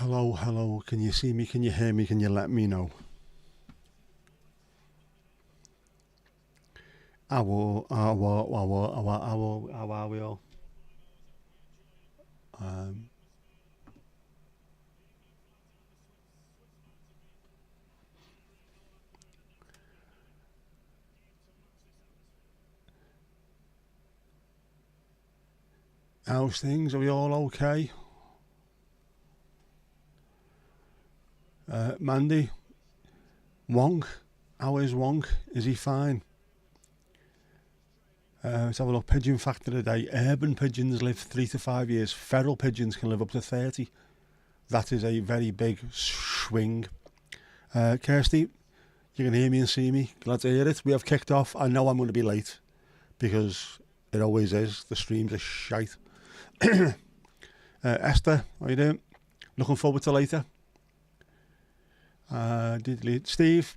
Hello, hello. Can you see me? Can you hear me? Can you let me know? How are we all? Um, how's things? Are we all okay? Mandy, Wong, how is Wong? Is he fine? Let's have a look. Pigeon fact of the day. Urban pigeons live 3 to 5 years. Feral pigeons can live up to 30. That is a very big swing. Kirsty, you can hear me and see me. Glad to hear it. We have kicked off. I know I'm going to be late because it always is. The streams are shite. Esther, how you doing? Looking forward to later. Steve,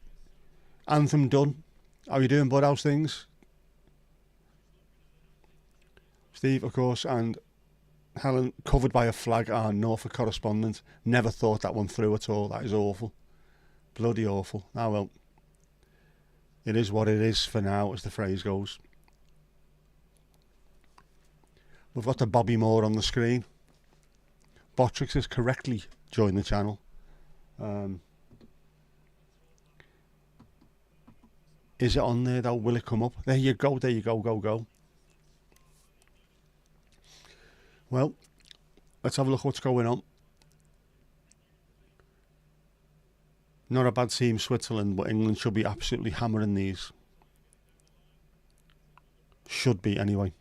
Anthem done. How you doing, bud? How's things? Steve, of course, and Helen, covered by a flag, our Norfolk correspondent. Never thought that one through at all. That is awful. Bloody awful. Ah, well, it is what it is for now, as the phrase goes. We've got the Bobby Moore on the screen. Botrix has correctly joined the channel. Is it on there though? Will it come up? There you go, go. Well, let's have a look what's going on. Not a bad team, Switzerland, but England should be absolutely hammering these. Should be, anyway.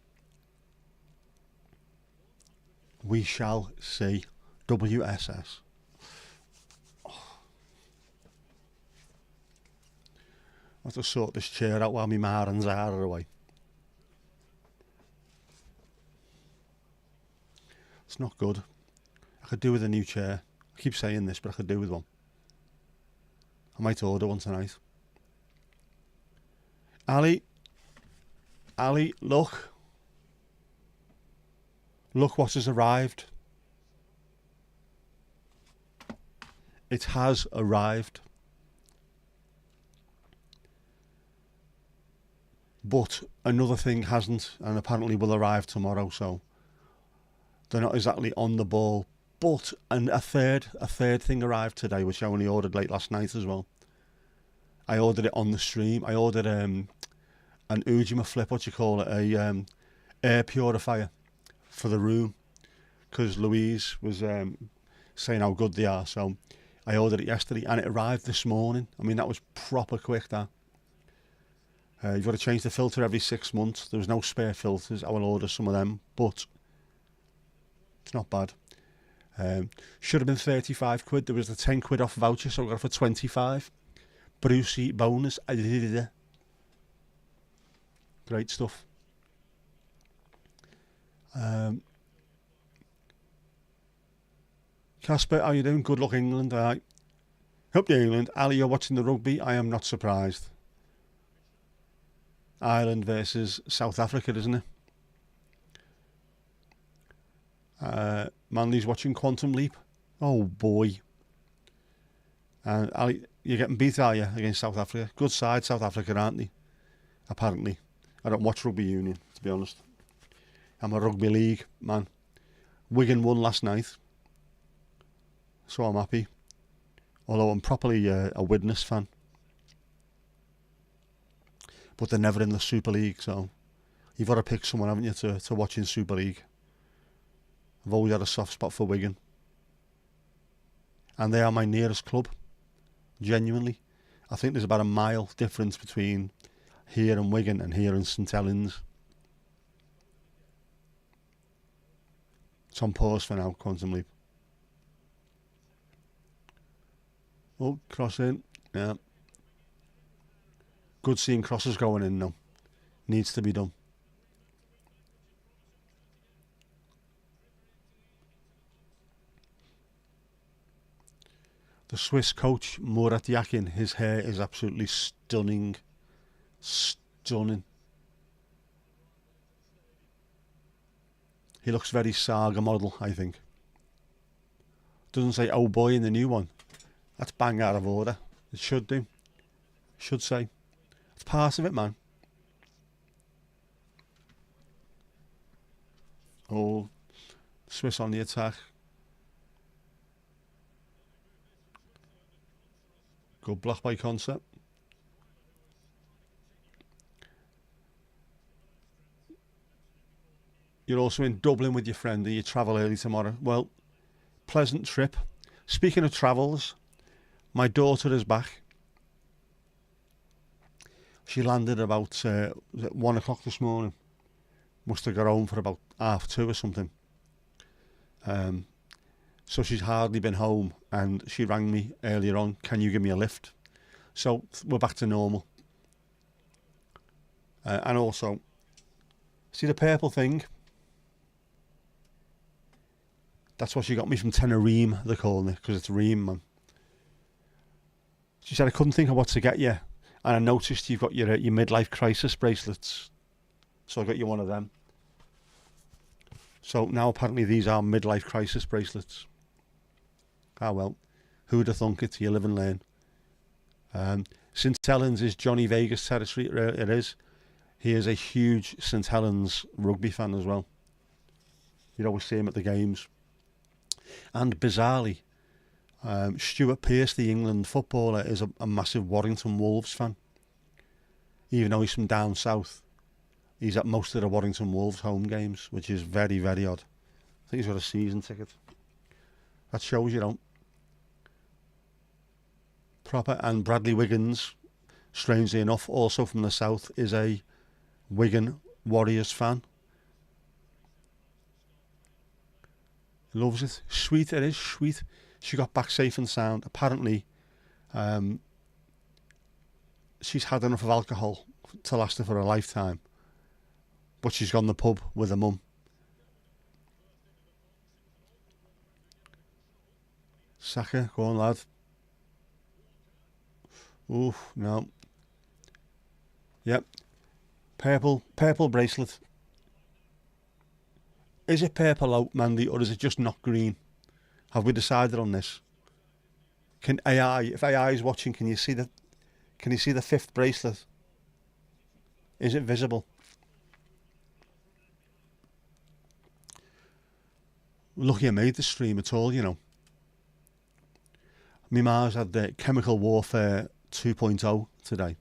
We shall see. WSS. I have to sort this chair out while my Marans are away. It's not good. I could do with a new chair. I keep saying this, but I could do with one. I might order one tonight. Ali, look. Look what has arrived. It has arrived. But another thing hasn't, and apparently will arrive tomorrow, so they're not exactly on the ball. But a third thing arrived today, which I only ordered late last night as well. I ordered it on the stream. I ordered an Ujima Flip, what you call it, a air purifier for the room, because Louise was saying how good they are. So I ordered it yesterday, and it arrived this morning. I mean, that was proper quick, that. You've got to change the filter every 6 months. There was no spare filters. I will order some of them, but it's not bad. Should have been 35 quid. There was a 10 quid off voucher, so I got it for 25. Brucey bonus. Great stuff. Casper, how you doing? Good luck, England. All right. Hope you're England. Ali, you're watching the rugby. I am not surprised. Ireland versus South Africa, isn't it? Manly's watching Quantum Leap. Oh boy. And Ali, you're getting beat, are you, against South Africa? Good side, South Africa, aren't they? Apparently. I don't watch rugby union, to be honest. I'm a rugby league man. Wigan won last night, so I'm happy. Although I'm properly a Widnes fan. But they're never in the Super League, so you've got to pick someone, haven't you, to watch in Super League. I've always had a soft spot for Wigan. And they are my nearest club, genuinely. I think there's about a mile difference between here and Wigan and here and St Helens. It's on pause for now, Quantum Leap. Oh, cross in. Yeah. Good seeing crosses going in now. Needs to be done. The Swiss coach, Murat Yakin, his hair is absolutely stunning. Stunning. He looks very Saga model, I think. Doesn't say "oh boy" in the new one. That's bang out of order. It should do. Should say. It's part of it, man. Oh, Swiss on the attack. Good block by Concept. You're also in Dublin with your friend and you travel early tomorrow. Well, pleasant trip. Speaking of travels, my daughter is back. She landed about 1 o'clock this morning. Must have got home for about 2:30 or something. So she's hardly been home, and she rang me earlier on, can you give me a lift? So we're back to normal. And also, see the purple thing? That's what she got me from Tenerife, they're calling it, because it's Ream, man. She said, I couldn't think of what to get you. And I noticed you've got your midlife crisis bracelets. So I got you one of them. So now apparently these are midlife crisis bracelets. Ah well, who'd have thunk it? You live and learn. St Helens is Johnny Vegas territory, it is. He is a huge St Helens rugby fan as well. You'd always see him at the games. And bizarrely, Stuart Pearce, the England footballer, is a massive Warrington Wolves fan. Even though he's from down south, he's at most of the Warrington Wolves home games, which is very, very odd. I think he's got a season ticket. That shows you don't. Proper. And Bradley Wiggins, strangely enough, also from the south, is a Wigan Warriors fan. Loves it. Sweet, it is sweet. She got back safe and sound. Apparently, she's had enough of alcohol to last her for a lifetime. But she's gone to the pub with her mum. Saka, go on, lad. Oof, no. Yep. Purple bracelet. Is it purple out, Mandy, or is it just not green? Have we decided on this? Can AI, if AI is watching, can you see the 5th bracelet? Is it visible? Lucky I made the stream at all, you know. My Mars had the Chemical Warfare 2.0 today.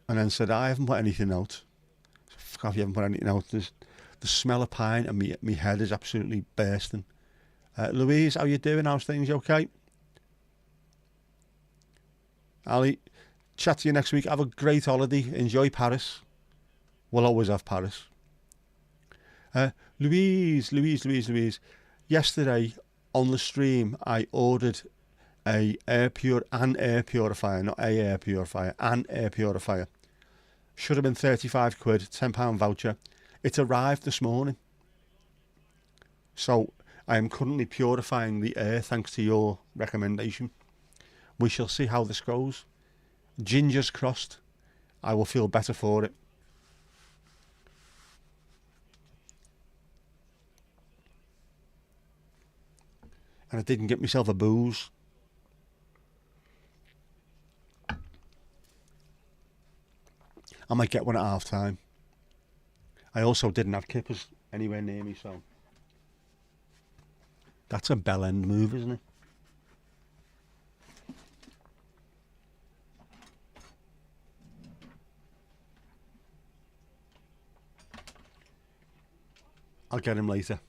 And then said, I haven't put anything out. Fuck off, you haven't put anything out. There's the smell of pine and me head is absolutely bursting. Louise, how you doing? How's things? You okay? Ali, chat to you next week. Have a great holiday. Enjoy Paris. We'll always have Paris. Louise. Yesterday on the stream, I ordered an air purifier, not a air purifier, an air purifier. Should have been 35 quid, £10 voucher. It arrived this morning. So I am currently purifying the air thanks to your recommendation. We shall see how this goes. Gingers crossed. I will feel better for it. And I didn't get myself a booze. I might get one at half time. I also didn't have kippers anywhere near me, so that's a bell end move, isn't it? I'll get him later.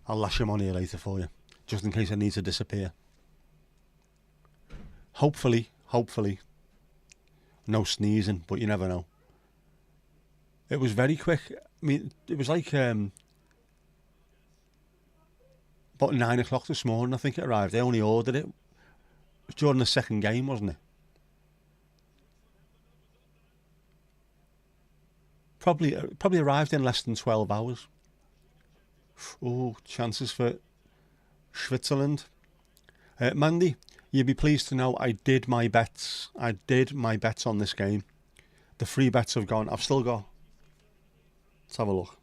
I'll lash him on here later for you, just in case I need to disappear. Hopefully, no sneezing, but you never know. It was very quick. I mean, it was like about 9 o'clock this morning, I think it arrived. They only ordered it. It was during the second game, wasn't it? Probably arrived in less than 12 hours. Oh, chances for Switzerland. Mandy, you'd be pleased to know I did my bets. I did my bets on this game. The free bets have gone. I've still got. Let's have a look.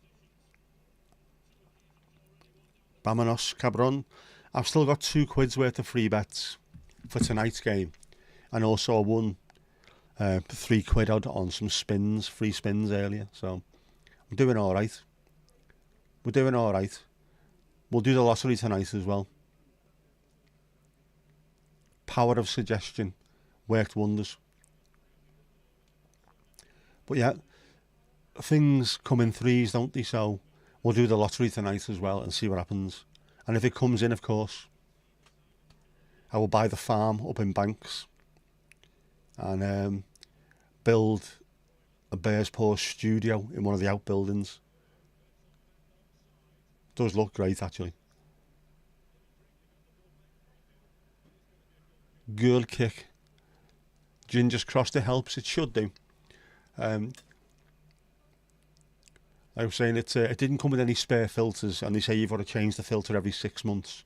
Vámonos, cabrón. I've still got £2 worth of free bets for tonight's game, and also I won £3 odd on some spins, free spins earlier. So I'm doing all right. We're doing all right. We'll do the lottery tonight as well. Power of suggestion worked wonders. But yeah, things come in threes, don't they? So we'll do the lottery tonight as well and see what happens. And if it comes in, of course, I will buy the farm up in Banks and build a Bears Paw studio in one of the outbuildings. Does look great, actually. Girl kick. Ginger's crossed, it helps. It should do. I was saying it didn't come with any spare filters, and they say you've got to change the filter every 6 months.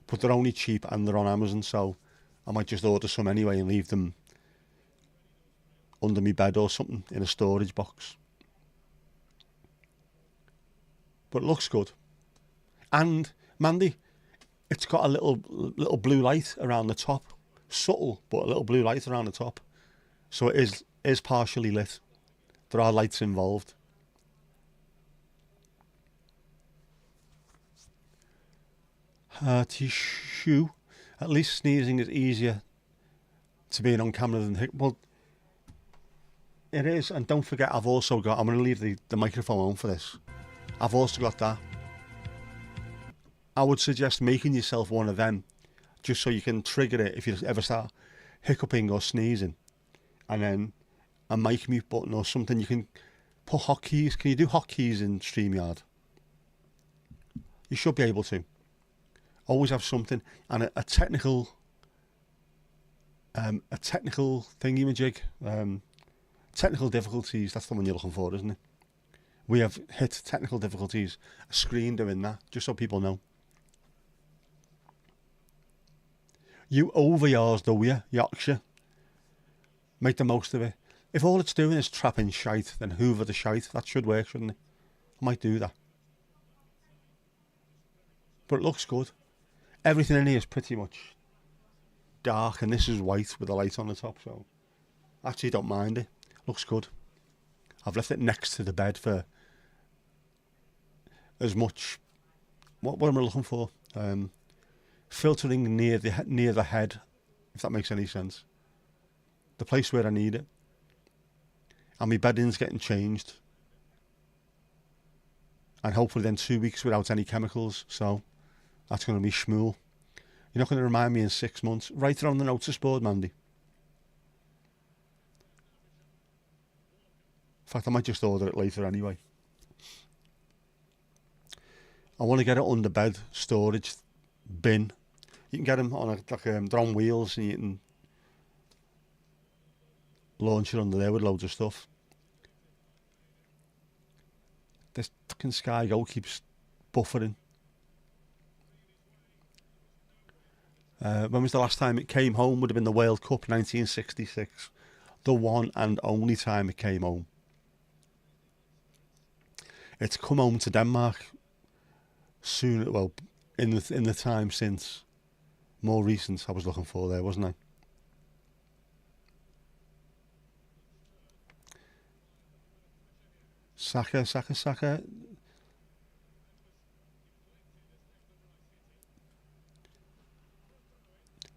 But they're only cheap and they're on Amazon, so I might just order some anyway and leave them under my bed or something in a storage box. But it looks good. And, Mandy, it's got a little blue light around the top. Subtle, but a little blue light around the top. So it is partially lit. There are lights involved. Tissue. At least sneezing is easier to being on camera than... Well, it is. And don't forget, I've also got... I'm going to leave the microphone on for this. I've also got that. I would suggest making yourself one of them, just so you can trigger it if you ever start hiccuping or sneezing. And then a mic mute button or something. You can put hotkeys. Can you do hotkeys in StreamYard? You should be able to. Always have something. And a technical thingy-majig. Technical difficulties, that's the one you're looking for, isn't it? We have hit technical difficulties. A screen doing that, just so people know. You over yours, though, Yorkshire. Make the most of it. If all it's doing is trapping shite, then hoover the shite. That should work, shouldn't it? I might do that. But it looks good. Everything in here is pretty much dark, and this is white with a light on the top, so I actually don't mind it. Looks good. I've left it next to the bed for as much... What am I looking for? Filtering near the head, if that makes any sense. The place where I need it. And my bedding's getting changed. And hopefully then 2 weeks without any chemicals, so that's going to be schmool. You're not going to remind me in 6 months. Write it on the notice board, Mandy. In fact, I might just order it later anyway. I want to get it under bed storage bin. You can get them on they're on wheels, and you can launch it under there with loads of stuff. This fucking Sky Go keeps buffering. When was the last time it came home? Would have been the World Cup 1966. The one and only time it came home. It's come home to Denmark soon. Well, in the time since, more recent. I was looking for there, wasn't I? Saka.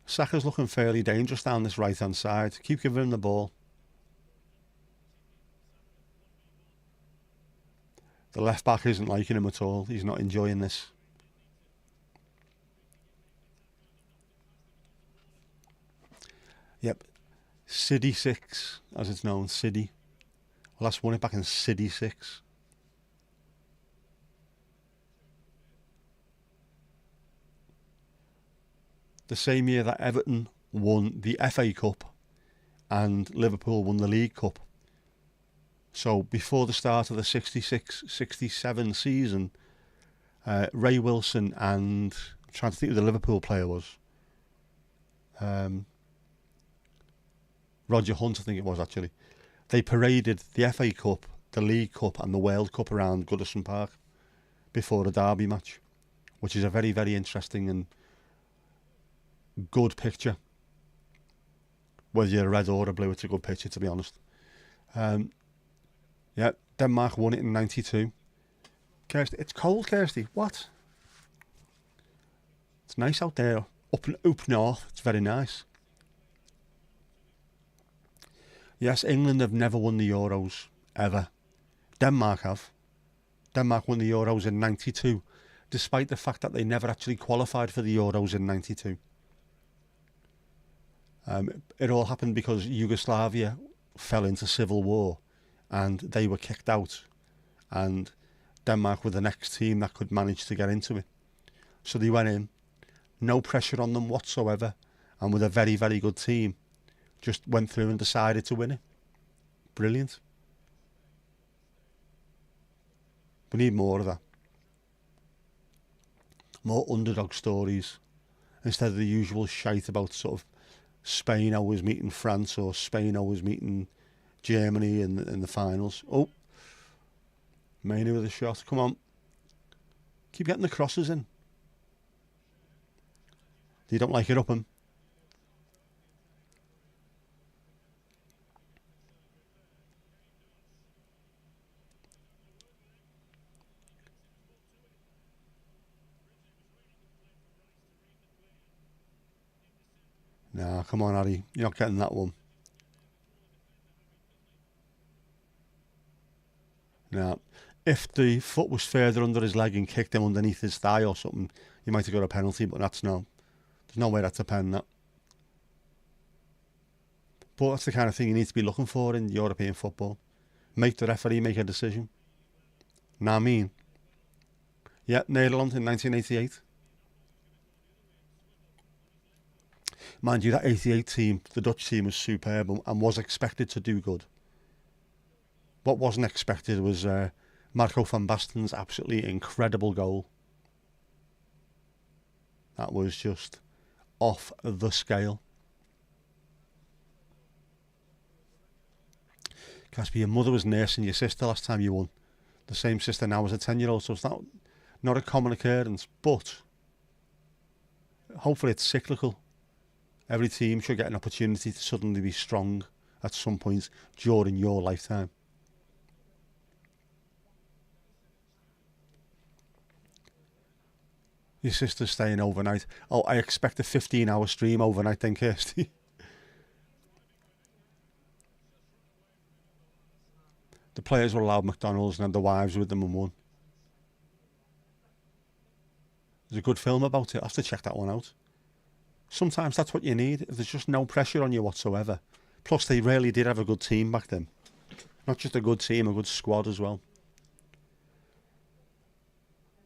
Saka's looking fairly dangerous down this right-hand side. Keep giving him the ball. The left back isn't liking him at all. He's not enjoying this. Yep. City 6, as it's known. City. Well, that's won it back in City 6. The same year that Everton won the FA Cup and Liverpool won the League Cup. So before the start of the 66-67 season, Ray Wilson and... I'm trying to think who the Liverpool player was. Roger Hunt, I think it was, actually. They paraded the FA Cup, the League Cup and the World Cup around Goodison Park before the derby match, which is a very, very interesting and good picture. Whether you're a red or a blue, it's a good picture, to be honest. Yeah, Denmark won it in 92. Kirsty, it's cold, Kirsty. What? It's nice out there. Up north, it's very nice. Yes, England have never won the Euros, ever. Denmark have. Denmark won the Euros in 92, despite the fact that they never actually qualified for the Euros in 92. It all happened because Yugoslavia fell into civil war and they were kicked out, and Denmark were the next team that could manage to get into it. So they went in, no pressure on them whatsoever, and with a very, very good team, just went through and decided to win it. Brilliant. We need more of that. More underdog stories, instead of the usual shite about sort of Spain always meeting France or Spain always meeting Germany in the finals. Oh, Mainoo with a shot. Come on. Keep getting the crosses in. You don't like it, Upham? Nah, come on, Harry. You're not getting that one. Nah. If the foot was further under his leg and kicked him underneath his thigh or something, you might have got a penalty, but that's no. There's no way that's a pen, that. But that's the kind of thing you need to be looking for in European football. Make the referee make a decision. Know what I mean? Yeah, Nederland in 1988. Mind you, that 88 team, the Dutch team, was superb and was expected to do good. What wasn't expected was Marco van Basten's absolutely incredible goal. That was just off the scale. Casper, your mother was nursing your sister last time you won. The same sister now as a 10-year-old, so it's not a common occurrence, but hopefully it's cyclical. Every team should get an opportunity to suddenly be strong at some point during your lifetime. Your sister's staying overnight. Oh, I expect a 15-hour stream overnight then, Kirsty. The players were allowed McDonald's and had their wives with them and won. There's a good film about it. I have to check that one out. Sometimes that's what you need, if there's just no pressure on you whatsoever. Plus, they really did have a good team back then. Not just a good team, a good squad as well.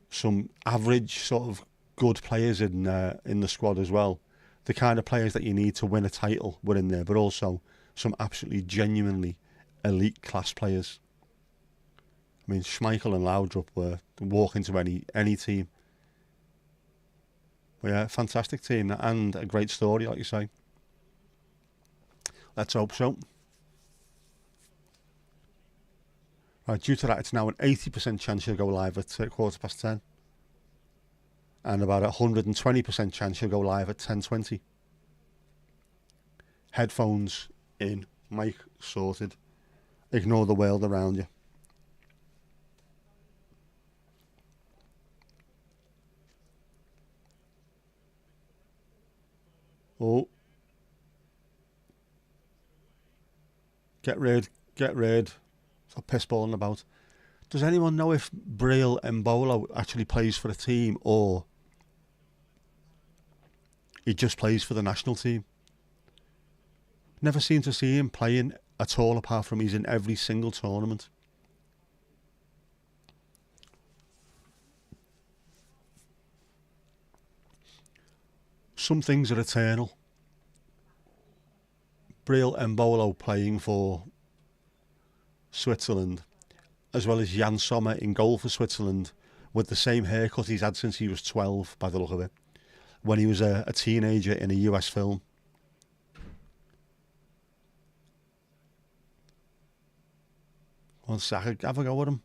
Some average sort of good players in the squad as well. The kind of players that you need to win a title were in there, but also some absolutely genuinely elite class players. I mean, Schmeichel and Laudrup were walk into any team. But yeah, fantastic team and a great story, like you say. Let's hope so. Right, due to that, it's now an 80% chance you'll go live at 10:15. And about a 120% chance you'll go live at 10:20. Headphones in, mic sorted. Ignore the world around you. Oh. Get rid. Stop pissballing about. Does anyone know if Breel Embolo actually plays for a team or he just plays for the national team? Never seem to see him playing at all, apart from he's in every single tournament. Some things are eternal. Breel Embolo playing for Switzerland, as well as Jan Sommer in goal for Switzerland, with the same haircut he's had since he was 12, by the look of it, when he was a teenager in a US film. on Saka, have a go with him.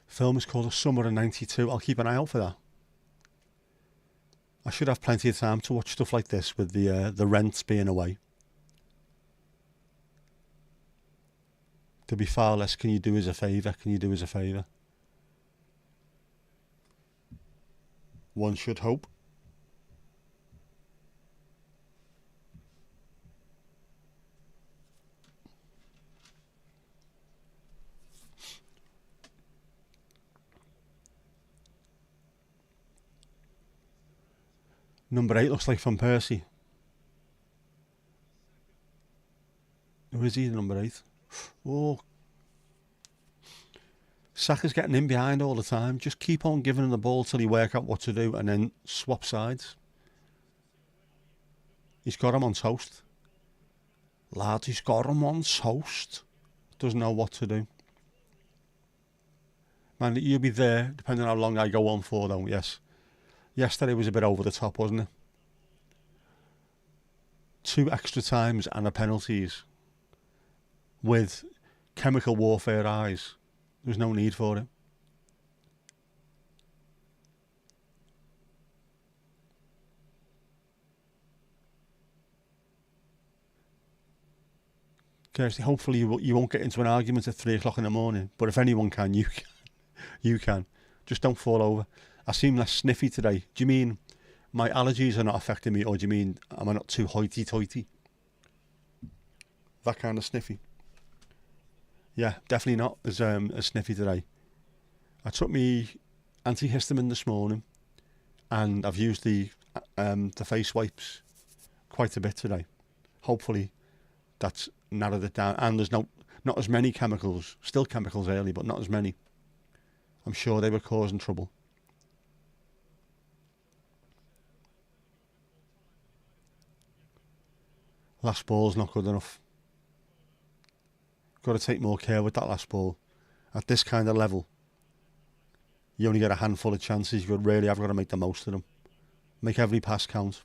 Film is called A Summer in '92. I'll keep an eye out for that. I should have plenty of time to watch stuff like this with the rent being away. To be far less, can you do us a favour? Can you do us a favour? One should hope. Number 8 looks like Van Persie. Who is he, number 8? Oh. Saka's getting in behind all the time. Just keep on giving him the ball till he work out what to do and then swap sides. He's got him on toast. Lad, he's got him on toast. Doesn't know what to do. Man, you'll be there depending on how long I go on for though, yes. Yesterday was a bit over the top, wasn't it? 2 extra times and a penalties with chemical warfare eyes. There's no need for it. Kirsty, hopefully you won't get into an argument at 3 o'clock in the morning. But if anyone can, you can. You can. Just don't fall over. I seem less sniffy today. Do you mean my allergies are not affecting me, or do you mean am I not too hoity-toity? That kind of sniffy. Yeah, definitely not as sniffy today. I took me antihistamine this morning, and I've used the face wipes quite a bit today. Hopefully, that's narrowed it down. And there's not as many chemicals. Still chemicals early, but not as many. I'm sure they were causing trouble. Last ball's not good enough. Got to take more care with that last ball. At this kind of level, you only get a handful of chances. You've got to make the most of them. Make every pass count.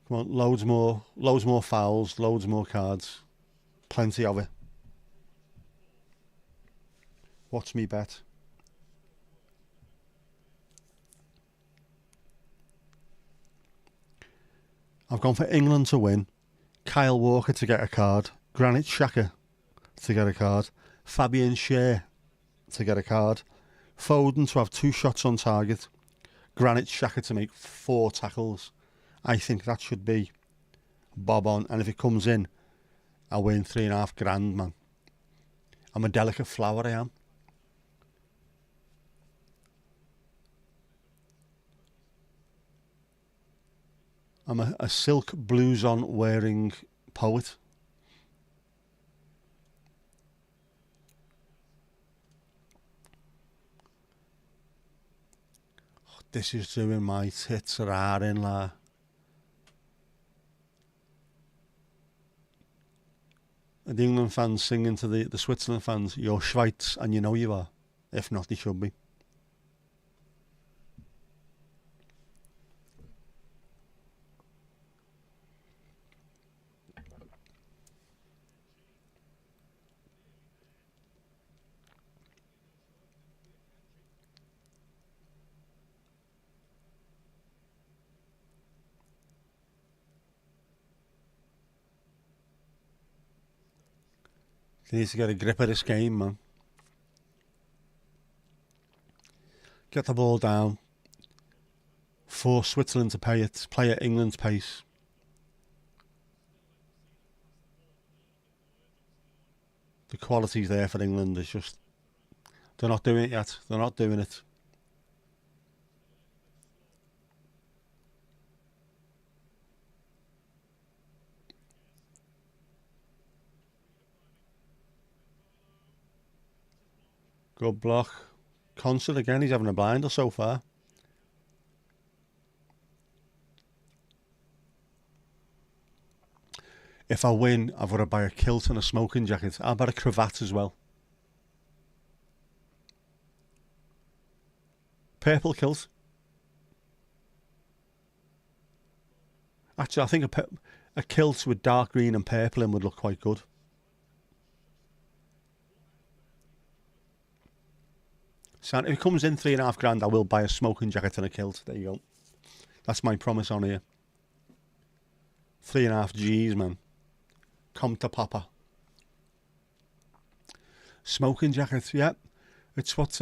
Come on, loads more fouls, loads more cards. Plenty of it. What's me bet? I've gone for England to win, Kyle Walker to get a card, Granit Xhaka to get a card, Fabian Schär to get a card, Foden to have 2 shots on target, Granit Xhaka to make 4 tackles. I think that should be bob on, and if it comes in, I'll win $3,500, man. I'm a delicate flower, I am. I'm a silk blouson wearing poet. Oh, this is doing my tits raring, la. And the England fans singing to the Switzerland fans, "You're Schweiz," and you know you are. If not, they should be. They need to get a grip of this game, man. Get the ball down. Force Switzerland to play at England's pace. The quality's there for England. It's just They're not doing it yet. They're not doing it. Good block. Concert again. He's having a blinder so far. If I win, I've got to buy a kilt and a smoking jacket. I'll buy a cravat as well. Purple kilt. Actually, I think a kilt with dark green and purple in would look quite good. So if it comes in £3.5 grand, I will buy a smoking jacket and a kilt. There you go. That's my promise on here. 3.5 G's, man. Come to Papa. Smoking jacket, yeah. It's what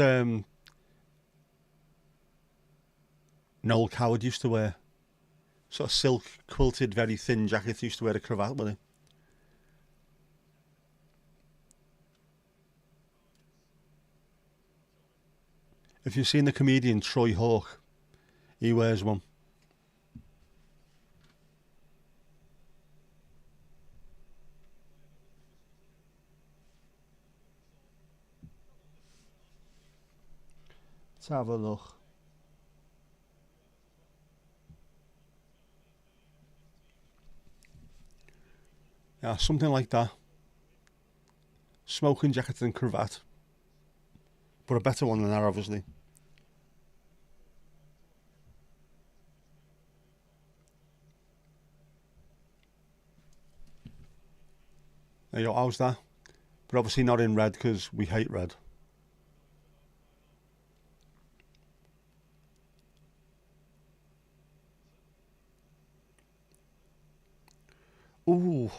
Noel Coward used to wear. Sort of silk quilted, very thin jacket. He used to wear a cravat with it. If you've seen the comedian Troy Hawk, he wears one. Let's have a look. Yeah, something like that. Smoking jacket and cravat. But a better one than that, obviously. There you go, how's that? But obviously not in red because we hate red. Ooh.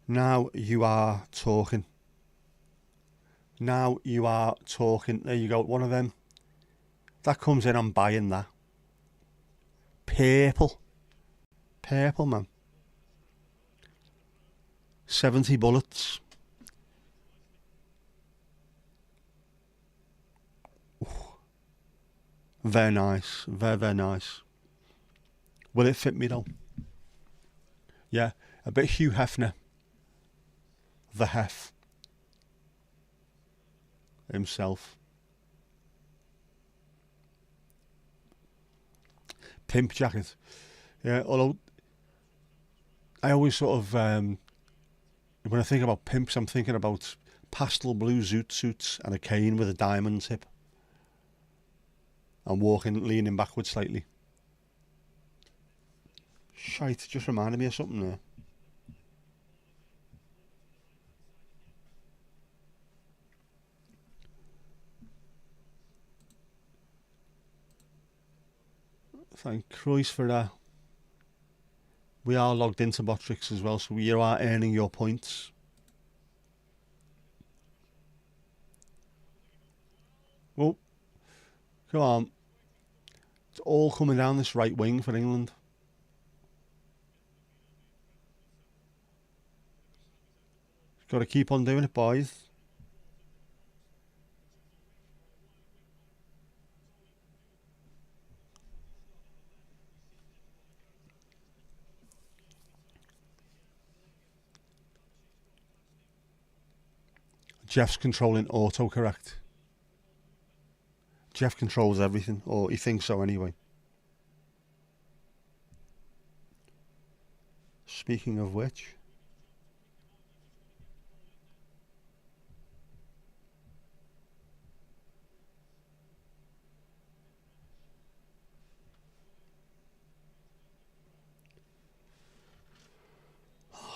Now you are talking. Now you are talking. There you go, one of them. That comes in, I'm buying that. Purple. Purple, man. 70 bullets. Ooh. Very nice. Very, very nice. Will it fit me though? Yeah, a bit Hugh Hefner. The Hef. Himself. Pimp jacket. Yeah, although I always sort of, when I think about pimps, I'm thinking about pastel blue zoot suits and a cane with a diamond tip. And walking, leaning backwards slightly. Shite, just reminded me of something there. Thank Christ for that. We are logged into Botrix as well, so you are earning your points. Oh, come on. It's all coming down this right wing for England. Got to keep on doing it, boys. Jeff's controlling autocorrect. Jeff controls everything, or he thinks so anyway. Speaking of which,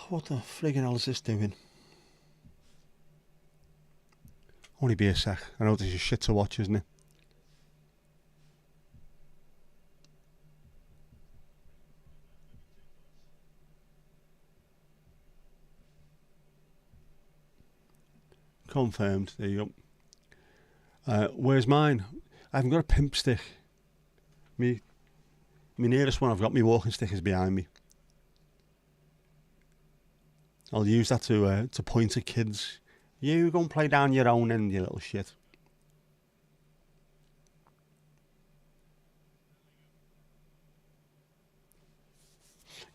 what the friggin' hell is this doing? Only be a sec. I know this is shit to watch, isn't it? Confirmed. There you go. Where's mine? I haven't got a pimp stick. Me nearest one I've got, my walking stick is behind me. I'll use that to point at kids. You go and play down your own end, you little shit.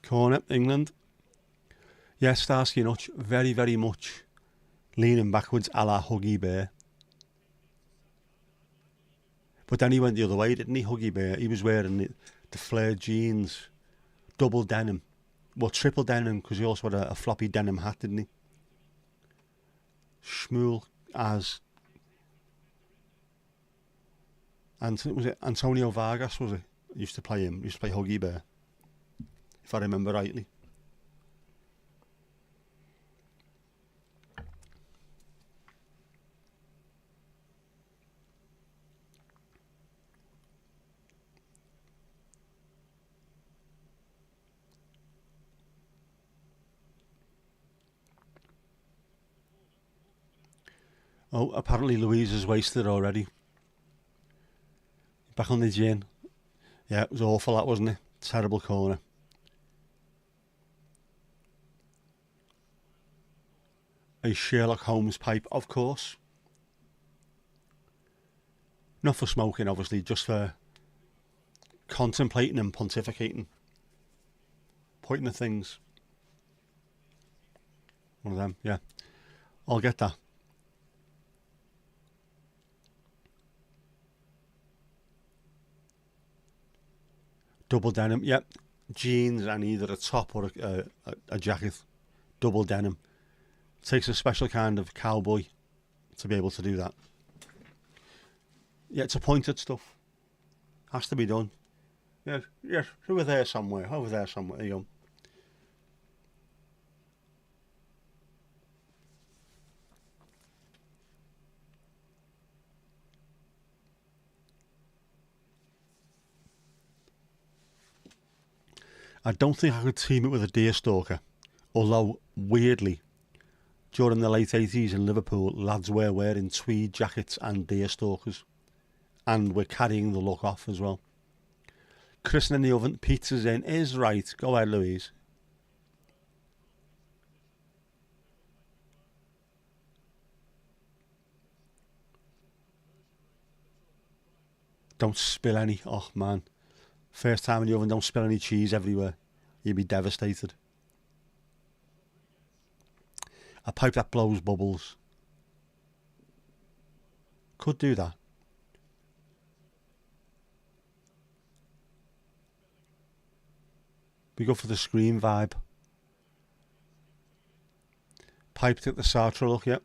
Corner, England. Yes, Starsky and Hutch, very, very much leaning backwards a la Huggy Bear. But then he went the other way, didn't he, Huggy Bear? He was wearing the flared jeans, double denim. Well, triple denim, because he also had a floppy denim hat, didn't he? Shmuel as... And was it Antonio Vargas, was it? Used to play him. Used to play Huggy Bear, if I remember rightly. Oh, apparently Louise is wasted already. Back on the gin. Yeah, it was awful, that, wasn't it? Terrible corner. A Sherlock Holmes pipe, of course. Not for smoking, obviously, just for contemplating and pontificating. Pointing at things. One of them, yeah. I'll get that. Double denim, yep. Jeans and either a top or a jacket. Double denim. Takes a special kind of cowboy to be able to do that. Yeah, it's a pointed stuff. Has to be done. Yes, over there somewhere. There you go. I don't think I could team it with a deerstalker, although, weirdly, during the late 80s in Liverpool, lads were wearing tweed jackets and deerstalkers, and were carrying the look off as well. Christening in the oven, pizza's in, is right. Go ahead, Louise. Don't spill any. Oh, man. First time in the oven, don't spill any cheese everywhere. You'd be devastated. A pipe that blows bubbles. Could do that. We go for the Scream vibe. Piped at the Sartre look, yep.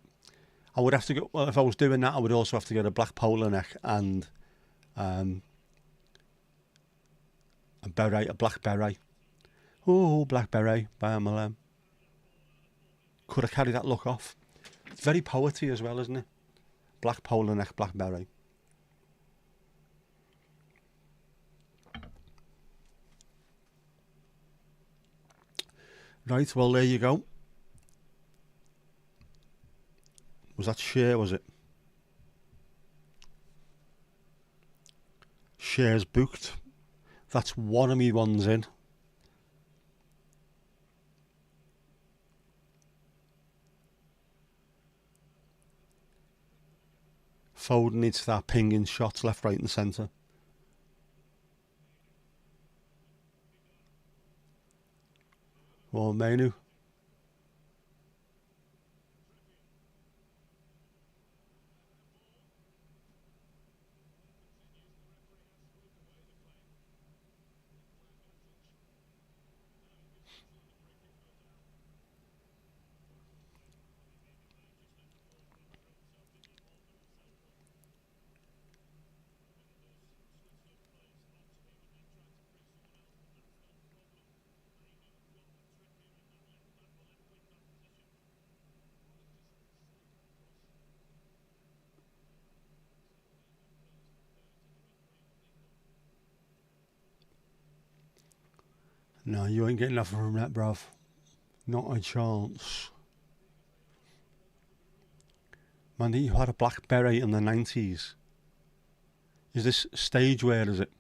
I would have to go, well, if I was doing that, I would also have to get a black polo neck and a beret, a black beret. Oh, black beret, bam. Could I carry that look off? It's very poety as well, isn't it? Black polo neck, black beret. Right, well, there you go. Was that Cher, was it? Cher's booked. That's one of me ones in. Foden needs to start pinging shots left, right and centre. Well, Manu. No, you ain't getting nothing from that, bruv. Not a chance. Man, you had a black beret in the 90s. Is this stage wear, is it?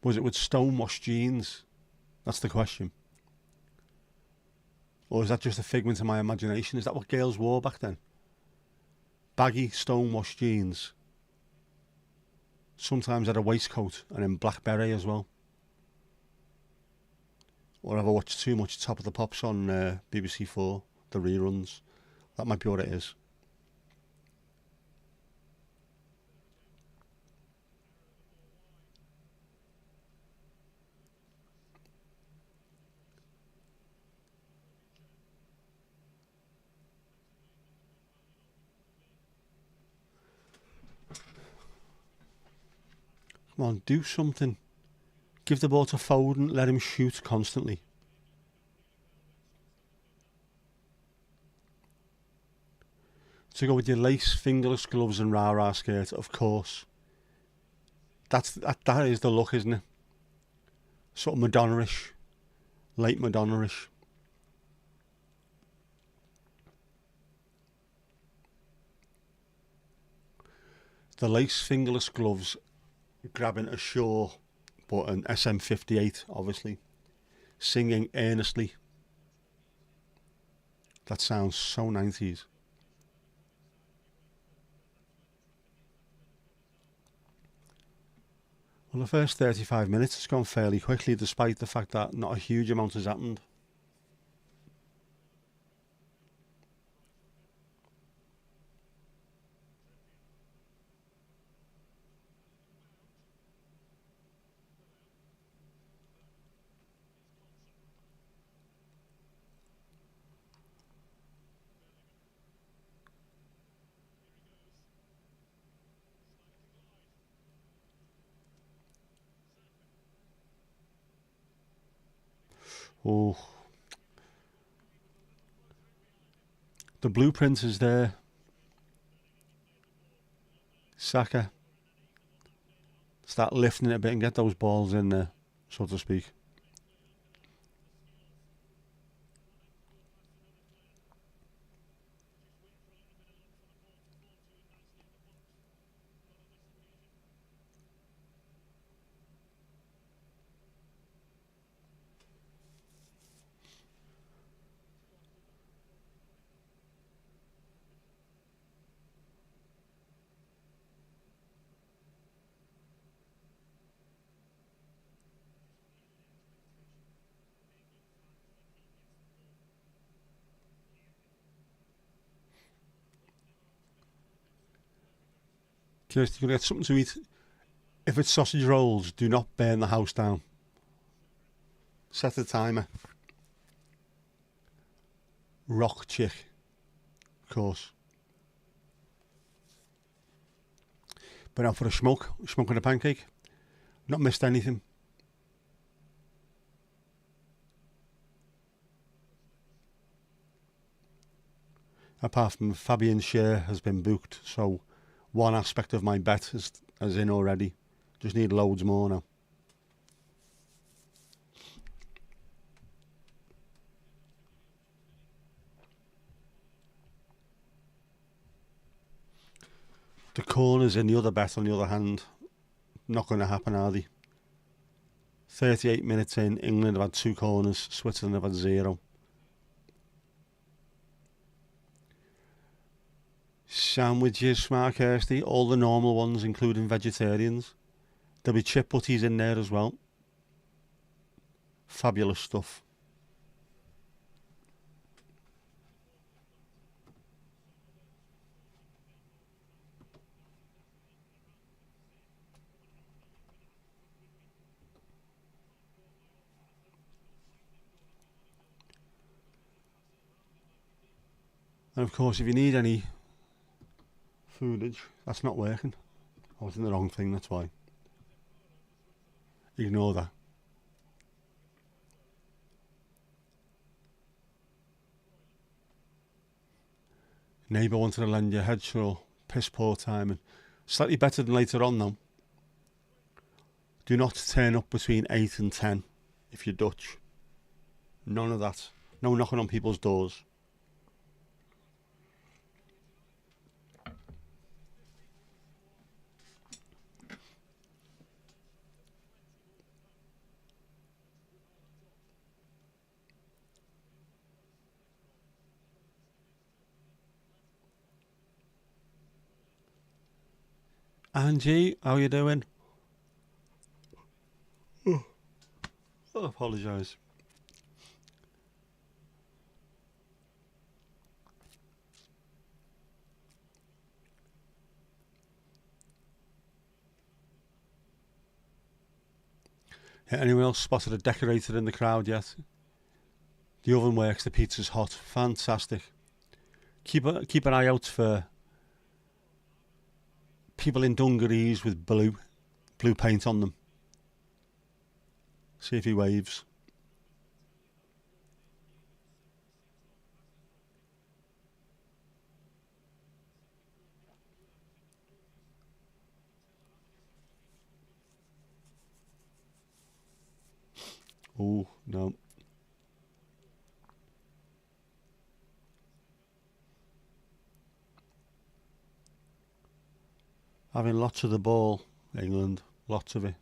Was it with stonewashed jeans? That's the question. Or is that just a figment of my imagination? Is that what girls wore back then? Baggy, stonewashed jeans Sometimes had a waistcoat and then black beret as well. Or have I watched too much Top of the Pops on BBC4, the reruns? That might be what it is. Come on, do something. Give the ball to Foden, let him shoot constantly. To go with your lace, fingerless gloves and rah-rah skirt, of course. That is the look, isn't it? Sort of Madonna-ish. Late Madonna-ish. The lace, fingerless gloves, grabbing a Shaw, but an SM58, obviously. Singing earnestly. That sounds so 90s. Well, the first 35 minutes has gone fairly quickly, despite the fact that not a huge amount has happened. Oh, the blueprint is there. Saka, start lifting it a bit and get those balls in there, so to speak. Kirsty, you can get something to eat. If it's sausage rolls, do not burn the house down. Set the timer. Rock chick, of course. Been out for a smoking a pancake. Not missed anything. Apart from Fabian Schär has been booked, so one aspect of my bet is in already. Just need loads more now. The corners in the other bet, on the other hand, not going to happen, are they? 38 minutes in, England have had 2 corners, Switzerland have had 0. Sandwiches, smart Kirsty, all the normal ones, including vegetarians. There'll be chip butties in there as well. Fabulous stuff. And of course, if you need any footage, that's not working. I was in the wrong thing, that's why. Ignore that. Neighbour wanted to lend you headshaw. Piss poor timing. Slightly better than later on though. Do not turn up between 8 and 10 if you're Dutch. None of that. No knocking on people's doors. Angie, how you doing? I apologise. Yeah, anyone else spotted a decorator in the crowd yet? The oven works, the pizza's hot. Fantastic. Keep an eye out for people in dungarees with blue paint on them. See if he waves. Oh, no. Having lots of the ball, England. Lots of it.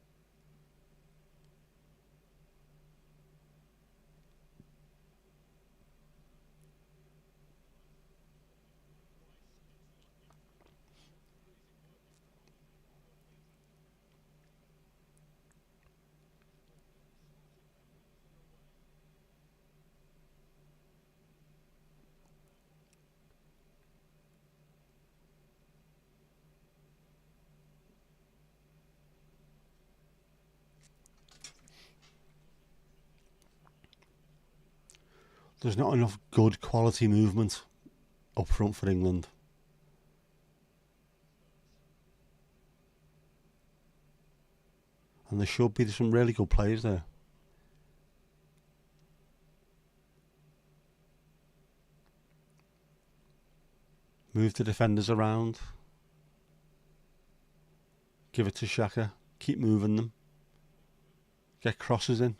There's not enough good quality movement up front for England. And there should be some really good players there. Move the defenders around. Give it to Xhaka. Keep moving them. Get crosses in.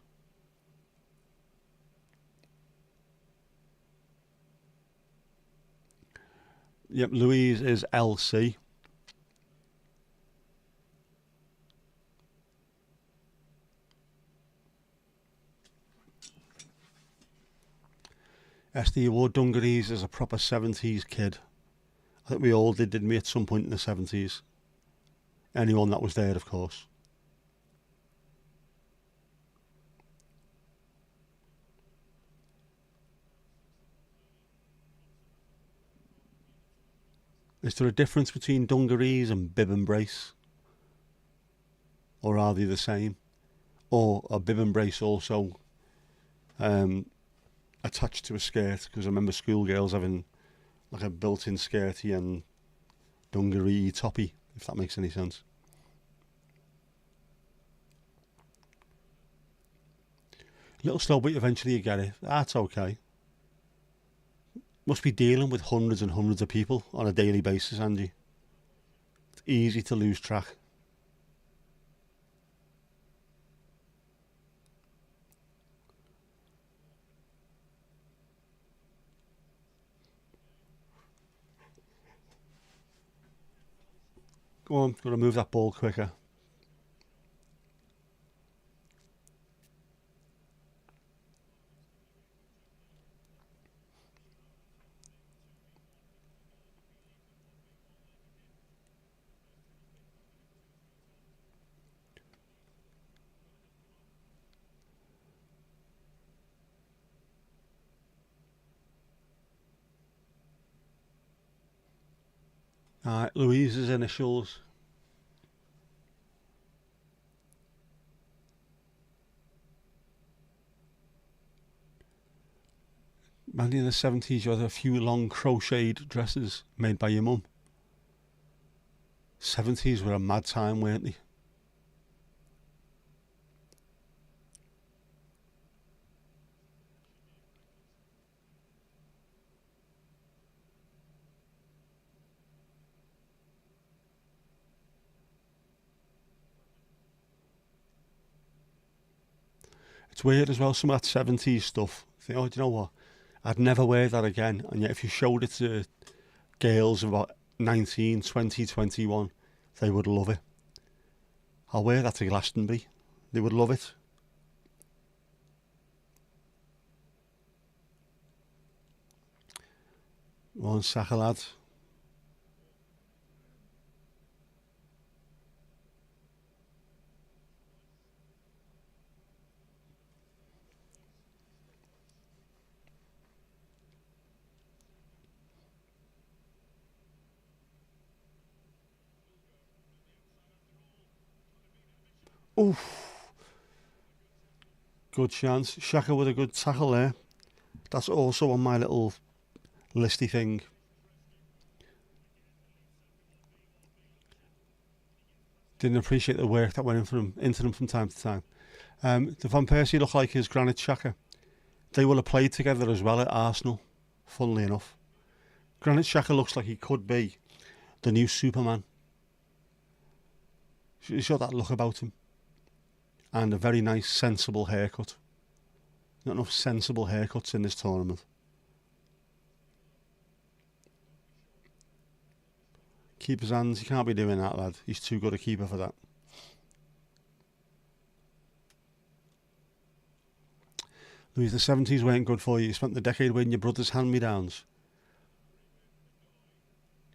Yep, Louise is LC. SD wore dungarees as a proper 70s kid. I think we all did, didn't we, at some point in the 70s? Anyone that was there, of course. Is there a difference between dungarees and bib and brace? Or are they the same? Or a bib and brace also attached to a skirt? Because I remember schoolgirls having like a built-in skirty and dungaree toppy, if that makes any sense. A little slow, but eventually you get it. That's okay. Must be dealing with hundreds and hundreds of people on a daily basis, Andy. It's easy to lose track. Go on, got to move that ball quicker. Alright, Louise's initials. Man, in the 70s you had a few long crocheted dresses made by your mum. 70s were a mad time, weren't they? It's weird as well, some of that 70s stuff. I think, oh, do you know what? I'd never wear that again. And yet if you showed it to girls of about 19, 20, 21, they would love it. I'll wear that to Glastonbury. They would love it. One Saka lad. Oof, good chance. Xhaka with a good tackle there. That's also on my little listy thing. Didn't appreciate the work that went into them from time to time. The Van Persie look like his Granit Xhaka. They will have played together as well at Arsenal, funnily enough. Granit Xhaka looks like he could be the new Superman. He's got that look about him. And a very nice, sensible haircut. Not enough sensible haircuts in this tournament. Keeper's hands, he can't be doing that, lad. He's too good a keeper for that. Louis, the 70s weren't good for you. You spent the decade wearing your brother's hand-me-downs.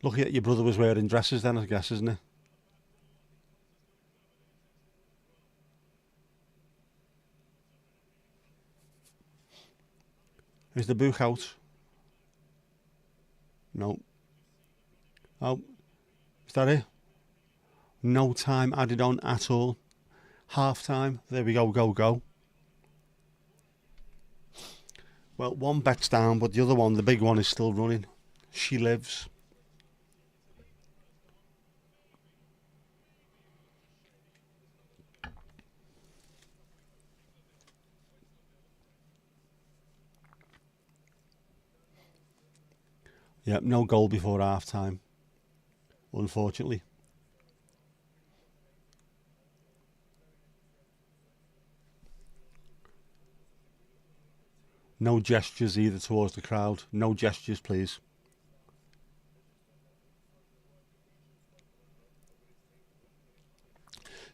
Lucky that your brother was wearing dresses then, I guess, isn't it? Is the book out? No. Oh, is that it? No time added on at all. Half time. There we go, go. Well, one bet's down, but the other one, the big one, is still running. She lives. Yep, no goal before half time, unfortunately. No gestures either towards the crowd. No gestures, please.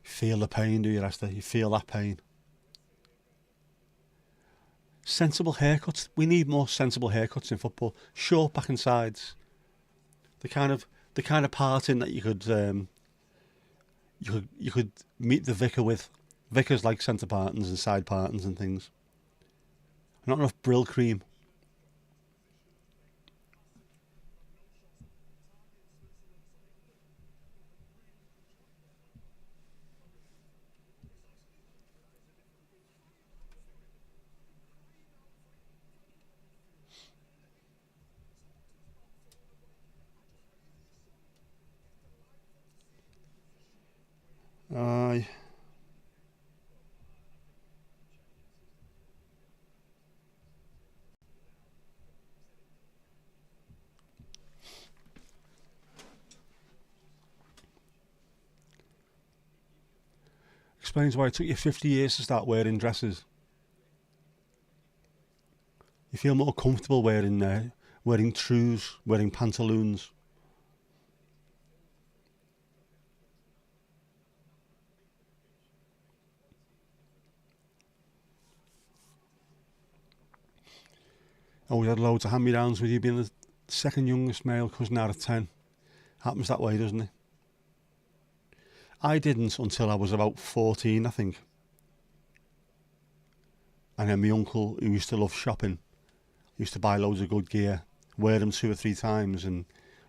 Feel the pain, do you, Esther? You feel that pain. Sensible haircuts. We need more sensible haircuts in football. Short back and sides. The kind of parting that you could meet the vicar with. Vicars like centre partings and side partings and things. Not enough Brill cream. Aye. Explains why it took you 50 years to start wearing dresses. You feel more comfortable wearing trews, wearing pantaloons. Oh, we had loads of hand-me-downs with you being the second youngest male cousin out of 10. Happens that way, doesn't it? I didn't until I was about 14, I think. And then my uncle, who used to love shopping, used to buy loads of good gear, wear them 2 or 3 times, and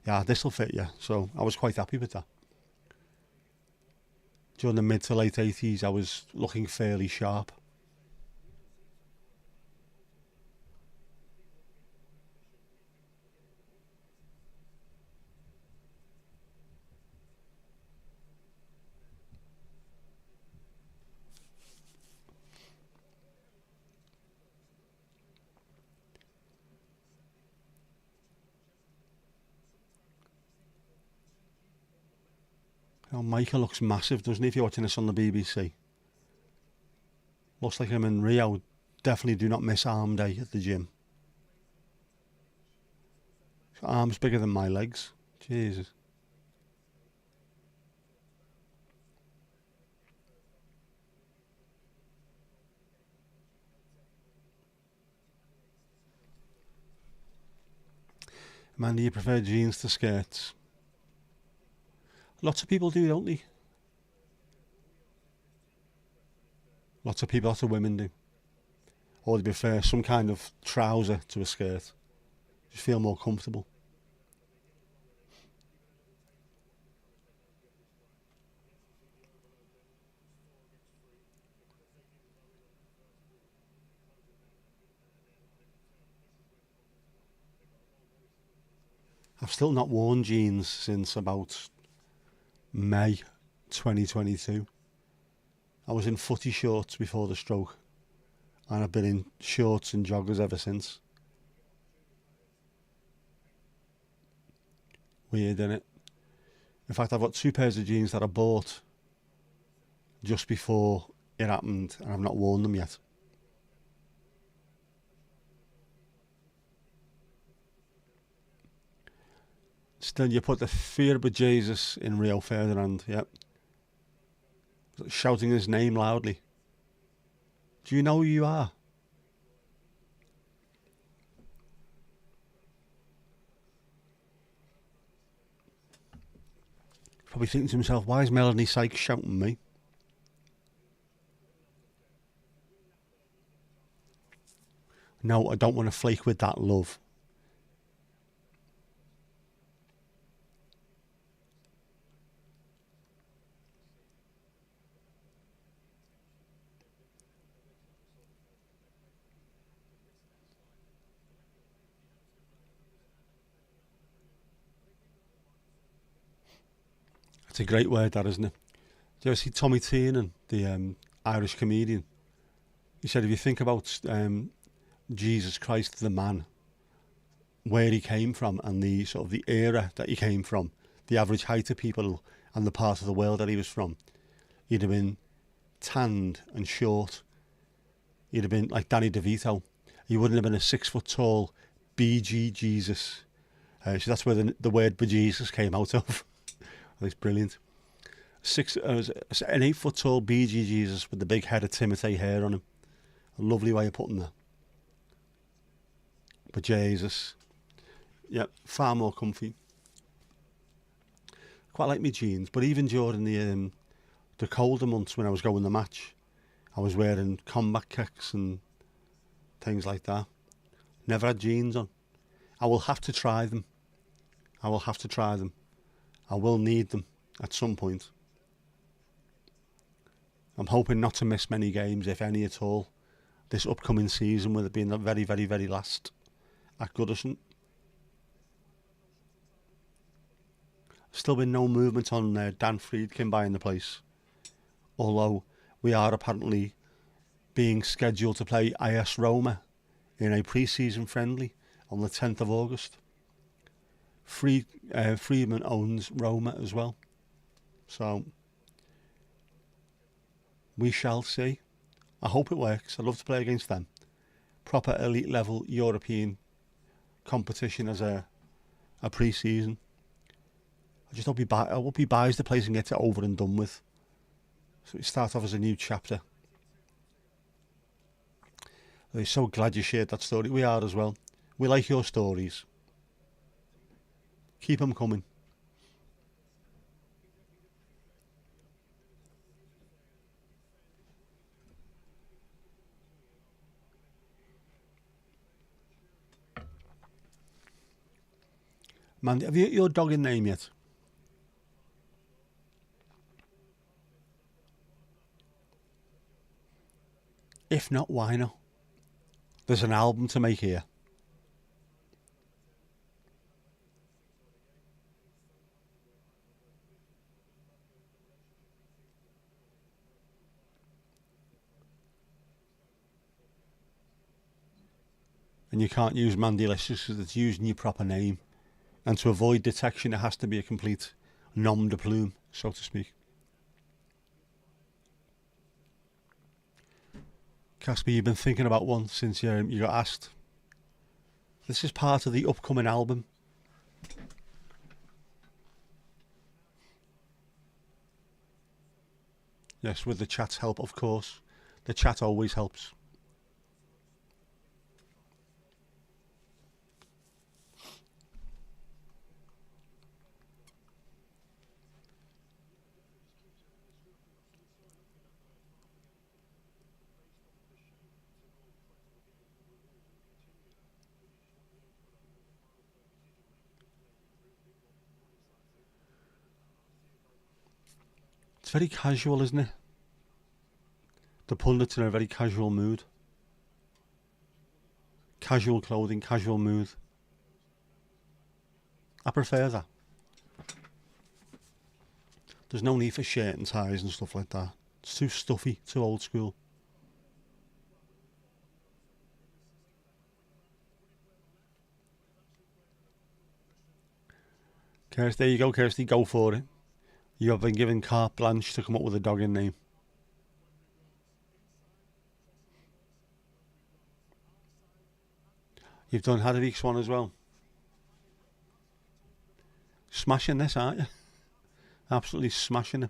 yeah, this'll fit you. So I was quite happy with that. During the mid to late 80s, I was looking fairly sharp. Oh, Michael looks massive, doesn't he, if you're watching this on the BBC? Looks like him and Rio. Definitely do not miss arm day at the gym. His arms bigger than my legs. Jesus. Man, do you prefer jeans to skirts? Lots of people do, don't they? Lots of women do. Or they prefer some kind of trouser to a skirt. Just feel more comfortable. I've still not worn jeans since about May 2022. I was in footy shorts before the stroke, and I've been in shorts and joggers ever since. Weird, innit? In fact, I've got 2 pairs of jeans that I bought just before it happened, and I've not worn them yet. Still, you put the fear of Jesus in Rio Ferdinand, yep. Shouting his name loudly. Do you know who you are? Probably thinking to himself, why is Melanie Sykes shouting me? No, I don't want to flake with that, love. It's a great word, that, isn't it? Do you ever see Tommy Tiernan, the Irish comedian? He said, if you think about Jesus Christ, the man, where he came from, and the sort of the era that he came from, the average height of people, and the part of the world that he was from, he'd have been tanned and short. He'd have been like Danny DeVito. He wouldn't have been a 6 foot tall BG Jesus. So that's where the word bejesus came out of. It's brilliant. An 8 foot tall BG Jesus with the big head of Timothy hair on him. A lovely way of putting that. But Jesus, yeah, far more comfy. Quite like my jeans, but even during the colder months when I was going to match, I was wearing combat kicks and things like that. Never had jeans on. I will have to try them. I will need them at some point. I'm hoping not to miss many games, if any at all, this upcoming season, with it being the very, very, very last at Goodison. Still been no movement on Dan Friedkin buying the place, although we are apparently being scheduled to play AS Roma in a pre-season friendly on the 10th of August. Friedman owns Roma as well, so we shall see. I hope it works. I'd love to play against them. Proper elite level European competition as a pre-season. I hope he buys the place and gets it over and done with, so we start off as a new chapter. I'm so glad you shared that story. We are as well. We like your stories. Keep them coming. Man, have you got your dog in name yet? If not, why not? There's an album to make here. And you can't use Mandylicious because it's using your proper name. And to avoid detection, it has to be a complete nom de plume, so to speak. Casper, you've been thinking about one since you got asked. This is part of the upcoming album. Yes, with the chat's help, of course. The chat always helps. It's very casual, isn't it? The pundits are in a very casual mood. Casual clothing, casual mood. I prefer that. There's no need for shirt and ties and stuff like that. It's too stuffy, too old school. Kirsty, there you go, Kirsty, go for it. You have been given carte blanche to come up with a dogging name. You've done Haddock's one as well. Smashing this, aren't you? Absolutely smashing it.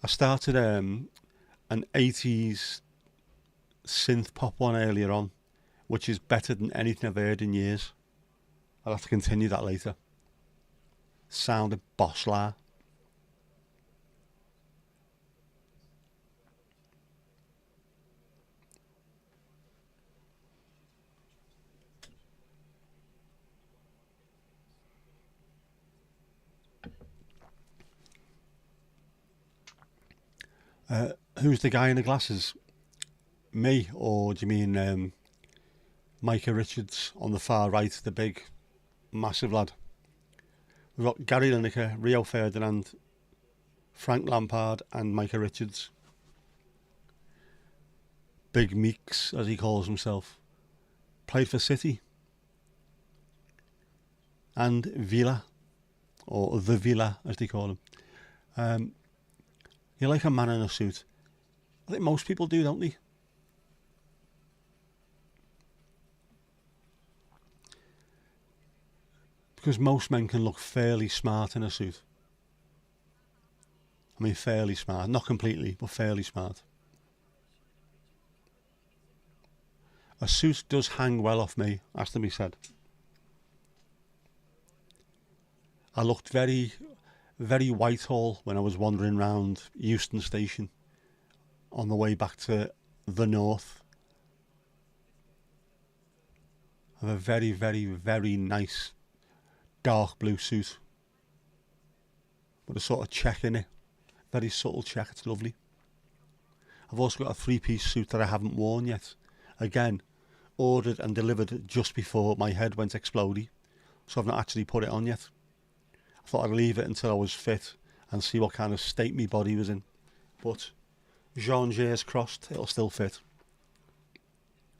I started an 80s synth pop one earlier on, which is better than anything I've heard in years. I'll have to continue that later. Sounded boss-la. Who's the guy in the glasses? Me, or do you mean Micah Richards on the far right, the big, massive lad? We've got Gary Lineker, Rio Ferdinand, Frank Lampard and Micah Richards. Big Meeks, as he calls himself. Played for City. And Villa, or the Villa as they call him. You like a man in a suit. I think most people do, don't they? Because most men can look fairly smart in a suit. I mean, fairly smart. Not completely, but fairly smart. A suit does hang well off me, has to be said. I looked very, very Whitehall when I was wandering round Euston Station on the way back to the north. I have a very, very, very nice dark blue suit with a sort of check in it. Very subtle check, it's lovely. I've also got a three-piece suit that I haven't worn yet. Again, ordered and delivered just before my head went explodey, so I've not actually put it on yet. I thought I'd leave it until I was fit and see what kind of state my body was in. But Jean-Jay's crossed, it'll still fit.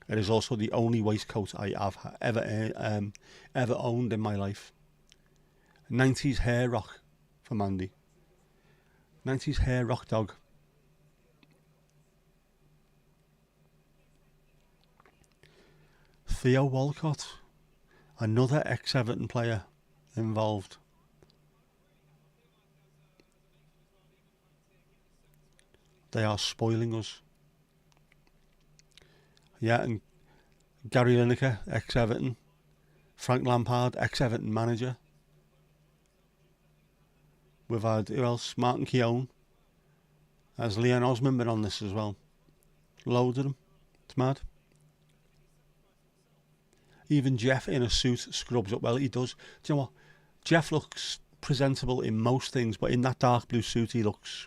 It is also the only waistcoat I have ever owned in my life. 90s hair rock for Mandy. 90s hair rock dog. Theo Walcott, another ex-Everton player involved. They are spoiling us. Yeah, and Gary Lineker, ex-Everton. Frank Lampard, ex-Everton manager. We've had, who else? Martin Keown. Has Leon Osman been on this as well? Loads of them. It's mad. Even Jeff in a suit scrubs up well. He does. Do you know what? Jeff looks presentable in most things, but in that dark blue suit he looks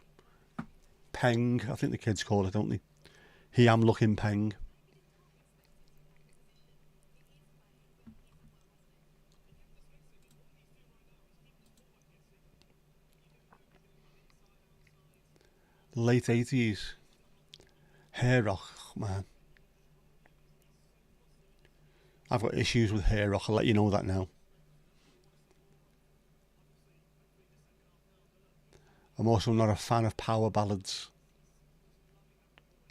peng. I think the kids call it, don't they? He am looking peng. Late 80s. Hair rock, man. I've got issues with hair rock, I'll let you know that now. I'm also not a fan of power ballads.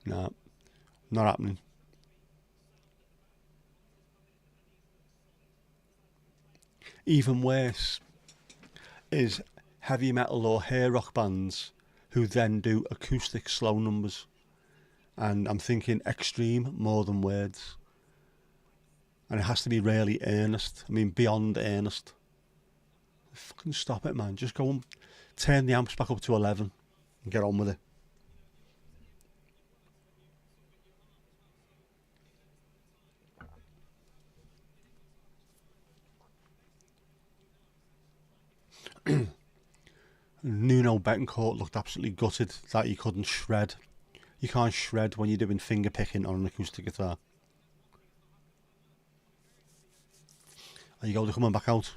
No, not happening. Even worse is heavy metal or hair rock bands who then do acoustic slow numbers. And I'm thinking extreme more than words. And it has to be really earnest. I mean, beyond earnest. Fucking stop it, man. Just go and turn the amps back up to 11 and get on with it. Nuno Betancourt looked absolutely gutted that he couldn't shred. You can't shred when you're doing finger picking on an acoustic guitar. There you go, they're coming back out.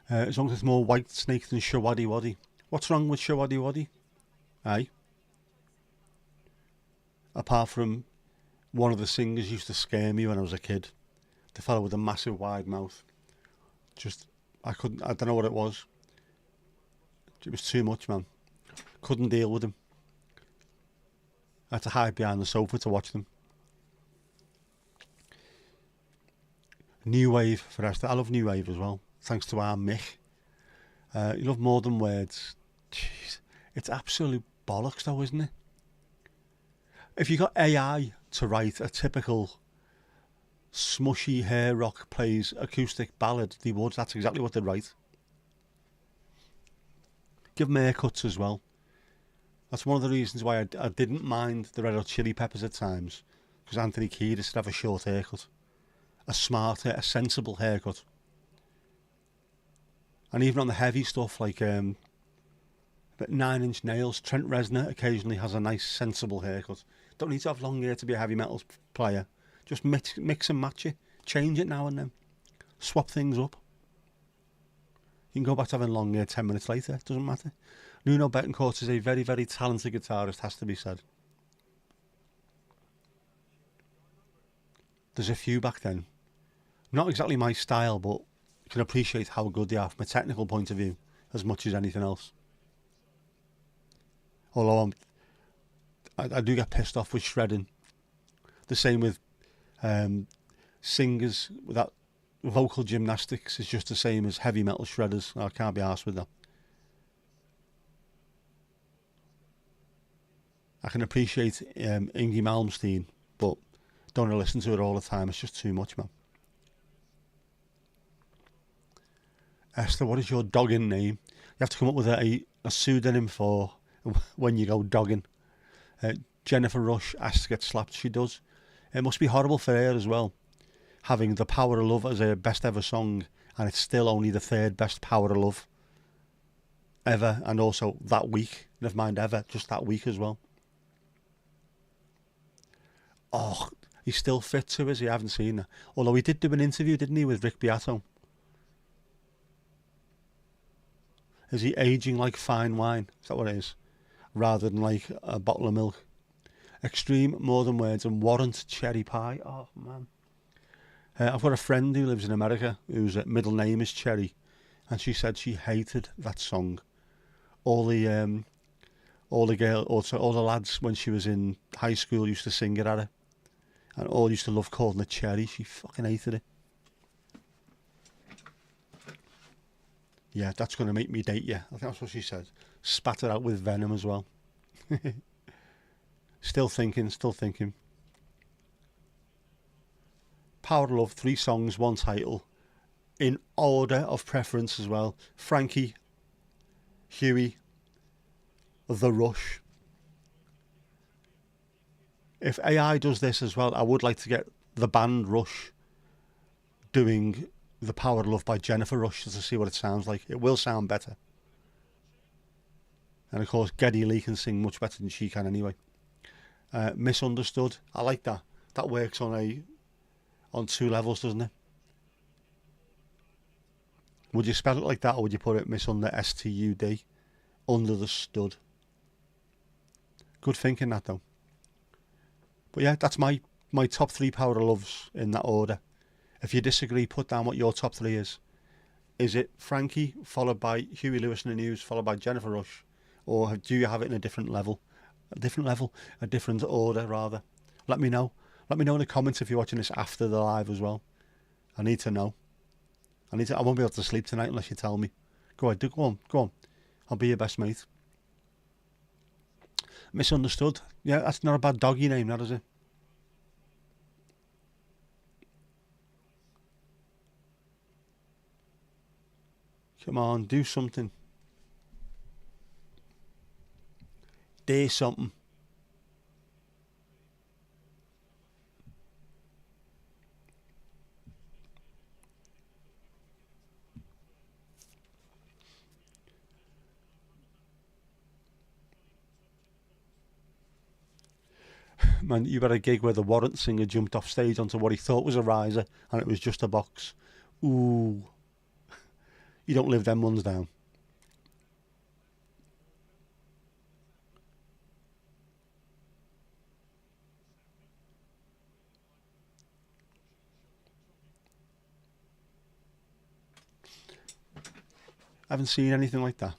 As long as it's more White Snake than Showaddy Waddy. What's wrong with Showaddy Waddy? Aye. Apart from one of the singers used to scare me when I was a kid. The fellow with a massive wide mouth. I don't know what it was. It was too much, man. Couldn't deal with him. I had to hide behind the sofa to watch them. New Wave for Esther. I love New Wave as well. Thanks to our Mick. You love More Than Words. Jeez. It's absolute bollocks though, isn't it? If you got AI to write a typical smushy hair rock plays acoustic ballad, they would. That's exactly what they'd write. Give them haircuts as well. That's one of the reasons why I didn't mind the Red Hot Chili Peppers at times, because Anthony Kiedis would have a short haircut, a smart, a sensible haircut. And even on the heavy stuff like but 9 Inch Nails, Trent Reznor occasionally has a nice sensible haircut. Don't need to have long hair to be a heavy metal player. Just mix and match it. Change it now and then. Swap things up. You can go back to having long hair 10 minutes later. It doesn't matter. Nuno Bettencourt is a very, very talented guitarist, has to be said. There's a few back then. Not exactly my style, but you can appreciate how good they are from a technical point of view as much as anything else. Although I do get pissed off with shredding. The same with singers. That vocal gymnastics is just the same as heavy metal shredders. I can't be arsed with that. I can appreciate Yngwie Malmsteen, but don't want to listen to it all the time. It's just too much, man. Esther, what is your dogging name? You have to come up with a pseudonym for when you go dogging. Jennifer Rush asks to get slapped. She does. It must be horrible for her as well, having The Power of Love as her best ever song, and it's still only the third best Power of Love ever, and also that week. Never mind ever, just that week as well. Oh, he's still fit too, is he? I haven't seen that. Although he did do an interview, didn't he, with Rick Beato? Is he aging like fine wine? Is that what it is? Rather than like a bottle of milk. Extreme, More Than Words, and Warrant Cherry Pie. Oh, man. I've got a friend who lives in America whose middle name is Cherry, and she said she hated that song. All the lads when she was in high school used to sing it at her, and all used to love calling it Cherry. She fucking hated it. Yeah, that's going to make me date you. I think that's what she said. Spat it out with venom as well. Still thinking. Power of Love, 3 songs, 1 title. In order of preference as well. Frankie, Huey, The Rush. If AI does this as well, I would like to get the band Rush doing The Power of Love by Jennifer Rush to see what it sounds like. It will sound better. And of course, Geddy Lee can sing much better than she can anyway. Misunderstood. I like that. That works on 2 levels, doesn't it? Would you spell it like that, or would you put it misunder, S-T-U-D, under the stud? Good thinking, that though. But yeah, that's my top 3 Power of Loves in that order. If you disagree, put down what your top 3 is. Is it Frankie, followed by Huey Lewis and the News, followed by Jennifer Rush? Or do you have it in a different level? A different order, rather. Let me know. Let me know in the comments if you're watching this after the live as well. I need to know. I won't be able to sleep tonight unless you tell me. Go on. I'll be your best mate. Misunderstood. Yeah, that's not a bad doggy name, that is it? Come on, do something. Do something. Man, you had a gig where the Warrant singer jumped off stage onto what he thought was a riser, and it was just a box. Ooh, you don't live them ones down. I haven't seen anything like that.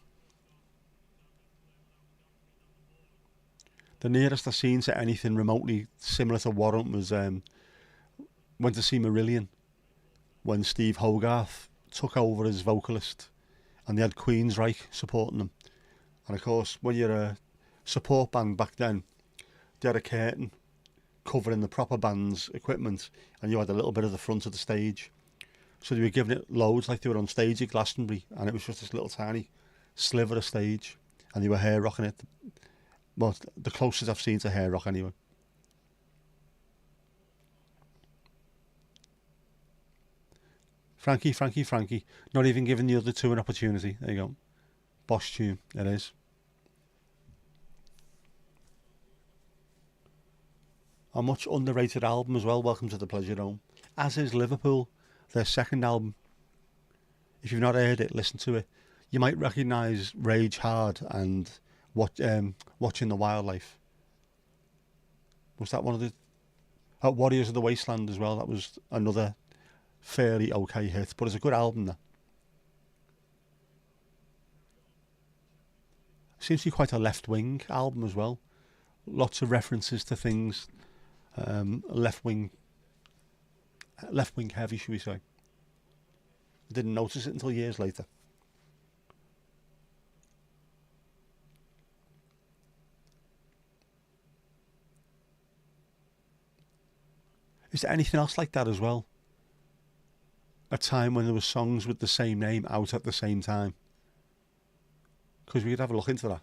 The nearest I've seen to anything remotely similar to Warrant was went to see Marillion when Steve Hogarth took over as vocalist, and they had Queensryche supporting them. And of course, when you're a support band back then, they had a curtain covering the proper band's equipment, and you had a little bit of the front of the stage. So they were giving it loads like they were on stage at Glastonbury, and it was just this little tiny sliver of stage, and they were hair rocking it. Well, the closest I've seen to hair rock anyway. Frankie, Frankie, Frankie. Not even giving the other two an opportunity. There you go. Boss tune. It is. A much underrated album as well. Welcome to the Pleasure Dome. As is Liverpool, their second album. If you've not heard it, listen to it. You might recognise Rage Hard and Watching the Wildlife. Was that one of the Warriors of the Wasteland as well? That was another fairly okay hit, but it's a good album. That seems to be quite a left wing album as well. Lots of references to things left wing heavy, should we say? I didn't notice it until years later. Is there anything else like that as well? A time when there were songs with the same name out at the same time? Because we could have a look into that.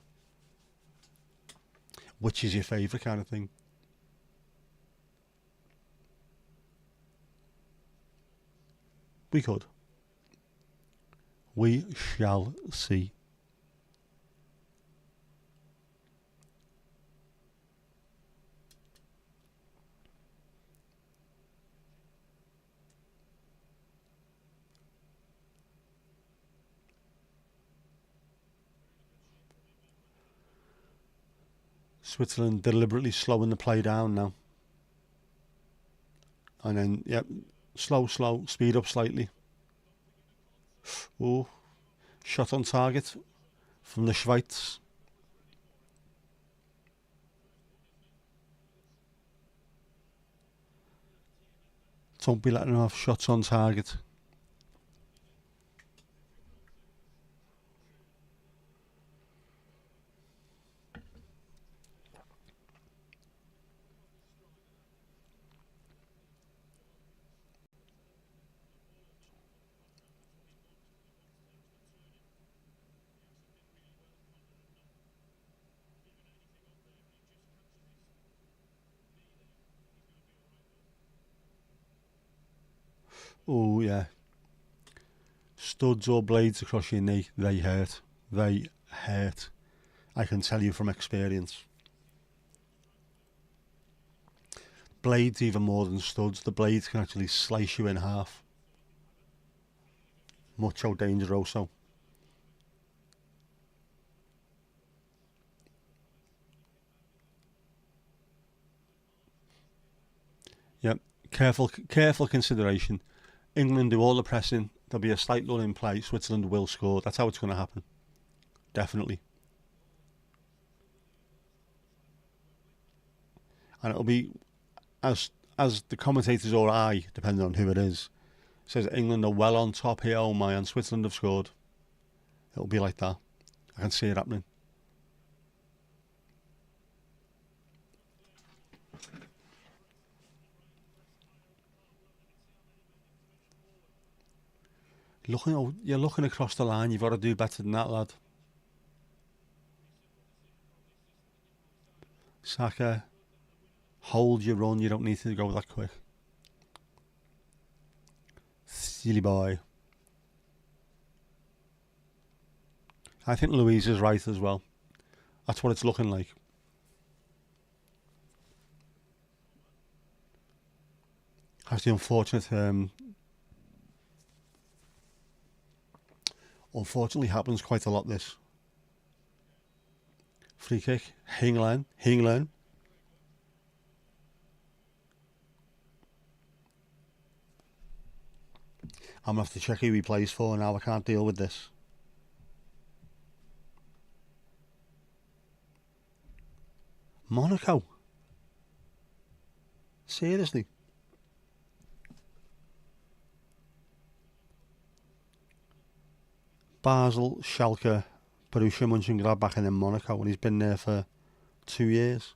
Which is your favourite kind of thing? We could. We shall see. Switzerland deliberately slowing the play down now. And then, yep, slow, speed up slightly. Oh, shot on target from the Schweiz. Don't be letting off shots on target. Oh, yeah. Studs or blades across your knee, they hurt. They hurt. I can tell you from experience. Blades even more than studs. The blades can actually slice you in half. Mucho dangeroso. Yep. Careful consideration. England do all the pressing. There'll be a slight lull in play. Switzerland will score. That's how it's going to happen. Definitely. And it'll be as the commentators or I, depending on who it is, says England are well on top here. Oh my, and Switzerland have scored. It'll be like that. I can see it happening. You're looking across the line. You've got to do better than that, lad. Saka, hold your run. You don't need to go that quick. Silly boy. I think Louise is right as well. That's what it's looking like. Has the unfortunate Unfortunately happens quite a lot, this. Free kick. Hinglen. I'm going to have to check who he plays for now. I can't deal with this. Monaco. Seriously. Basel, Schalke, Borussia Mönchengladbach and then Monaco, and he's been there for 2 years.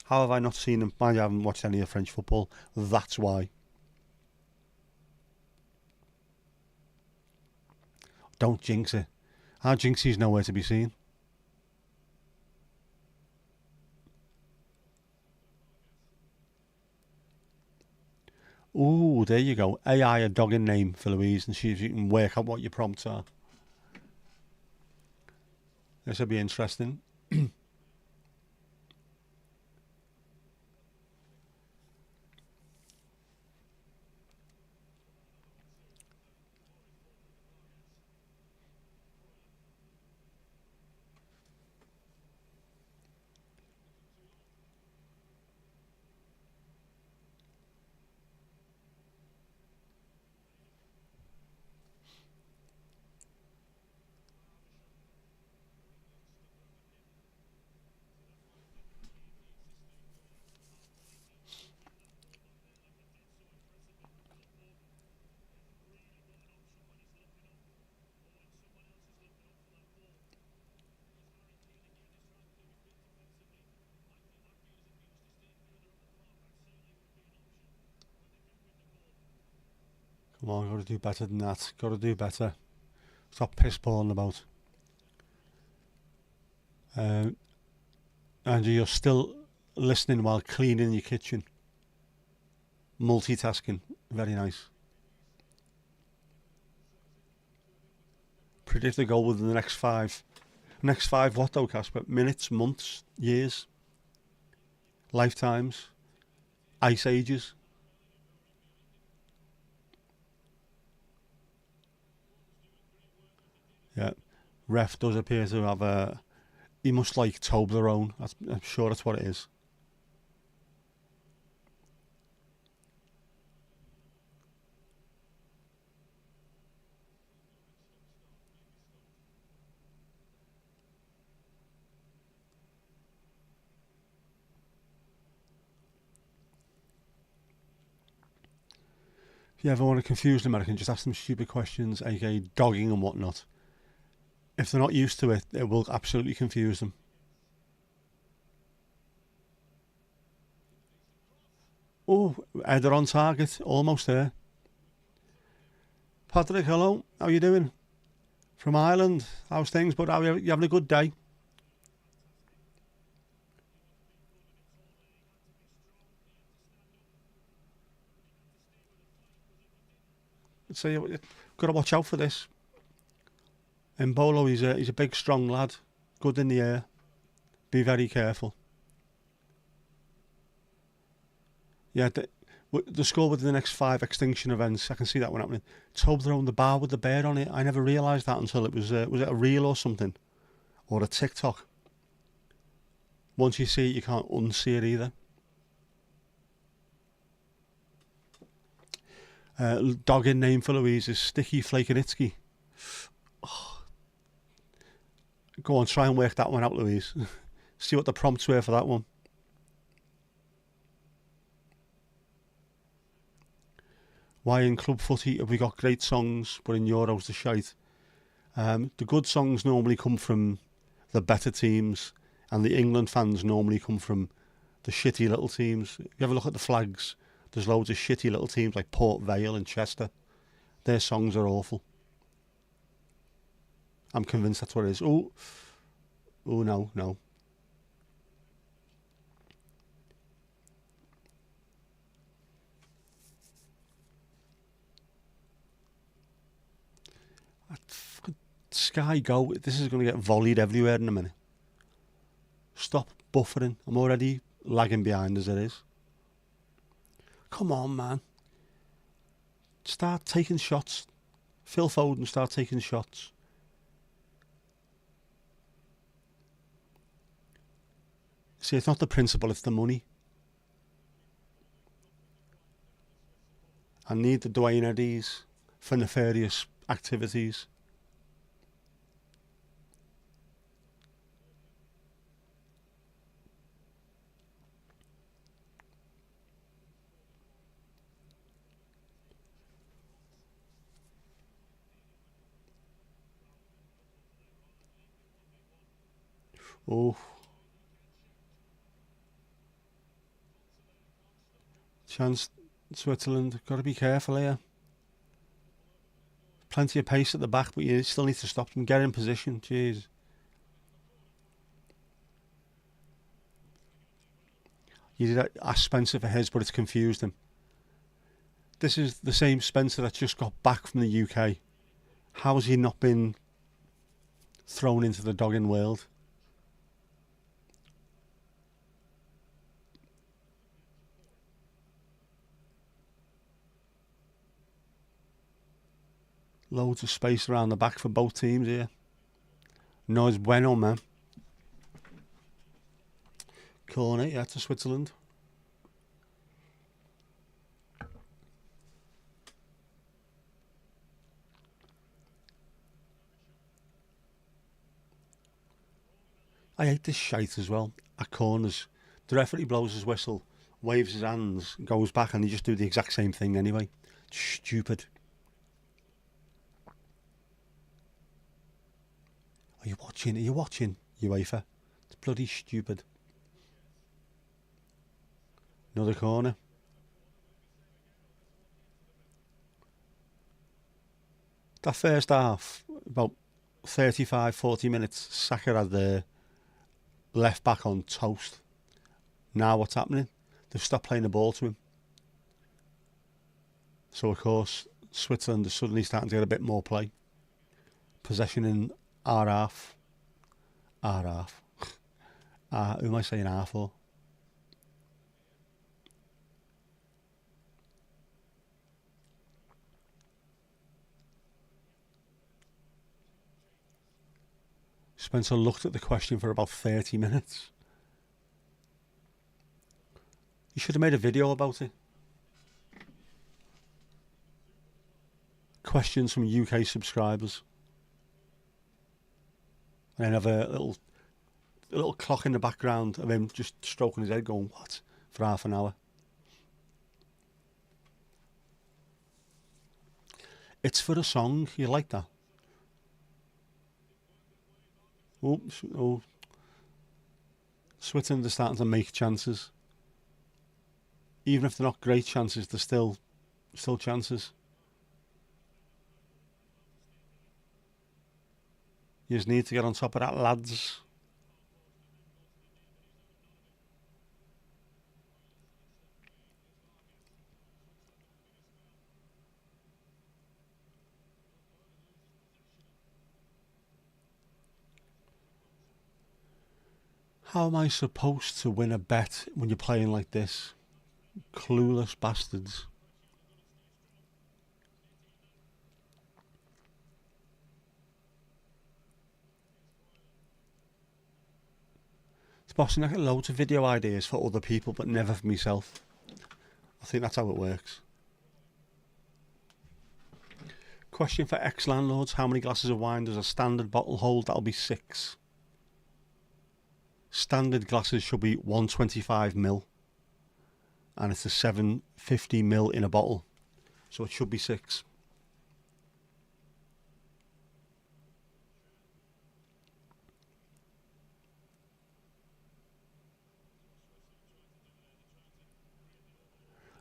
How have I not seen him? I haven't watched any of French football. That's why. Don't jinx it. Our Jinxie's nowhere to be seen. Ooh, there you go. AI a dogging name for Louise, and see if you can work out what your prompts are. This will be interesting. Come on, got to do better than that. Got to do better. Stop piss balling about. And you're still listening while cleaning your kitchen. Multitasking. Very nice. Predict the goal within the next 5. Next 5 what though, Casper? Minutes, months, years, lifetimes, ice ages. Yeah. Ref does appear to have a... He must like Toblerone. I'm sure that's what it is. If you ever want to confuse an American, just ask them stupid questions, aka dogging and whatnot. If they're not used to it, it will absolutely confuse them. Oh, header on target, almost there. Patrick, hello, how you doing? From Ireland, how's things? But you having a good day? So you got to watch out for this. Mbolo, he's a big, strong lad, good in the air. Be very careful. Yeah, the score within the next 5 extinction events, I can see that one happening. Toblerone, the bar with the bear on it. I never realised that until it was it a reel or something, or a TikTok. Once you see it, you can't unsee it either. Dogging name for Louise is Sticky Flakinitsky. Oh. Go on, try and work that one out, Louise. See what the prompts were for that one. Why in club footy have we got great songs, but in Euros the shite? The good songs normally come from the better teams, and the England fans normally come from the shitty little teams. If you ever look at the flags, there's loads of shitty little teams like Port Vale and Chester. Their songs are awful. I'm convinced that's what it is. Oh, no. Sky Go, this is going to get volleyed everywhere in a minute. Stop buffering. I'm already lagging behind as it is. Come on, man. Start taking shots. Phil Foden, start taking shots. See, it's not the principle, it's the money. I need the Dwayne Eddies for nefarious activities. Oh. Chance Switzerland. Got to be careful here. Plenty of pace at the back, but you still need to stop them. Get in position. Jeez. You did ask Spencer for his, but it's confused him. This is the same Spencer that just got back from the UK. How has he not been thrown into the dogging world? Loads of space around the back for both teams here. No, it's bueno, man. Corner, yeah, to Switzerland. I hate this shite as well. At corners, the referee blows his whistle, waves his hands, goes back, and they just do the exact same thing anyway. Stupid. Are you watching? Are you watching, UEFA? It's bloody stupid. Another corner. That first half, about 35, 40 minutes, Saka had the left back on toast. Now what's happening? They've stopped playing the ball to him. So of course, Switzerland is suddenly starting to get a bit more play. Possession in our half. Our half. Who am I saying half for? Spencer looked at the question for about 30 minutes. You should have made a video about it. Questions from UK subscribers. And then have a little clock in the background of him just stroking his head going, what? For half an hour. It's for a song. You like that? Oh. Switzerland are starting to make chances. Even if they're not great chances, they're still chances. You just need to get on top of that, lads. How am I supposed to win a bet when you're playing like this? Clueless bastards. Bossing, I get loads of video ideas for other people, but never for myself. I think that's how it works. Question for ex-landlords. How many glasses of wine does a standard bottle hold? That'll be 6. Standard glasses should be 125ml. And it's a 750ml in a bottle. So it should be 6.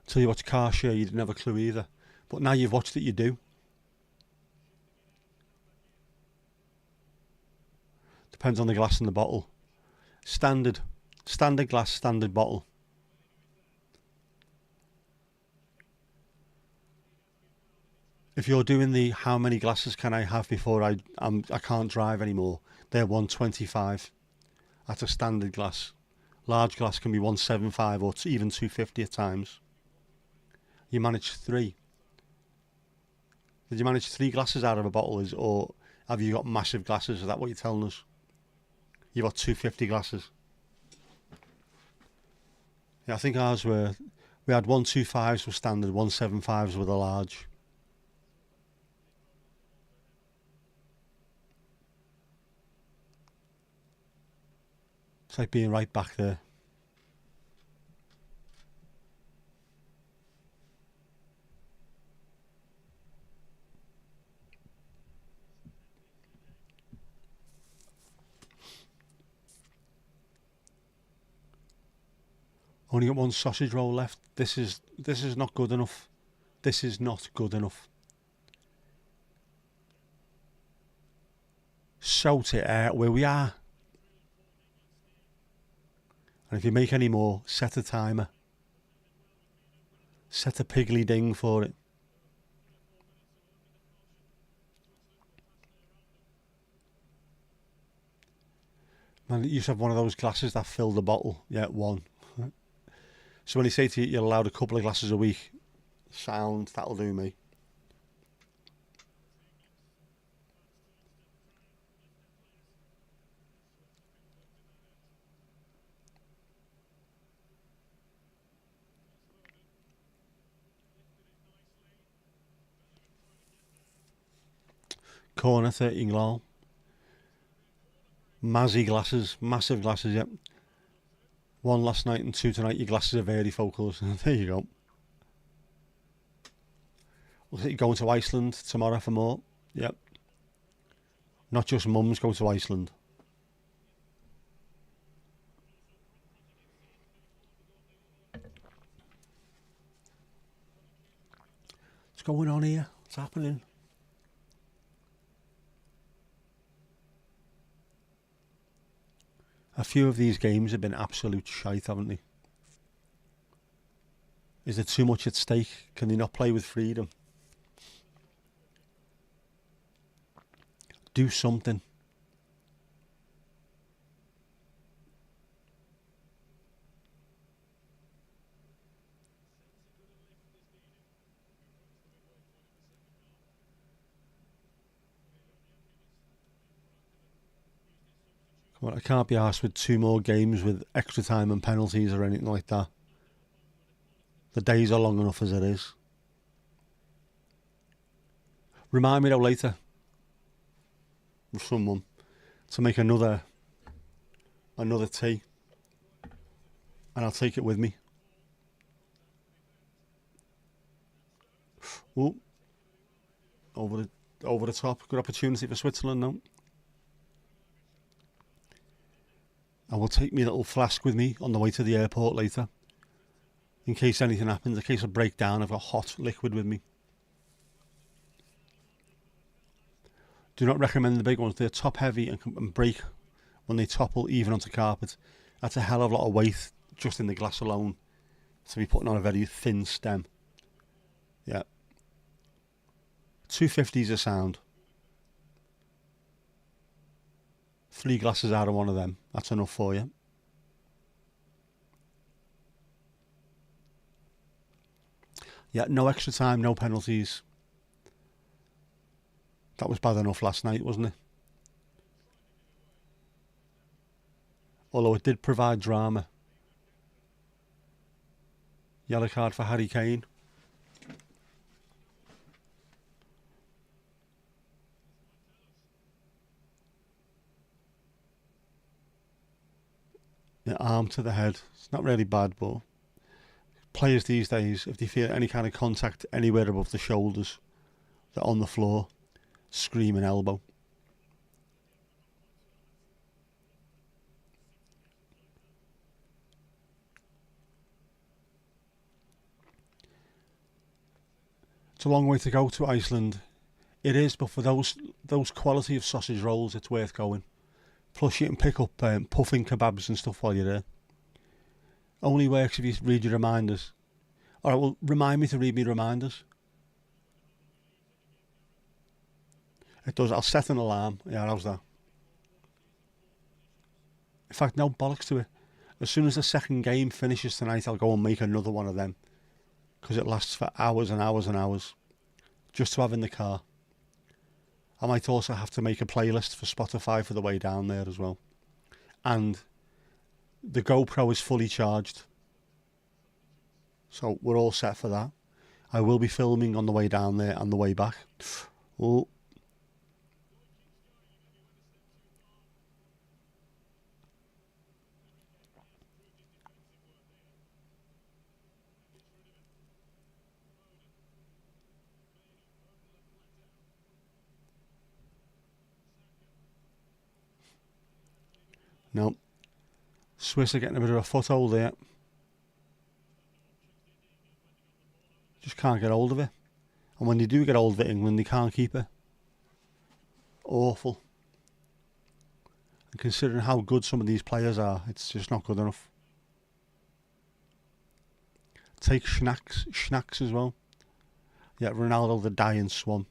Till you watch Car Share, you didn't have a clue either. But now you've watched it, you do. Depends on the glass in the bottle. Standard glass, standard bottle. If you're doing the how many glasses can I have before I can't drive anymore, they're 125. That's a standard glass. Large glass can be 175 or even 250 at times. You manage 3. Did you manage 3 glasses out of a bottle, or have you got massive glasses? Is that what you're telling us? You've got 250 glasses. Yeah, I think ours were, we had 125s with standard, 175s with a large. It's like being right back there. Only got one sausage roll left. This is not good enough. This is not good enough. Salt it out where we are. And if you make any more, set a timer. Set a piggly ding for it. Man, you used to have one of those glasses that filled the bottle. Yeah, one. So when you say to you, you're allowed a couple of glasses a week, sound, that'll do me. Corner 13 lol. Mazzy glasses, massive glasses, yep. One last night and two tonight. Your glasses are varifocals. There you go. Looks like you're going to Iceland tomorrow for more. Yep. Not just mums go to Iceland. What's going on here? What's happening? A few of these games have been absolute shite, haven't they? Is there too much at stake? Can they not play with freedom? Do something. Come on, I can't be arsed with two more games with extra time and penalties or anything like that. The days are long enough as it is. Remind me though later with someone to make another tea, and I'll take it with me. Oh, over the top. Good opportunity for Switzerland now. I will take my little flask with me on the way to the airport later, in case anything happens. In case of breakdown, I've got hot liquid with me. Do not recommend the big ones. They're top heavy and break when they topple even onto carpet. That's a hell of a lot of weight just in the glass alone to be putting on a very thin stem. Yeah. 250's a sound. 3 glasses out of one of them. That's enough for you. Yeah, no extra time, no penalties. That was bad enough last night, wasn't it? Although it did provide drama. Yellow card for Harry Kane. Yeah, arm to the head. It's not really bad, but players these days, if they feel any kind of contact anywhere above the shoulders, they're on the floor, screaming elbow. It's a long way to go to Iceland. It is, but for those quality of sausage rolls, it's worth going. Plus, you can pick up puffing kebabs and stuff while you're there. Only works if you read your reminders. Alright, well, remind me to read me reminders. It does. I'll set an alarm. Yeah, how's that? In fact, no bollocks to it. As soon as the second game finishes tonight, I'll go and make another one of them. Because it lasts for hours and hours and hours. Just to have in the car. I might also have to make a playlist for Spotify for the way down there as well. And the GoPro is fully charged. So we're all set for that. I will be filming on the way down there and the way back. Oh. No. Swiss are getting a bit of a foothold there. Just can't get hold of it. And when they do get hold of it, England, they can't keep it. Awful. And considering how good some of these players are, it's just not good enough. Take Schnacks as well. Yeah, Ronaldo the dying swan.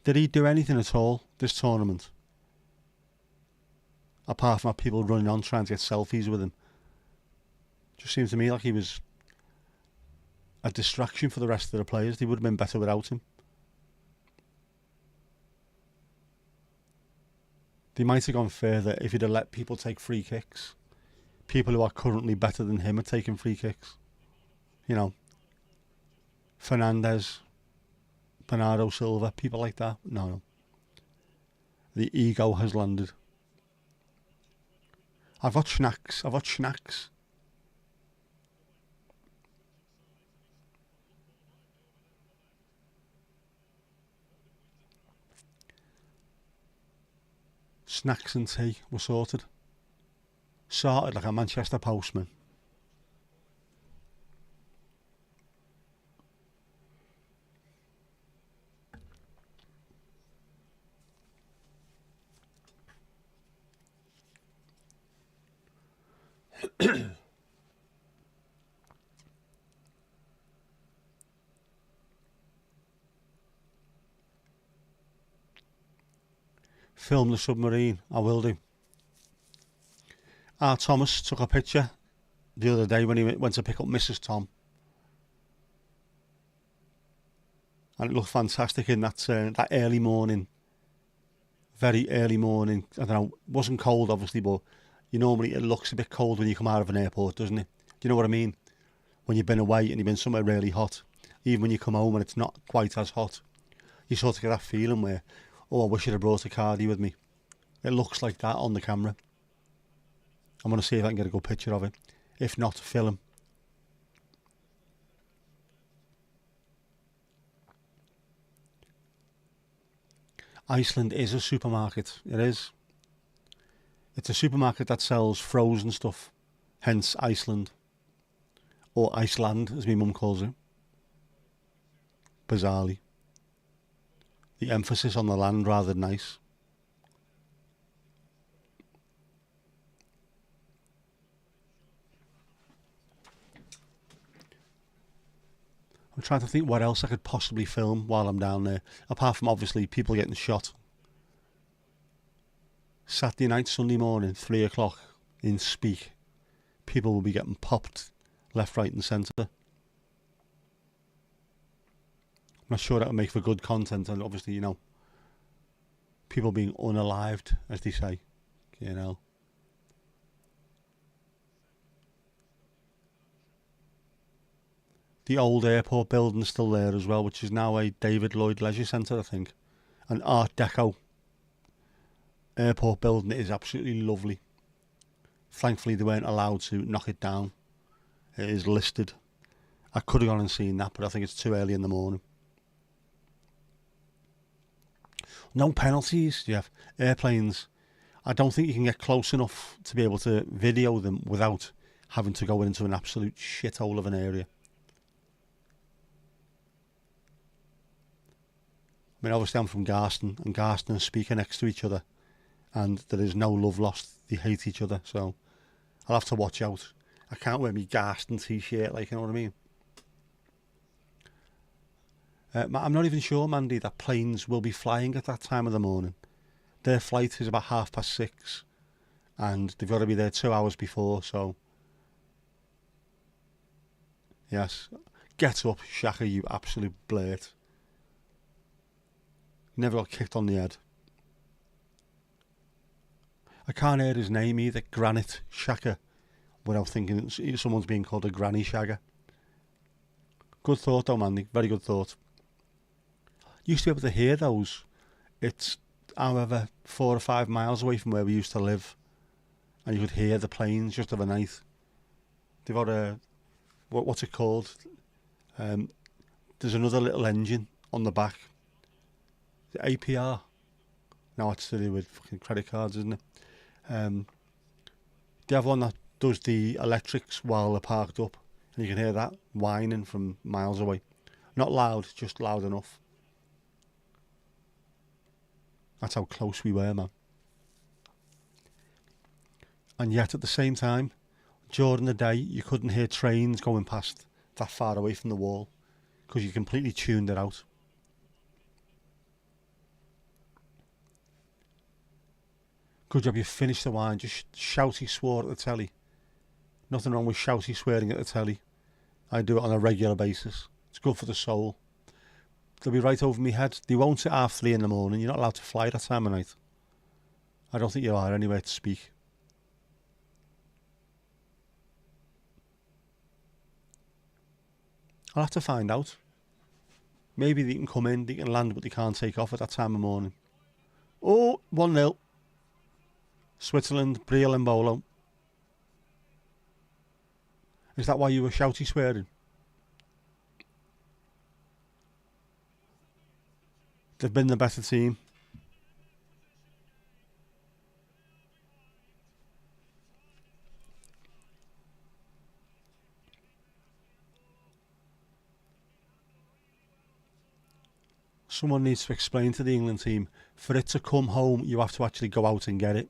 Did he do anything at all this tournament? Apart from people running on trying to get selfies with him. Just seems to me like he was a distraction for the rest of the players. They would have been better without him. They might have gone further if he'd have let people take free kicks. People who are currently better than him are taking free kicks. You know, Fernandes, Bernardo Silva, people like that. No. The ego has landed. I've got Schnacks. Snacks and tea were sorted. Sorted like a Manchester postman. Film the submarine. I will do. Thomas took a picture the other day when he went to pick up Mrs. Tom. And it looked fantastic in that early morning. Very early morning. I don't know, it wasn't cold obviously, but it looks a bit cold when you come out of an airport, doesn't it? Do you know what I mean? When you've been away and you've been somewhere really hot. Even when you come home and it's not quite as hot. You sort of get that feeling where, oh, I wish I'd have brought a cardi with me. It looks like that on the camera. I'm going to see if I can get a good picture of it. If not, film. Iceland is a supermarket. It is. It's a supermarket that sells frozen stuff. Hence Iceland. Or Iceland, as my mum calls it. Bizarrely. The emphasis on the land rather than ice. I'm trying to think what else I could possibly film while I'm down there. Apart from obviously people getting shot. Saturday night, Sunday morning, 3 o'clock in Speke. People will be getting popped left, right and centre. I'm not sure that would make for good content, and obviously, people being unalived, as they say. The old airport building's still there as well, which is now a David Lloyd Leisure Centre, I think. An Art Deco airport building. It is absolutely lovely. Thankfully, they weren't allowed to knock it down. It is listed. I could have gone and seen that, but I think it's too early in the morning. No penalties, Jeff. Airplanes. I don't think you can get close enough to be able to video them without having to go into an absolute shithole of an area. I mean, obviously I'm from Garston, and Garston and Speke are next to each other, and there is no love lost. They hate each other, so I'll have to watch out. I can't wear my Garston t-shirt, like, you know what I mean? I'm not even sure, Mandy, that planes will be flying at that time of the morning. Their flight is about 6:30, and they've got to be there 2 hours before, so... Yes. Get up, Shaka, you absolute blurt. Never got kicked on the head. I can't hear his name either. Granit Xhaka. without thinking someone's being called a granny shagger. Good thought though, Mandy. Very good thought. Used to be able to hear those. It's, however, 4 or 5 miles away from where we used to live, and you could hear the planes just overnight. They've got a, what's it called? There's another little engine on the back. The APR. Now it's to do with fucking credit cards, isn't it? They have one that does the electrics while they're parked up, and you can hear that whining from miles away. Not loud, just loud enough. That's how close we were, man. And yet at the same time, during the day, you couldn't hear trains going past that far away from the wall because you completely tuned it out. Good job you finished the wine. Just shouty swore at the telly. Nothing wrong with shouty swearing at the telly. I do it on a regular basis. It's good for the soul. They'll be right over my head. They won't at 3:30 in the morning. You're not allowed to fly that time of night. I don't think you are anywhere to speak. I'll have to find out. Maybe they can come in, they can land, but they can't take off at that time of morning. Oh, 1-0. Switzerland, Brielle and Bolo. Is that why you were shouty swearing? They've been the better team. Someone needs to explain to the England team, for it to come home, you have to actually go out and get it.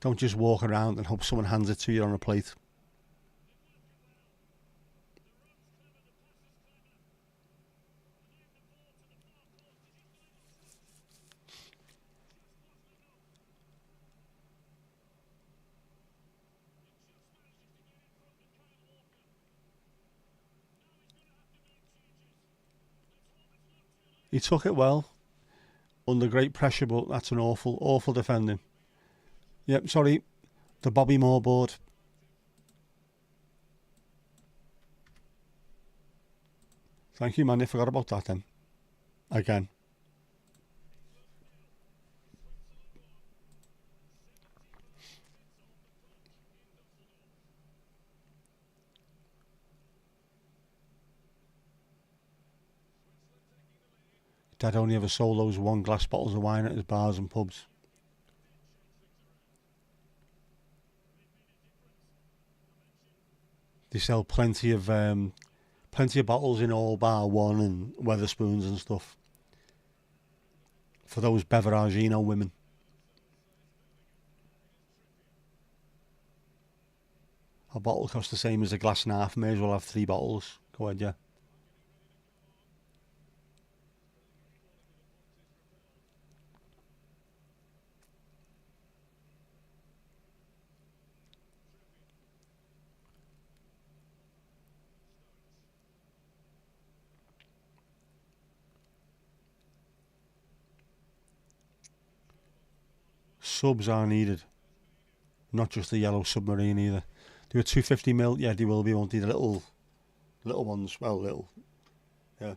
Don't just walk around and hope someone hands it to you on a plate. He took it well, under great pressure, but that's an awful, awful defending. Yep, sorry, the Bobby Moore board. Thank you, man. I forgot about that then. Again. Dad only ever sold those 1 glass bottles of wine at his bars and pubs. They sell plenty of bottles in all bar one and Weatherspoons and stuff for those Beveragino women. A bottle costs the same as a glass and a half. May as well have 3 bottles. Go ahead, yeah. Subs are needed. Not just the yellow submarine either. They were 250ml. Yeah, they will be, won't they? The little ones. Well, little. Yeah.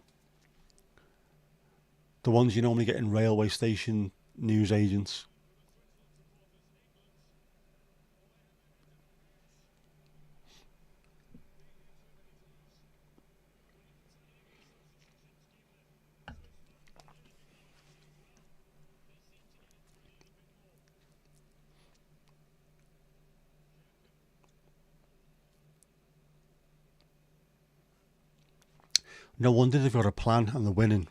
The ones you normally get in railway station news agents. No wonder they've got a plan and they're winning.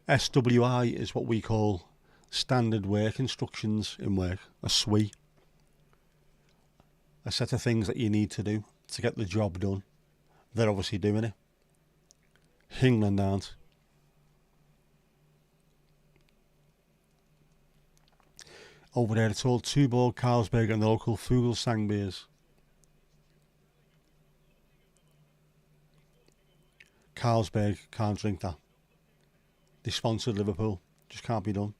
SWI is what we call standard work instructions in work, a SWI. A set of things that you need to do to get the job done. They're obviously doing it. England aren't. Over there it's all Tuborg, Carlsberg and the local Fuglsang beers. Carlsberg can't drink that. They sponsored Liverpool. Just can't be done.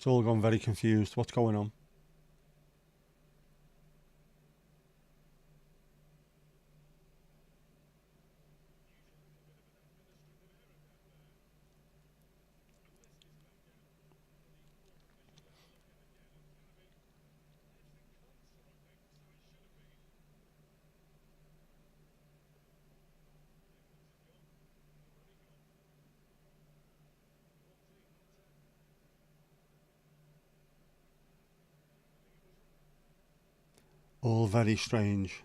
It's all gone very confused. What's going on? All very strange.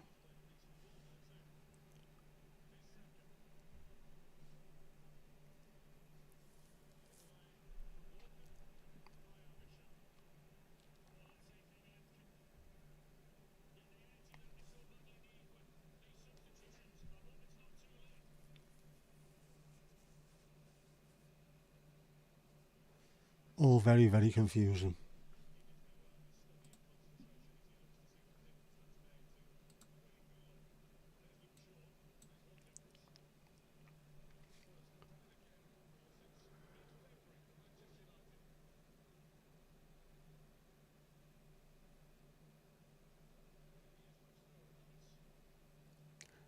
All very, very confusing.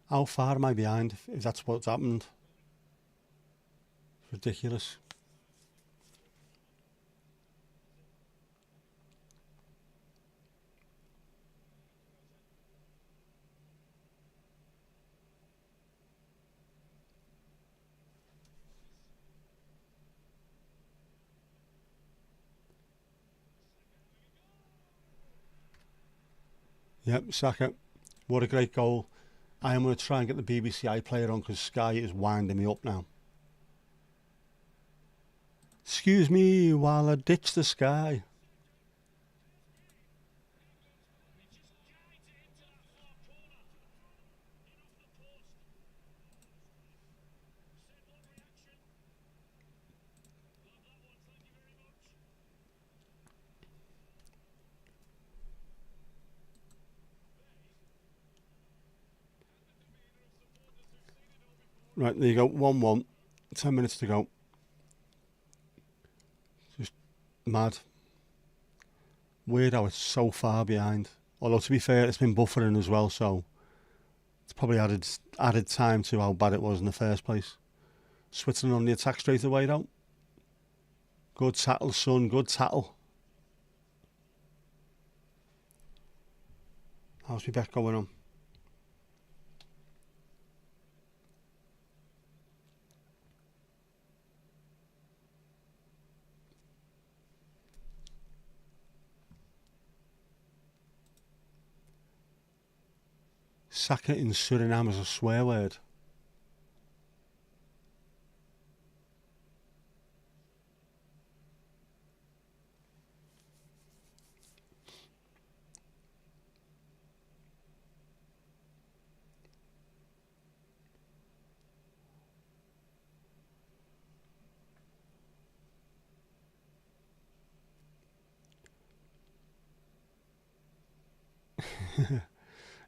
How far am I behind if that's what's happened? It's ridiculous. Yep, Saka. What a great goal. I am going to try and get the BBC iPlayer on because Sky is winding me up now. Excuse me while I ditch the Sky. Right, there you go. 1-1. 10 minutes to go. Just mad. Weird how it's so far behind. Although, to be fair, it's been buffering as well, so it's probably added time to how bad it was in the first place. Switzerland on the attack straight away, though. Good tackle, son. Good tackle. How's my bet going on? Saka in Suriname is a swear word.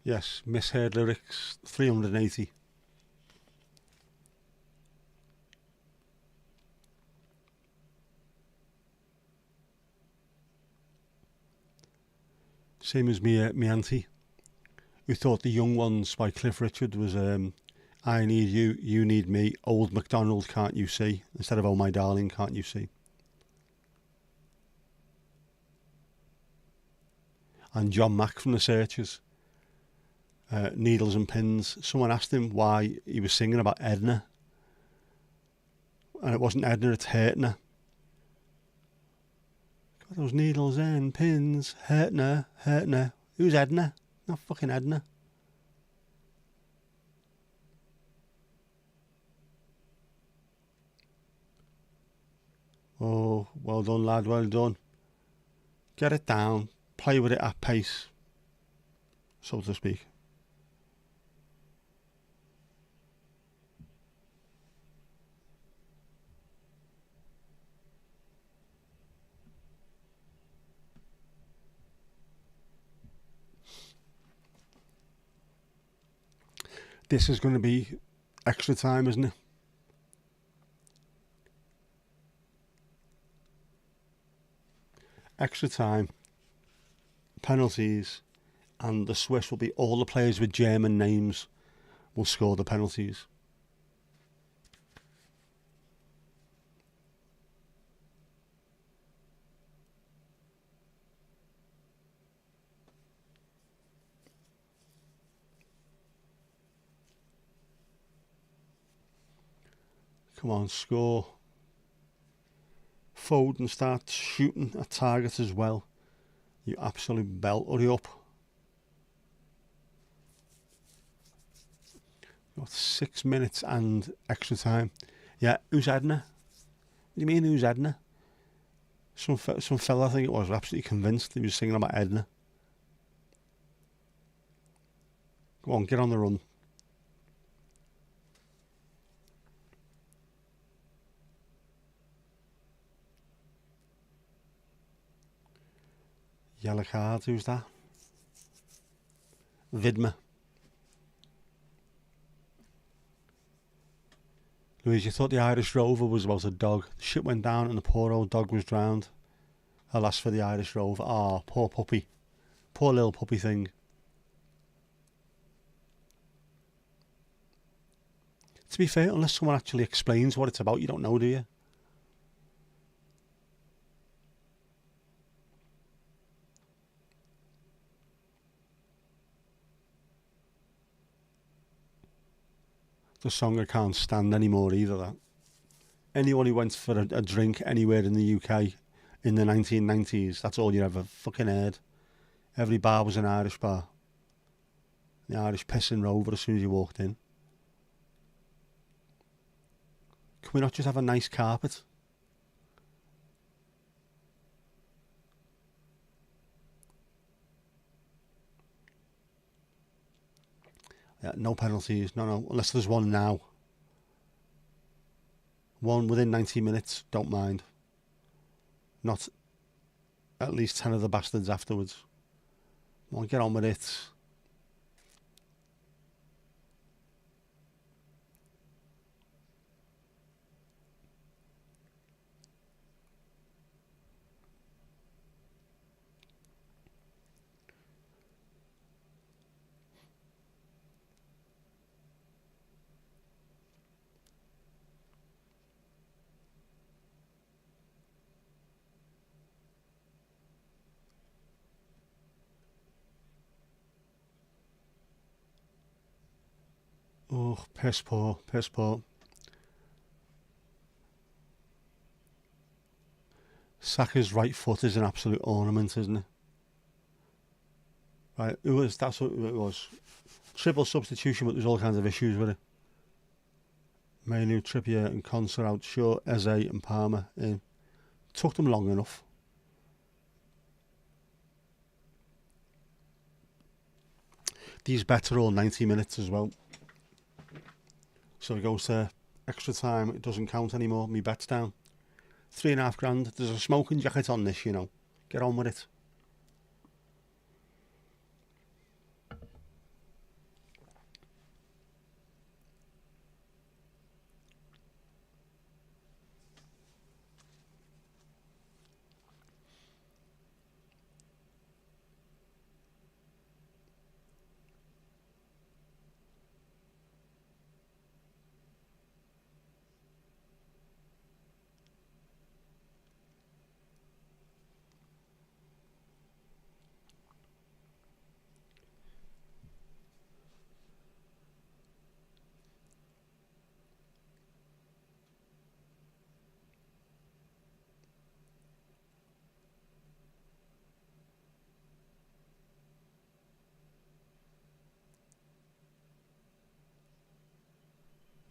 Yes, misheard lyrics. 380. Same as me auntie, who thought The Young Ones by Cliff Richard was I need you, you need me, old MacDonald, can't you see? Instead of oh my darling, can't you see? And John Mack from The Searchers, Needles and Pins. Someone asked him why he was singing about Edna. And it wasn't Edna, it's Hurtner. God, those needles and pins, Hurtner, Hurtner. Who's Edna? Not fucking Edna. Oh, well done, lad, well done. Get it down, play with it at pace, so to speak. This is going to be extra time, isn't it? extra time, penalties, and the Swiss will be all the players with German names will score the penalties. Come on, score. Foden starts shooting at target as well. You absolute belt. Hurry up. Got 6 minutes and extra time. Yeah, who's Edna? What do you mean, who's Edna? Some fella, I think it was absolutely convinced he was singing about Edna. Go on, get on the run. Yellow card, who's that? Vidma. Louise, you thought the Irish Rover was about a dog. The ship went down and the poor old dog was drowned. Alas for the Irish Rover. Ah, poor puppy. Poor little puppy thing. To be fair, unless someone actually explains what it's about, you don't know, do you? The song I can't stand anymore either, that. Anyone who went for a drink anywhere in the UK in the 1990s, that's all you ever fucking heard. Every bar was an Irish bar. The Irish pissing Rover as soon as you walked in. Can we not just have a nice carpet? Yeah, no penalties, no, unless there's one now. One within 90 minutes, don't mind. Not at least 10 of the bastards afterwards. Come on, get on with it. Oh, piss poor, piss poor. Saka's right foot is an absolute ornament, isn't it? Right, that's what it was. Triple substitution, but there's all kinds of issues with it. Mainu, Trippier and Konsa out. Shaw, Eze and Palmer in. Took them long enough. These bets are all 90 minutes as well. So it goes to extra time. It doesn't count anymore. Me bet's down. $3,500. There's a smoking jacket on this, you know. Get on with it.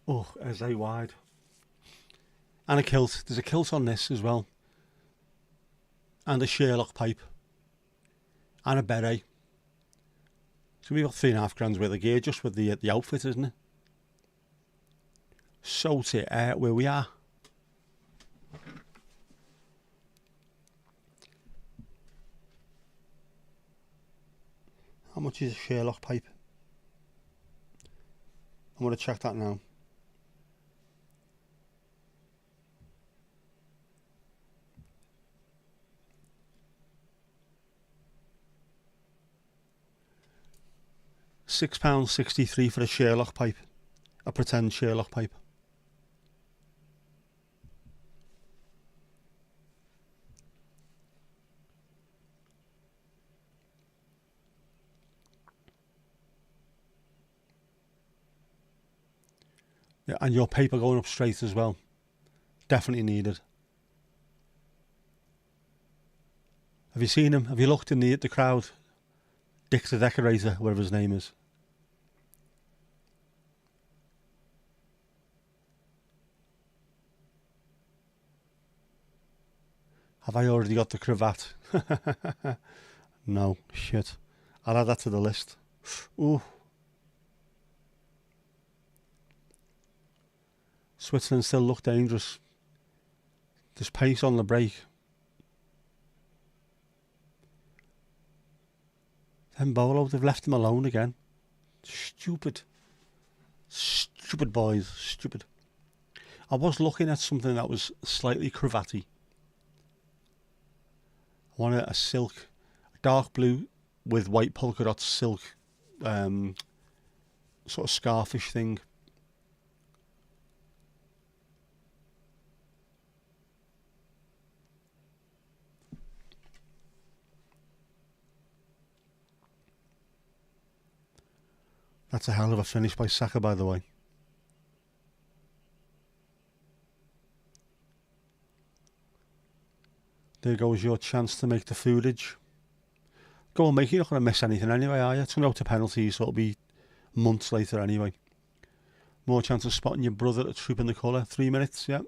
Oh, Eze wide. And a kilt. There's a kilt on this as well. And a Sherlock pipe. And a beret. So we've got $3,500 worth of gear just with the outfit, isn't it? So to where we are. How much is a Sherlock pipe? I'm going to check that now. £6.63 for a Sherlock pipe, a pretend Sherlock pipe. Yeah, and your paper going up straight as well. Definitely needed. Have you seen him? Have you looked in the crowd? Dick the Decorator, whatever his name is. Have I already got the cravat? No, shit. I'll add that to the list. Ooh. Switzerland still look dangerous. There's pace on the break. Then Bolo, they've left him alone again. Stupid. Stupid boys. Stupid. I was looking at something that was slightly cravatty. I wanted a silk, dark blue with white polka dot silk, sort of scarfish thing. That's a hell of a finish by Saka, by the way. There goes your chance to make the foodage. Go on, mate. You're not going to miss anything anyway, are you? It's going to go to penalties, so it'll be months later anyway. More chance of spotting your brother at Troop in the colour. 3 minutes, yeah.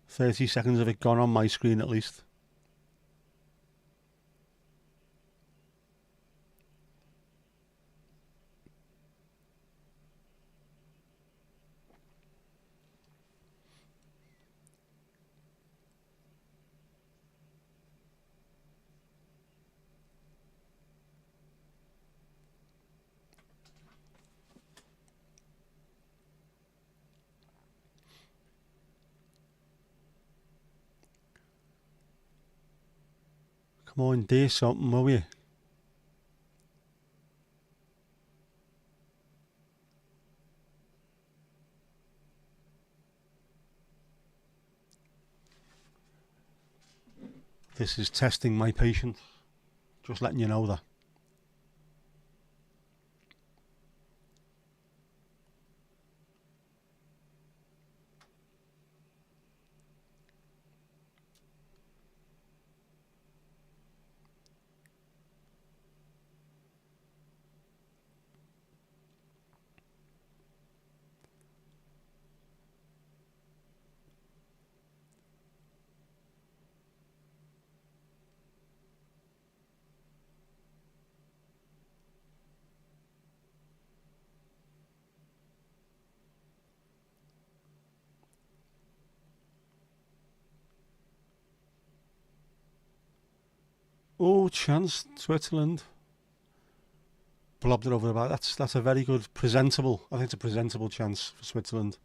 30 seconds of it gone on my screen at least. Come on, do something, will you? This is testing my patience. Just letting you know that. Oh, chance, Switzerland. Blobbed it over the bar. That's a very good, presentable, I think it's a presentable chance for Switzerland.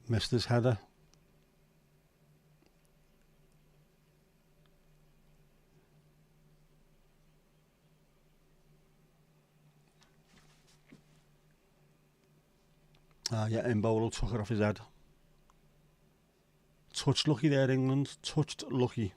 Missed his header. Yeah, Mbolo took it off his head. Touched lucky there, England. Touched lucky.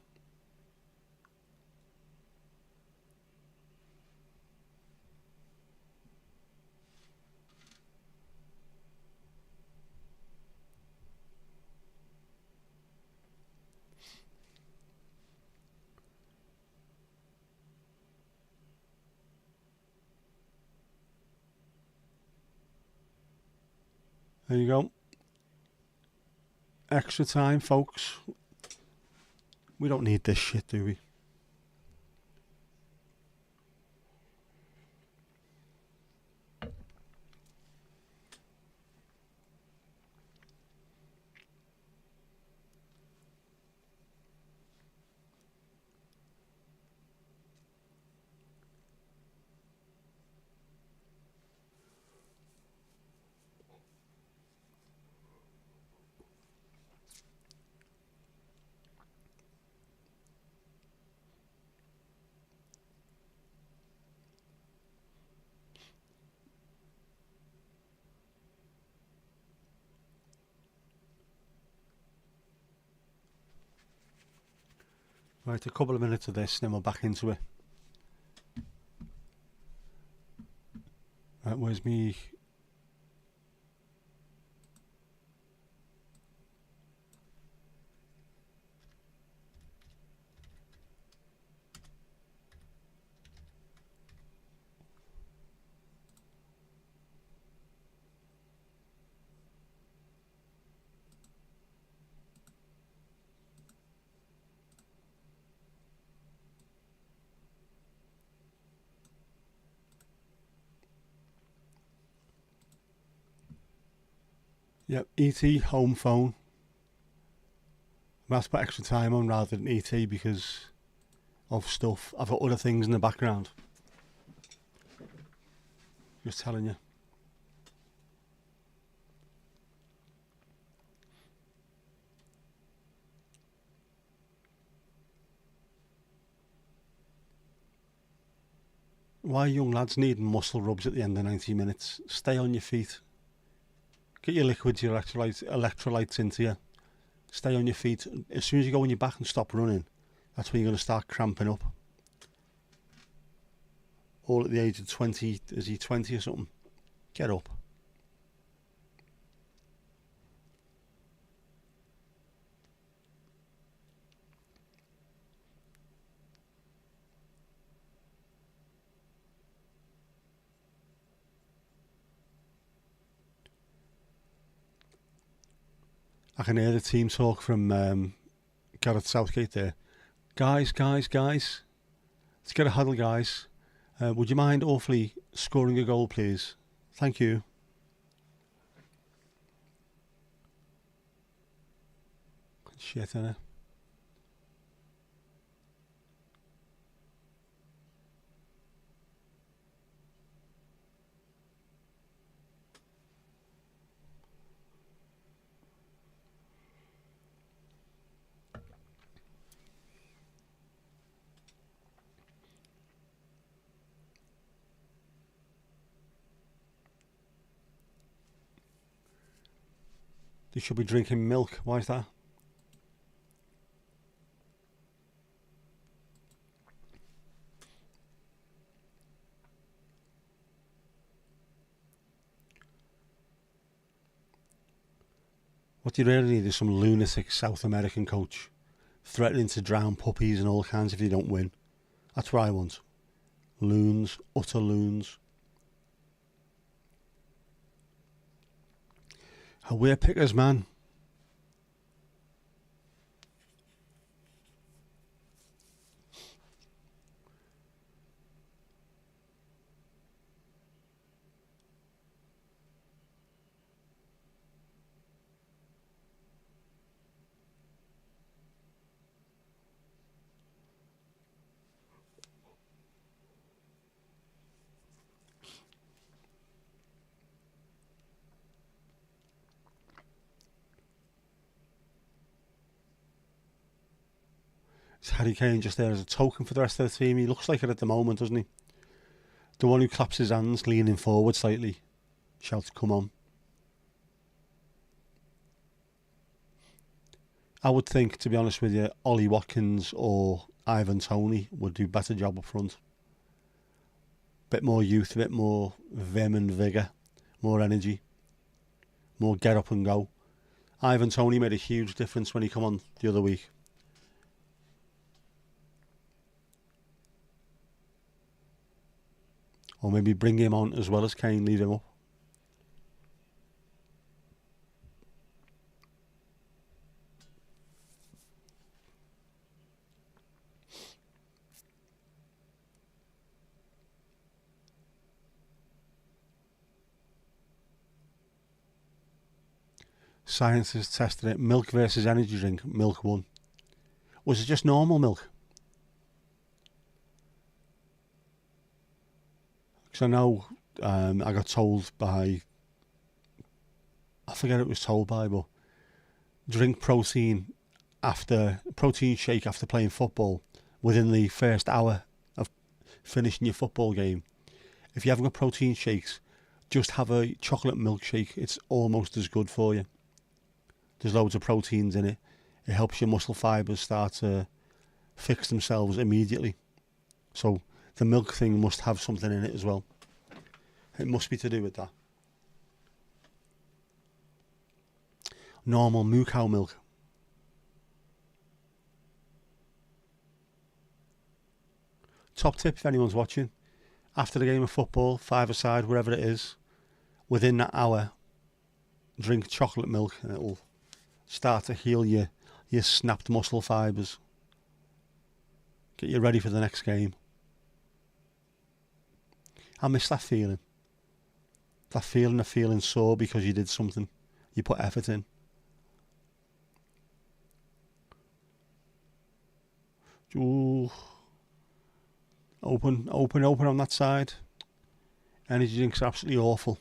There you go. Extra time, folks. We don't need this shit, do we? Right, a couple of minutes of this, then we're back into it. Right, where's me? Yep, ET home phone. I have to put extra time on rather than ET because of stuff. I've got other things in the background. Just telling you. Why young lads need muscle rubs at the end of 90 minutes? Stay on your feet. Get your liquids, your electrolytes into you. Stay on your feet. As soon as you go on your back and stop running, that's when you're going to start cramping up. All at the age of 20, is he 20 or something? Get up. I can hear the team talk from Gareth Southgate there. Guys. Let's get a huddle, guys. Would you mind awfully scoring a goal, please? Thank you. Shit, innit? They should be drinking milk. Why is that? What you really need is some lunatic South American coach threatening to drown puppies and all kinds if they don't win. That's what I want. Loons, utter loons. We're pickers, man. Is Harry Kane just there as a token for the rest of the team? He looks like it at the moment, doesn't he? The one who claps his hands, leaning forward slightly, shouts, "Come on." I would think, to be honest with you, Ollie Watkins or Ivan Toney would do a better job up front. Bit more youth, a bit more vim and vigour, more energy, more get up and go. Ivan Toney made a huge difference when he come on the other week. Or maybe bring him on as well as Kane, leave him up. Science has tested it. Milk versus energy drink. Milk won. Was it just normal milk? Because I know I got told by, I forget who it was told by, but drink protein shake after playing football within the first hour of finishing your football game. If you haven't got protein shakes, just have a chocolate milkshake. It's almost as good for you. There's loads of proteins in it. It helps your muscle fibres start to fix themselves immediately. So the milk thing must have something in it as well. It must be to do with that. Normal moo cow milk. Top tip if anyone's watching. After the game of football, 5-a-side, wherever it is, within that hour, drink chocolate milk and it'll start to heal your snapped muscle fibres. Get you ready for the next game. I miss that feeling. That feeling of feeling sore because you did something. You put effort in. Ooh. Open on that side. Energy drinks are absolutely awful.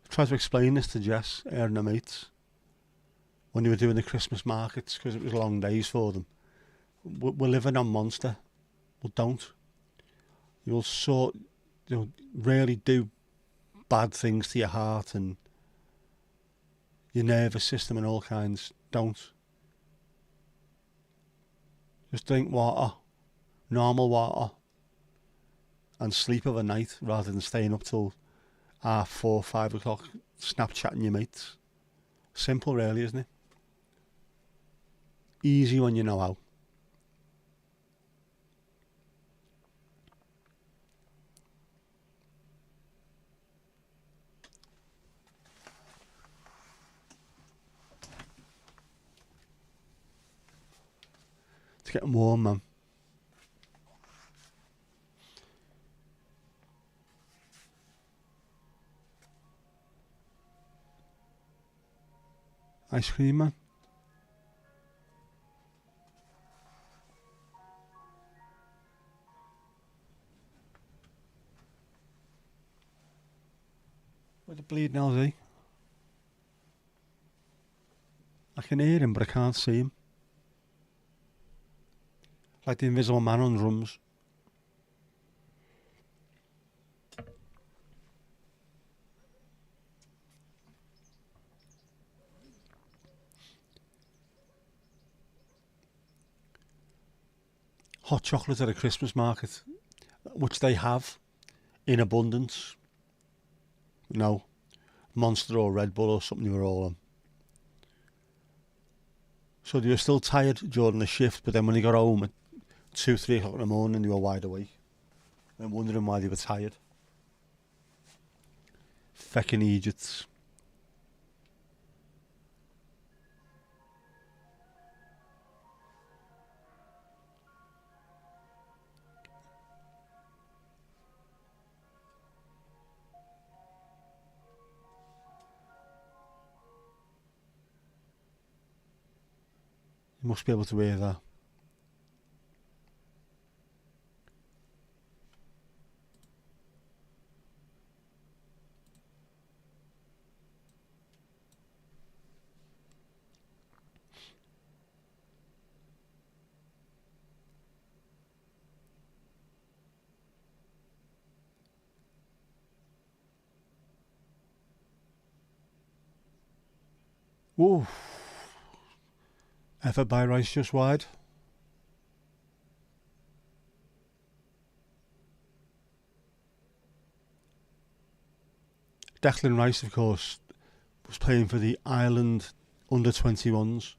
I tried to explain this to Jess, her and her mates, when they were doing the Christmas markets, because it was long days for them. We're living on Monster. Well, don't. You'll really do bad things to your heart and your nervous system and all kinds. Don't. Just drink water, normal water, and sleep overnight rather than staying up till 4, 5 o'clock Snapchatting your mates. Simple really, isn't it? Easy when you know how. It's getting warm, man. Ice cream, man. Where the bleed now, is he? I can hear him, but I can't see him. Like the Invisible Man on drums. Hot chocolate at a Christmas market, which they have in abundance. No, Monster or Red Bull or something you were all on. So they were still tired during the shift, but then when they got home at 2, 3 o'clock in the morning, they were wide awake and wondering why they were tired. Feckin' idiots. You must be able to hear that. Whoa. Ever buy rice just wide? Declan Rice, of course, was playing for the Ireland under-21s.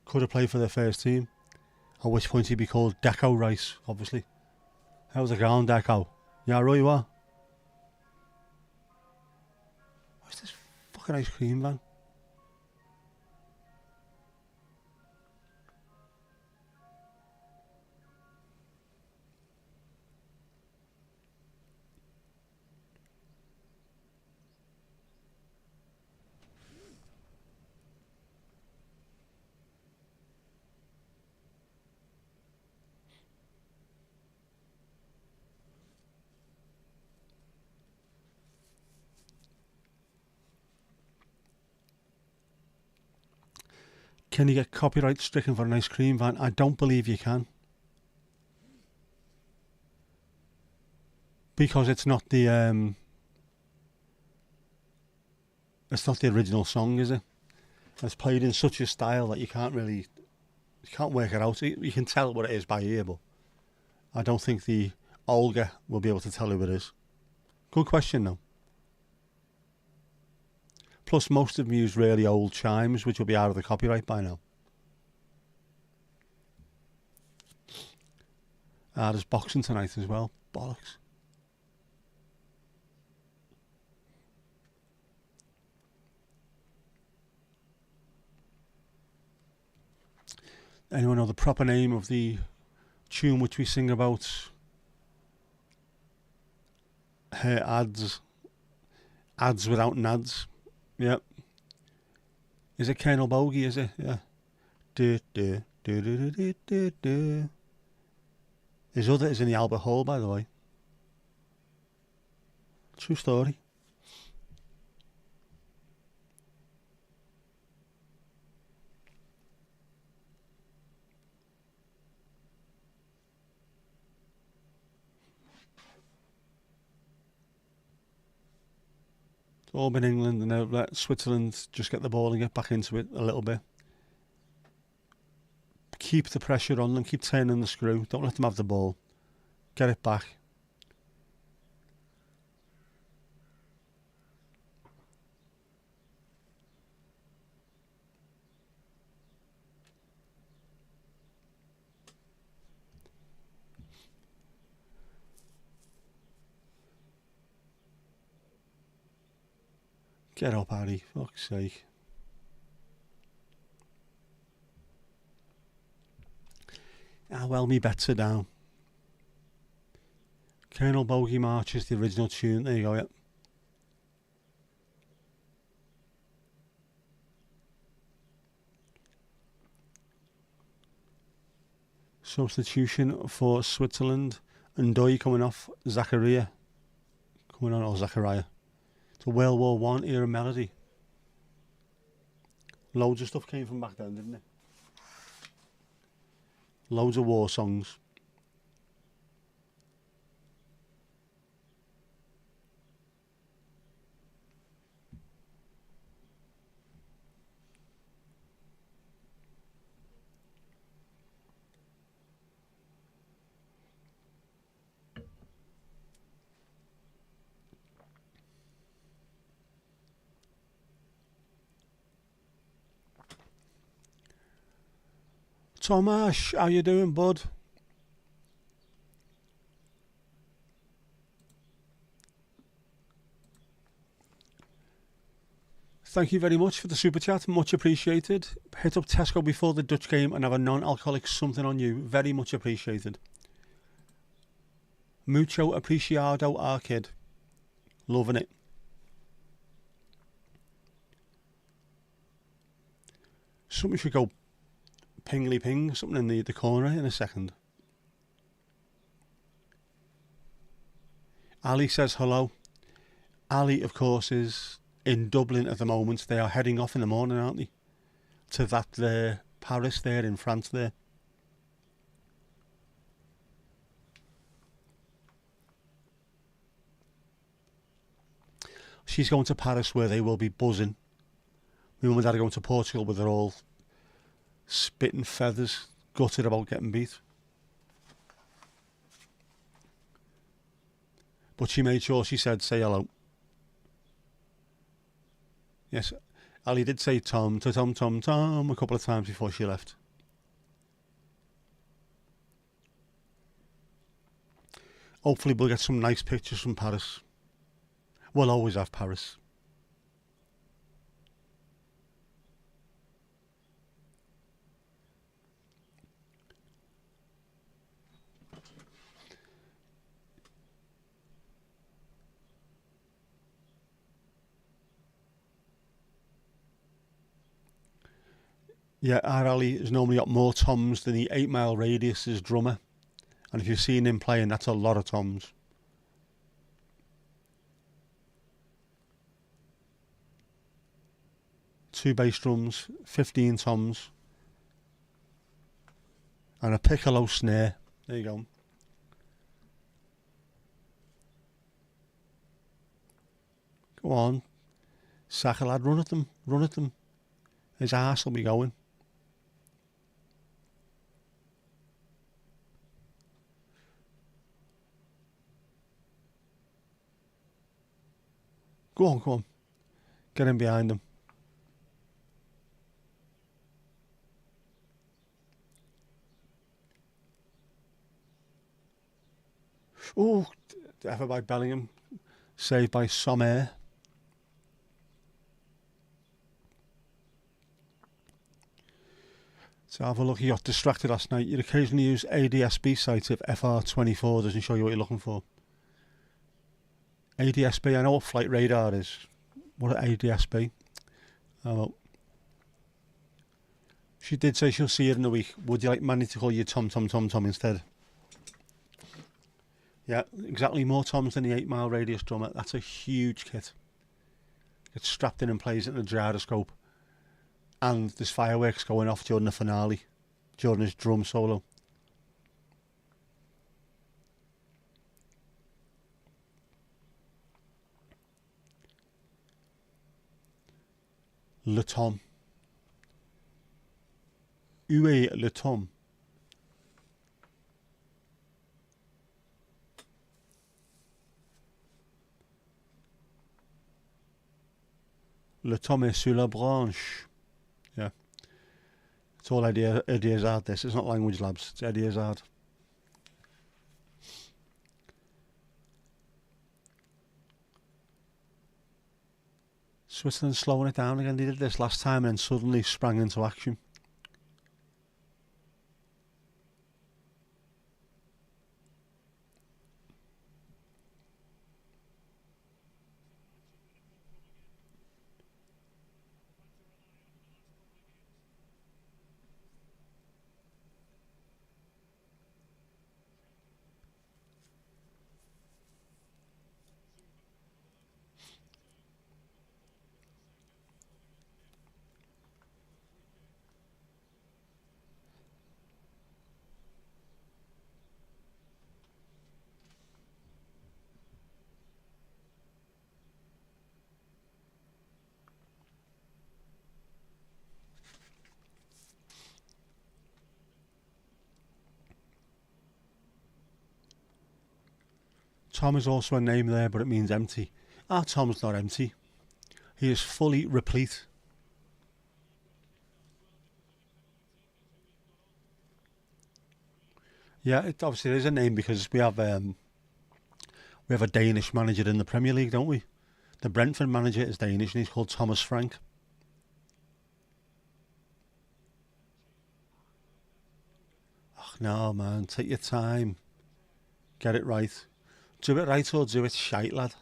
Could have played for their first team. At which point he'd be called Deco Rice, obviously. How's it going, Deco? Yeah, right you are. What's this fucking ice cream van? Can you get copyright stricken for an ice cream van? I don't believe you can. Because it's not the original song, is it? It's played in such a style that you can't really You can't work it out. You can tell what it is by ear, but I don't think the Olga will be able to tell who it is. Good question, though. Plus, most of them use really old chimes, which will be out of the copyright by now. There's boxing tonight as well. Bollocks. Anyone know the proper name of the tune which we sing about her ads without nads? Yep. Is it Colonel Bogey? Is it? Yeah. His other is in the Albert Hall, by the way. True story. It's all been England, and they've let Switzerland just get the ball and get back into it a little bit. Keep the pressure on them, keep turning the screw. Don't let them have the ball. Get it back. Get up, Harry. Fuck's sake. Well, me bets are down. Colonel Bogey March is the original tune. There you go, yep. Substitution for Switzerland. Ndoye coming off. Zachariah coming on, or Zachariah. It's a World War One era melody. Loads of stuff came from back then, didn't it? Loads of war songs. Tomash, how you doing, bud? Thank you very much for the super chat, much appreciated. Hit up Tesco before the Dutch game and have a non-alcoholic something on you, very much appreciated. Mucho apreciado, our kid. Loving it. Something should go pingly ping, something in the corner in a second. Ali says hello. Ali, of course, is in Dublin at the moment. They are heading off in the morning, aren't they? To that Paris there in France there. She's going to Paris where they will be buzzing. My mum and dad are going to Portugal where they're all spitting feathers, gutted about getting beat. But she made sure she said, say hello. Yes, Ali did say Tom to Tom a couple of times before she left. Hopefully we'll get some nice pictures from Paris. We'll always have Paris. Yeah, our Ali has normally got more toms than the 8 Mile Radius's drummer. And if you've seen him playing, that's a lot of toms. Two bass drums, 15 toms, and a piccolo snare. There you go. Go on. Sakalad, run at them. His arse will be going. Go on, go on. Get in behind them. Oh, effort by Bellingham. Saved by Sommer. So have a look. You got distracted last night. You'd occasionally use ADSB sites if FR24 doesn't show you what you're looking for. ADSB, I know what flight radar is. What at ADSB? Oh, well. She did say she'll see it in a week. Would you like Manny to call you Tom instead? Yeah, exactly. More Toms than the 8 mile radius drummer. That's a huge kit. Gets strapped in and plays it in a gyroscope. And there's fireworks going off during the finale, during his drum solo. Le Tom. Où est le Tom? Le Tom est sur la branche. Yeah. It's all Eddie Izzard, this. It's not Language Labs. It's Eddie Izzard. Switzerland slowing it down again. They did this last time and then suddenly sprang into action. Tom is also a name there, but it means empty. Our Tom's not empty. He is fully replete. Yeah, it obviously is a name because we have a Danish manager in the Premier League, don't we? The Brentford manager is Danish and he's called Thomas Frank. Oh, no, man, take your time. Get it right. Do it right or do it shite, lad.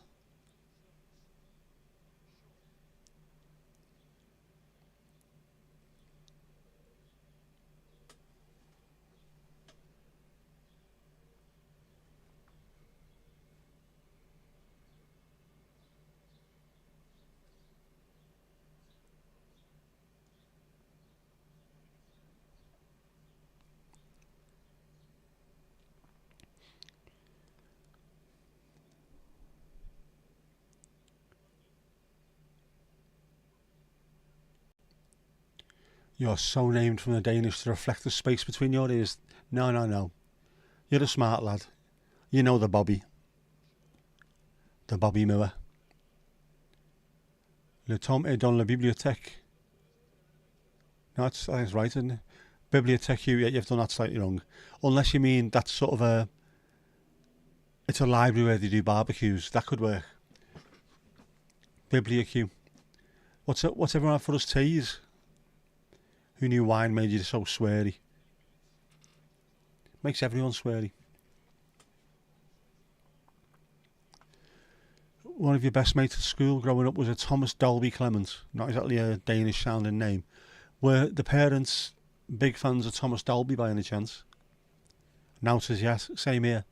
You're so named from the Danish to reflect the space between your ears. No, no, no. You're a smart lad. You know the Bobby. The Bobby Moore. Le Tom est dans la bibliothèque. No, I think it's right, isn't it? Bibliothèque, you've done that slightly wrong. Unless you mean that's sort of a... It's a library where they do barbecues. That could work. Bibliothèque. What's everyone had for us teas? Who knew wine made you so sweary? Makes everyone sweary. One of your best mates at school growing up was a Thomas Dolby Clement. Not exactly a Danish sounding name. Were the parents big fans of Thomas Dolby by any chance? Now says yes. Same here.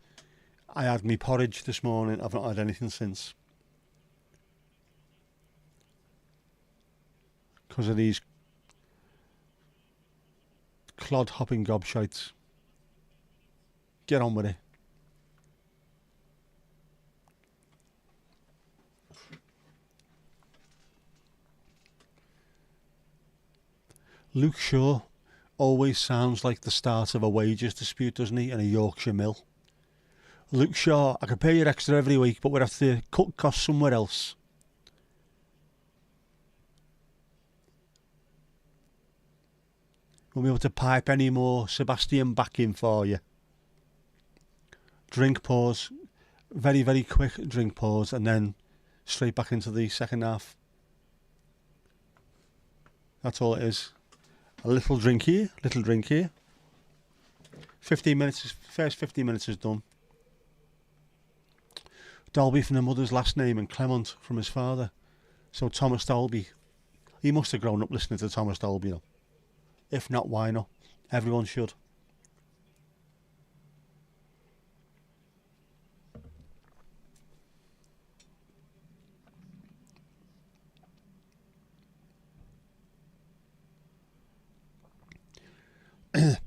I had me porridge this morning. I've not had anything since. Because of these clod-hopping gobshites. Get on with it. Luke Shaw always sounds like the start of a wages dispute, doesn't he, in a Yorkshire mill? Luke Shaw, I could pay you extra every week, but we'd have to cut costs somewhere else. Won't be able to pipe any more Sebastian back in for you. Drink pause, very, very quick drink pause, and then straight back into the second half. That's all it is. A little drink here, 15 minutes, first 15 minutes is done. Dolby from the mother's last name and Clement from his father. So Thomas Dolby, he must have grown up listening to Thomas Dolby, though. If not, why not? Everyone should.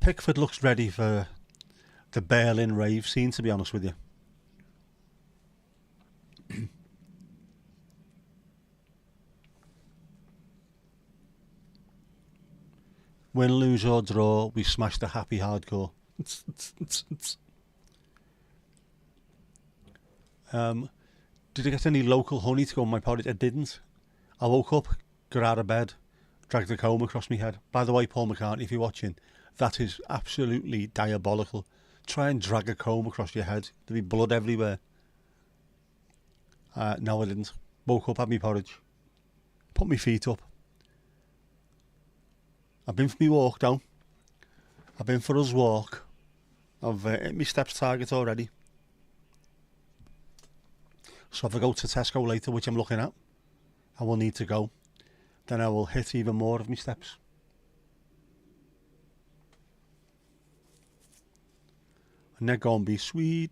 Pickford looks ready for the Berlin rave scene, to be honest with you. Win, lose or draw, we smashed the happy hardcore. Did I get any local honey to go on my porridge? I didn't. I woke up, got out of bed, dragged a comb across my head. By the way, Paul McCartney, if you're watching, that is absolutely diabolical. Try and drag a comb across your head. There'll be blood everywhere. No, I didn't. Woke up, had my porridge. Put my feet up. I've been for my walk down. I've been for us walk. I've hit my steps target already. So if I go to Tesco later, which I'm looking at, I will need to go. Then I will hit even more of my steps. And they're going to be sweet.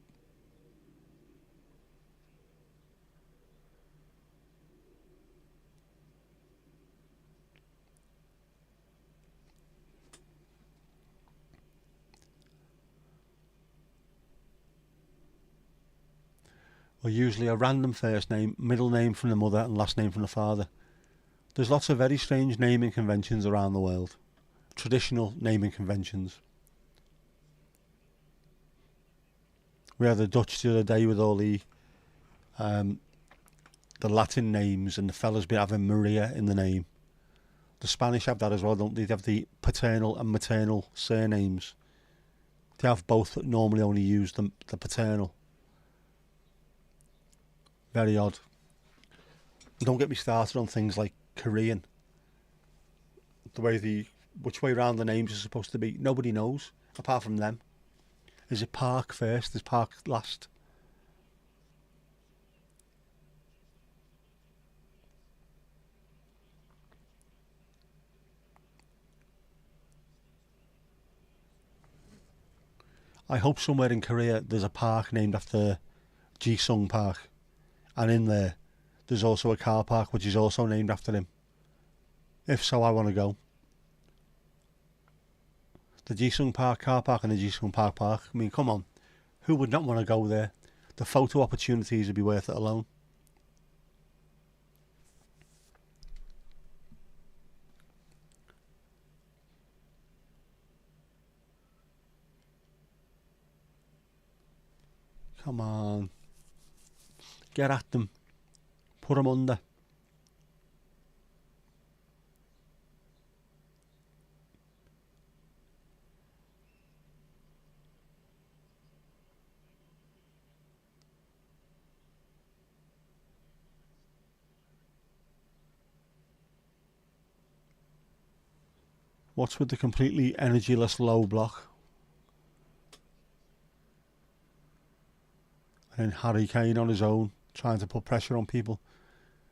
Or usually a random first name, middle name from the mother and last name from the father. There's lots of very strange naming conventions around the world. Traditional naming conventions. We had the Dutch the other day with all the Latin names, and the fellas be having Maria in the name. The Spanish have that as well, don't they? They have the paternal and maternal surnames. They have both, but normally only use the paternal. Very odd. Don't get me started on things like Korean. Which way round the names are supposed to be, nobody knows, apart from them. Is it Park first? Is Park last? I hope somewhere in Korea there's a park named after Ji-sung Park. And in there's also a car park which is also named after him. If so, I want to go. The Ji-sung Park car park and the Ji-sung Park Park. I mean, come on. Who would not want to go there? The photo opportunities would be worth it alone. Come on. Get at them. Put them under. What's with the completely energyless low block? And then Harry Kane on his own, trying to put pressure on people.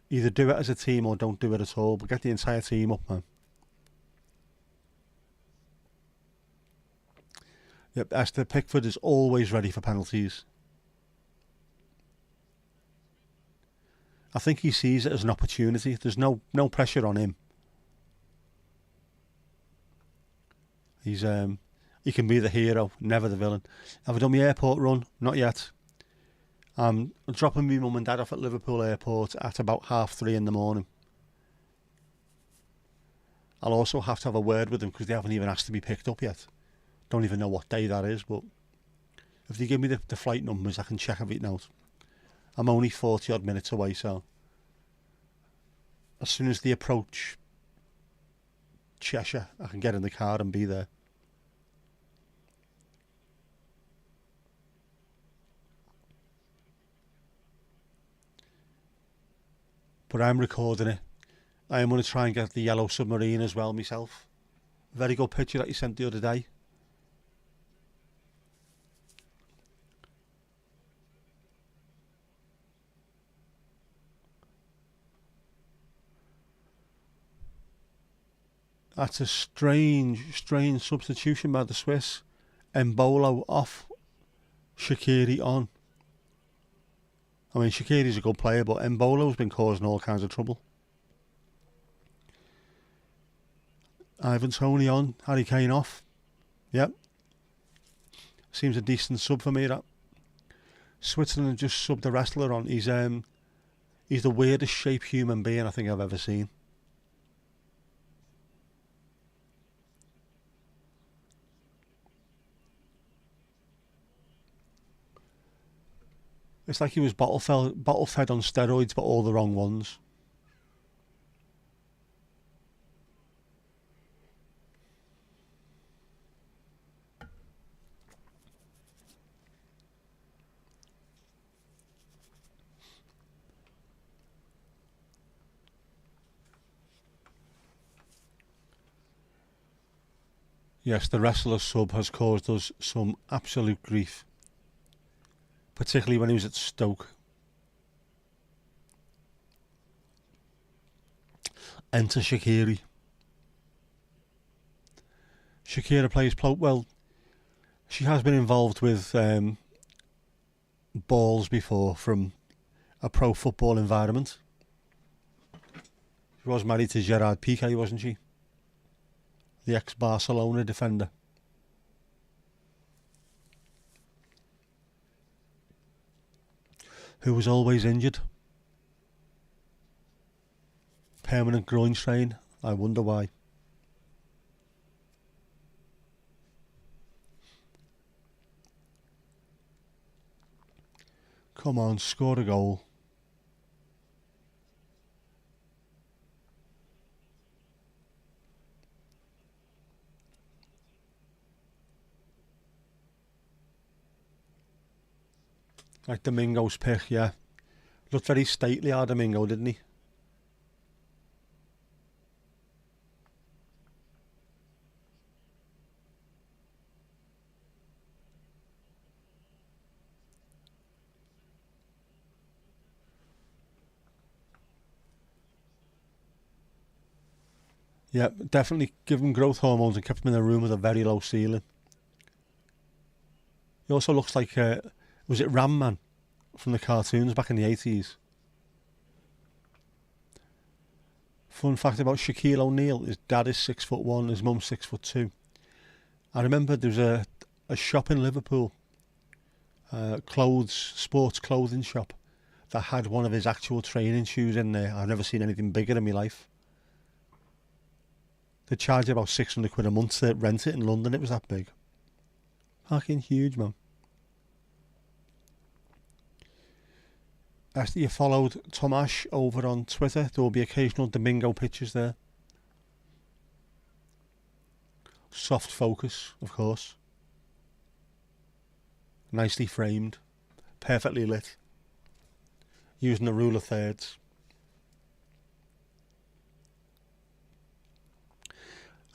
Either do it as a team or don't do it at all, but get the entire team up, man. Yep, Esther Pickford is always ready for penalties. I think he sees it as an opportunity. There's no pressure on him. He can be the hero, never the villain. Have I done my airport run? Not yet. I'm dropping my mum and dad off at Liverpool Airport at about 3:30 in the morning. I'll also have to have a word with them because they haven't even asked to be picked up yet. Don't even know what day that is, but if they give me the flight numbers, I can check everything out. I'm only 40 odd minutes away, so as soon as they approach Cheshire, I can get in the car and be there. But I'm recording it. I am going to try and get the Yellow Submarine as well myself. Very good picture that you sent the other day. That's a strange substitution by the Swiss. Embolo off, Shaqiri on. I mean, Shaqiri's a good player, but Embolo's been causing all kinds of trouble. Ivan Toney on, Harry Kane off. Yep. Seems a decent sub for me, that. Switzerland just subbed a wrestler on. He's the weirdest shaped human being I think I've ever seen. It's like he was bottle fed on steroids, but all the wrong ones. Yes, the wrestler sub has caused us some absolute grief. Particularly when he was at Stoke. Enter Shaqiri. Shakira plays well. She has been involved with balls before from a pro football environment. She was married to Gerard Piqué, wasn't she? The ex-Barcelona defender. Who was always injured. Permanent groin strain. I wonder why. Come on, score a goal. Like Domingo's pick, yeah. Looked very stately, our Domingo, didn't he? Yeah, definitely give him growth hormones and kept him in a room with a very low ceiling. He also looks like, was it Ram Man from the cartoons back in the 80s? Fun fact about Shaquille O'Neal, his dad is 6'1", his mum's 6'2". I remember there was a shop in Liverpool, sports clothing shop, that had one of his actual training shoes in there. I've never seen anything bigger in my life. They charge about 600 quid a month to rent it in London. It was that big. Fucking huge, man. After you followed Tomash over on Twitter, there will be occasional Domingo pictures there. Soft focus, of course. Nicely framed. Perfectly lit. Using the rule of thirds.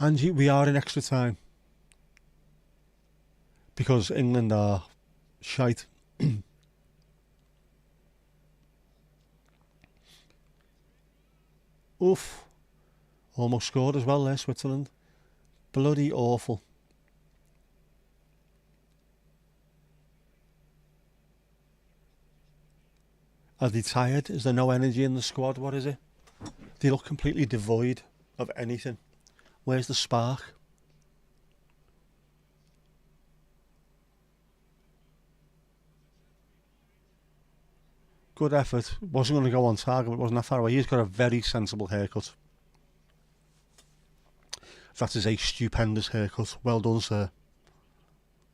And we are in extra time. Because England are shite. Oof. Almost scored as well there, Switzerland. Bloody awful. Are they tired? Is there no energy in the squad? What is it? They look completely devoid of anything. Where's the spark? Good effort. Wasn't going to go on target, but wasn't that far away. He's got a very sensible haircut. That is a stupendous haircut. Well done, sir.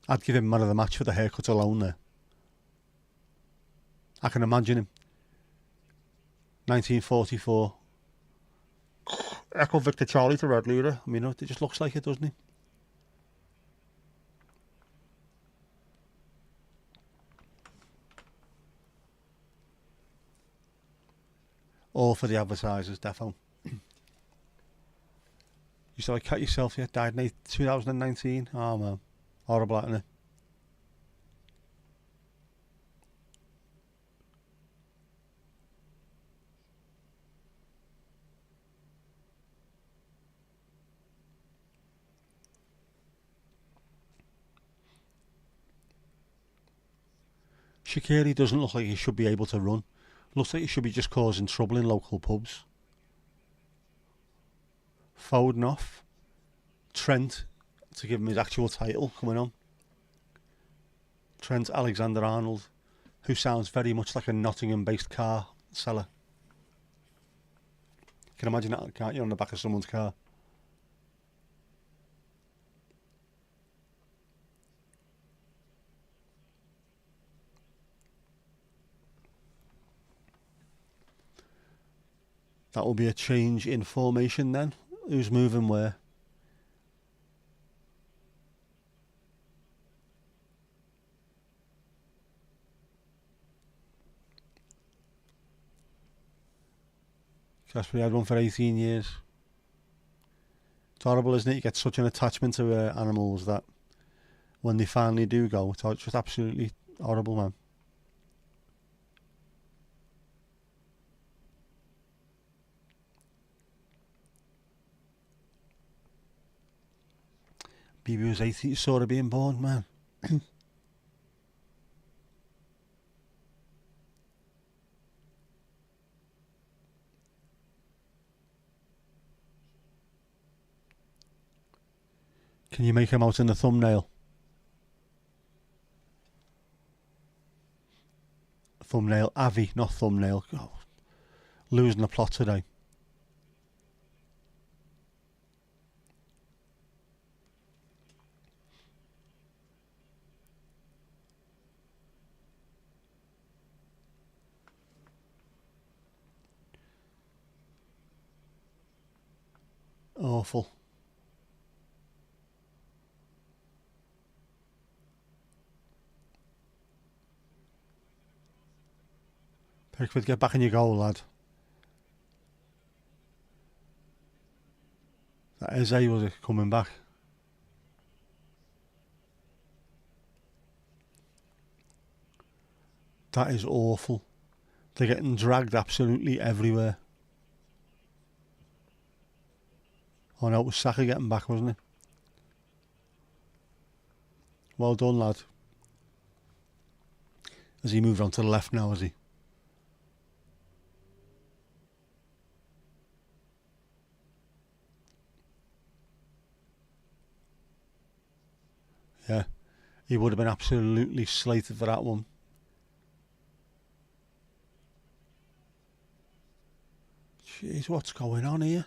I'd give him man of the match for the haircut alone there. I can imagine him. 1944. Echo Victor Charlie to Red Leader. I mean, it just looks like it, doesn't it? All for the advertisers, defo. You saw a cat yourself yet? Died in 2019. Oh man, horrible, isn't it? Shaqiri doesn't look like he should be able to run. Looks like he should be just causing trouble in local pubs. Foden off. Trent, to give him his actual title, coming on. Trent Alexander-Arnold, who sounds very much like a Nottingham-based car seller. You can imagine that, can't you, on the back of someone's car? That will be a change in formation then. Who's moving where? Casper had one for 18 years. It's horrible, isn't it? You get such an attachment to animals that when they finally do go, it's just absolutely horrible, man. BB was 80, you saw her being born, man. Can you make him out in the thumbnail? Thumbnail, Avi, not thumbnail. Oh, losing the plot today. Awful. Pickford, get back in your goal, lad. That Eze, was it, coming back? That is awful. They're getting dragged absolutely everywhere. Oh no, it was Saka getting back, wasn't it? Well done, lad. Has he moved on to the left now, has he? Yeah, he would have been absolutely slated for that one. Jeez, what's going on here?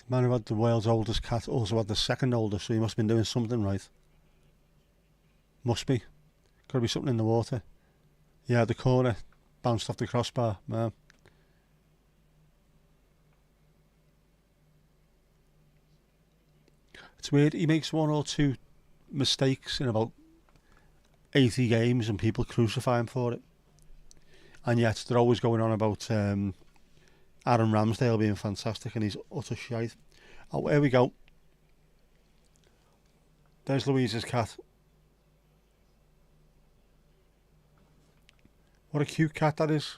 The man who had the world's oldest cat also had the second oldest, so he must have been doing something right. Must be. Got to be something in the water. Yeah, the corner bounced off the crossbar, man. It's weird, he makes one or two mistakes in about 80 games and people crucify him for it. And yet they're always going on about Aaron Ramsdale being fantastic and he's utter shite. Oh, here we go. There's Louise's cat. What a cute cat that is.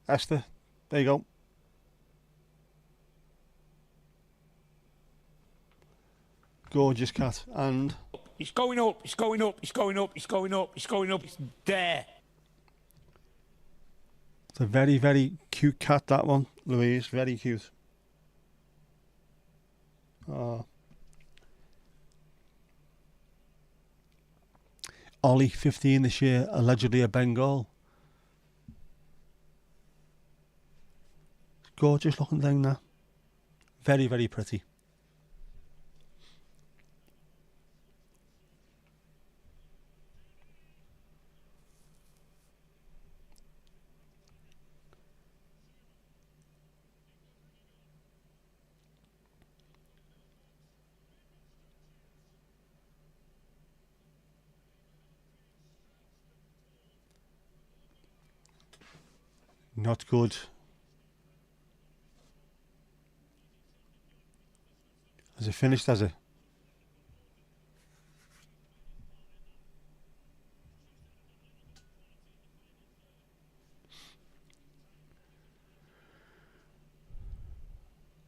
Esther, there you go. Gorgeous cat. And it's going up, it's going up, it's going up, it's going up, it's going up, it's going up, it's there. It's a very, very cute cat, that one, Louise. Very cute. Oh. Ollie, 15 this year, allegedly a Bengal. Gorgeous looking thing, that. Very, very pretty. Not good. Has it finished, has it?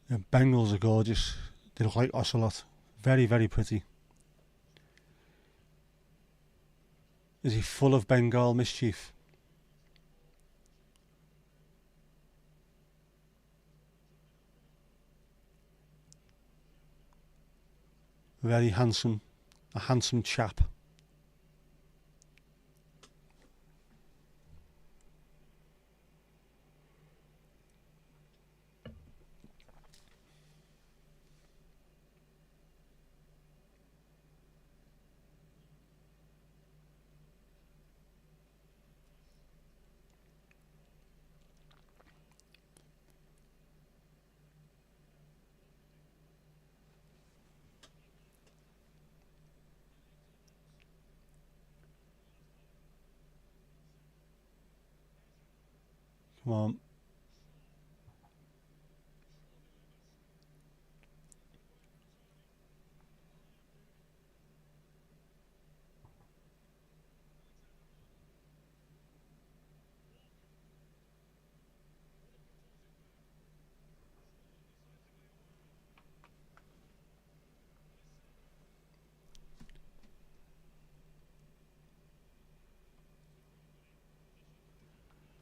The Bengals are gorgeous. They look like ocelot. Very, very pretty. Is he full of Bengal mischief? Very handsome. A handsome chap. Come on.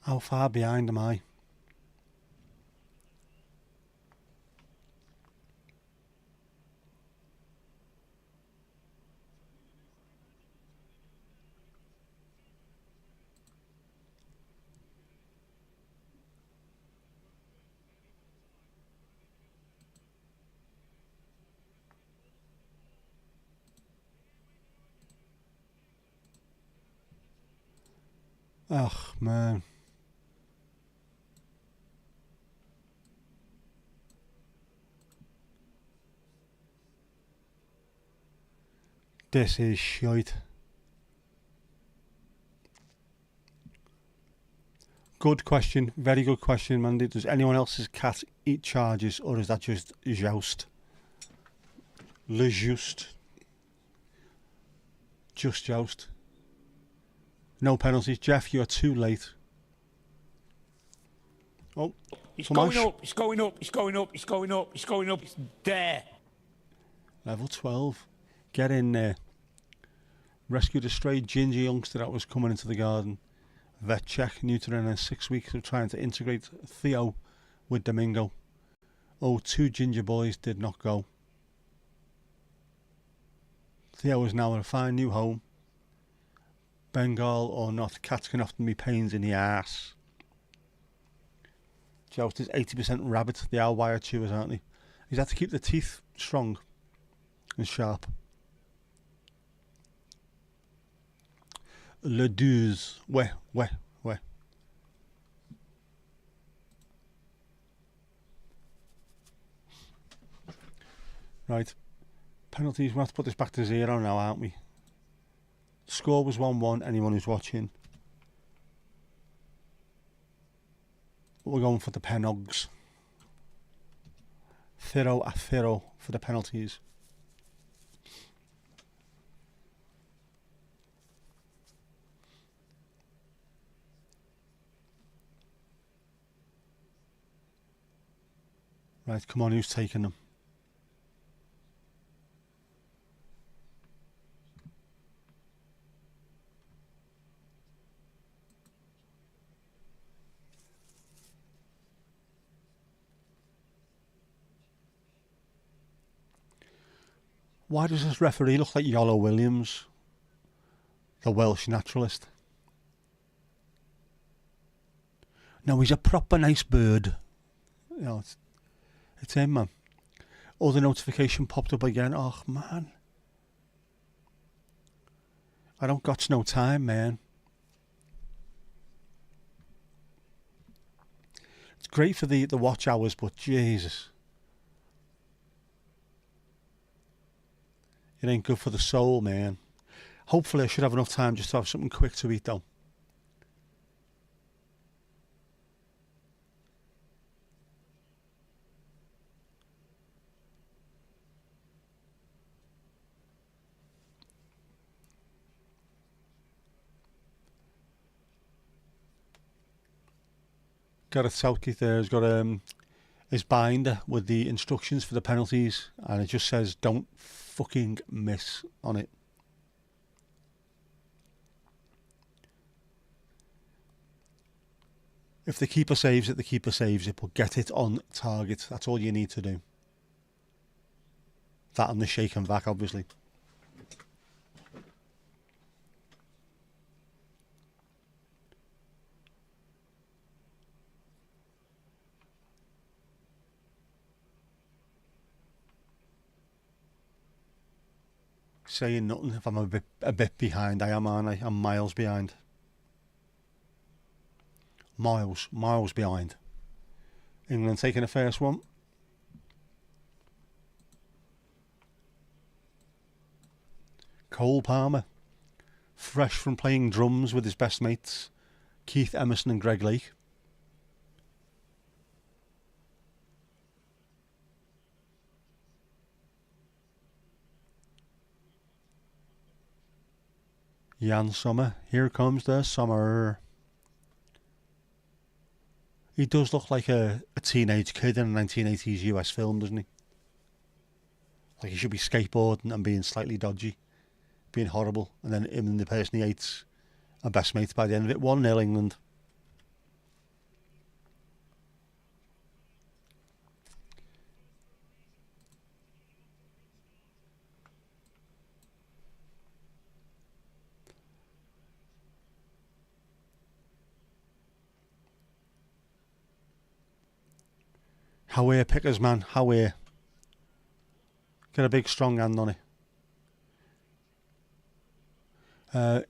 How far behind am I? Ugh, man. This is shite. Good question. Very good question, Mandy. Does anyone else's cat eat charges, or is that just Joust? Le Juste. Just Joust. No penalties. Jeff, you are too late. Oh, It's Tomasz. going up, it's going up, it's going up, it's going up, it's going up, it's there. Level 12. Get in there. Rescued a stray ginger youngster that was coming into the garden. Vet check, neutering in 6 weeks of trying to integrate Theo with Domingo. Oh, 2 ginger boys did not go. Theo is now in a fine new home. Bengal or not, cats can often be pains in the arse. Joust is 80% rabbit. They are wire chewers, aren't they? He's had to keep the teeth strong and sharp. Le douze. Ouais. Right. Penalties. We'll have to put this back to 0 now, aren't we? Score was 1-1, anyone who's watching. But we're going for the Penogs. 0-0 for the penalties. Right, come on, who's taking them? Why does this referee look like Yolo Williams, the Welsh naturalist? No, he's a proper nice bird. You know, it's him, man. Oh, the notification popped up again. Oh, man. I don't got no time, man. It's great for the watch hours, but Jesus. It ain't good for the soul, man. Hopefully I should have enough time just to have something quick to eat, though. Gareth Southgate there has got his binder with the instructions for the penalties, and it just says don't fucking miss on it. If the keeper saves it, the keeper saves it, but get it on target. That's all you need to do. That and the shake and back, obviously. Saying nothing if I'm a bit behind. I am, aren't I? I'm miles behind. Miles behind. England taking the first one. Cole Palmer, fresh from playing drums with his best mates, Keith Emerson and Greg Lake. Jan Sommer, here comes the summer. He does look like a teenage kid in a 1980s US film, doesn't he? Like he should be skateboarding and being slightly dodgy, being horrible, and then him and the person he hates are best mates by the end of it. 1-0 England. How Pickers, man. How Get a big strong hand on it.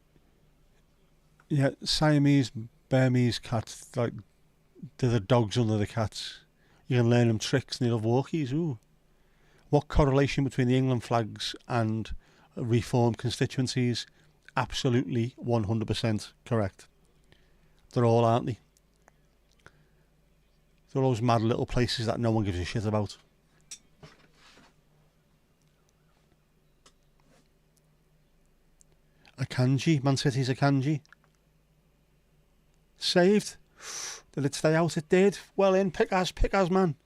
Yeah, Siamese, Burmese cats, like they're the dogs under the cats. You can learn them tricks and they love walkies. Ooh. What correlation between the England flags and reformed constituencies? Absolutely 100% correct. They're all, aren't they? They're all those mad little places that no one gives a shit about. Akanji, Man City's Akanji. Saved. Did it stay out? It did. Well in, Pickers, man.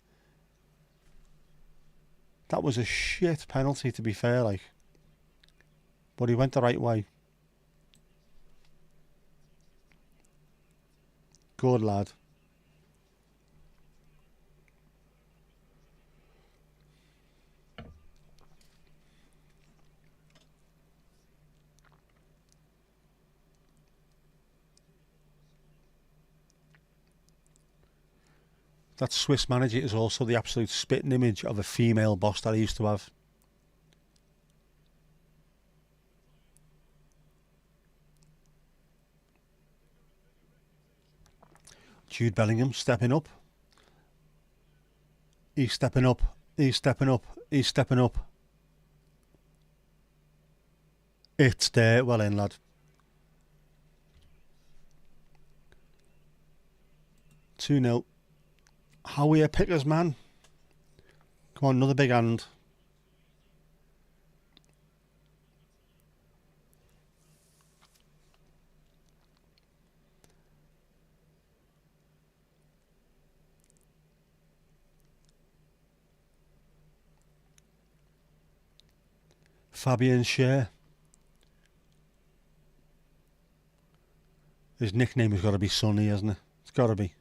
That was a shit penalty, to be fair, like. But he went the right way. Good lad. That Swiss manager is also the absolute spitting image of a female boss that I used to have. Jude Bellingham stepping up. He's stepping up. He's stepping up. He's stepping up. It's there. Well in, lad. 2-0. How are Pickers, man? Come on, another big hand. Fabian Schär. His nickname has got to be Sonny, hasn't it? It's got to be.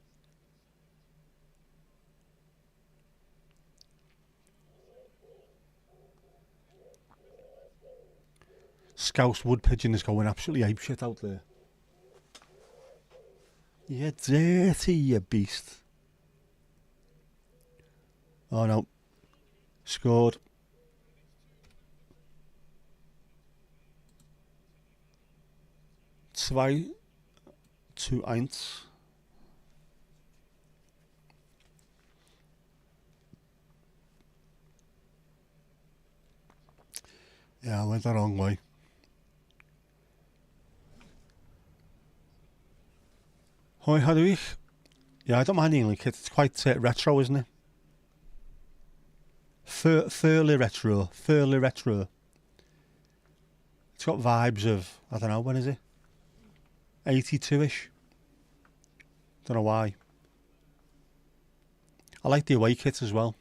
Scouse wood pigeon is going absolutely apeshit out there. You dirty, you beast. Oh no. Scored. 2-1. Yeah, I went the wrong way. Hoi, how do you? Yeah, I don't mind the England kit. It's quite retro, isn't it? Fairly retro. Fairly retro. It's got vibes of, I don't know, when is it? 82-ish. Don't know why. I like the away kit as well.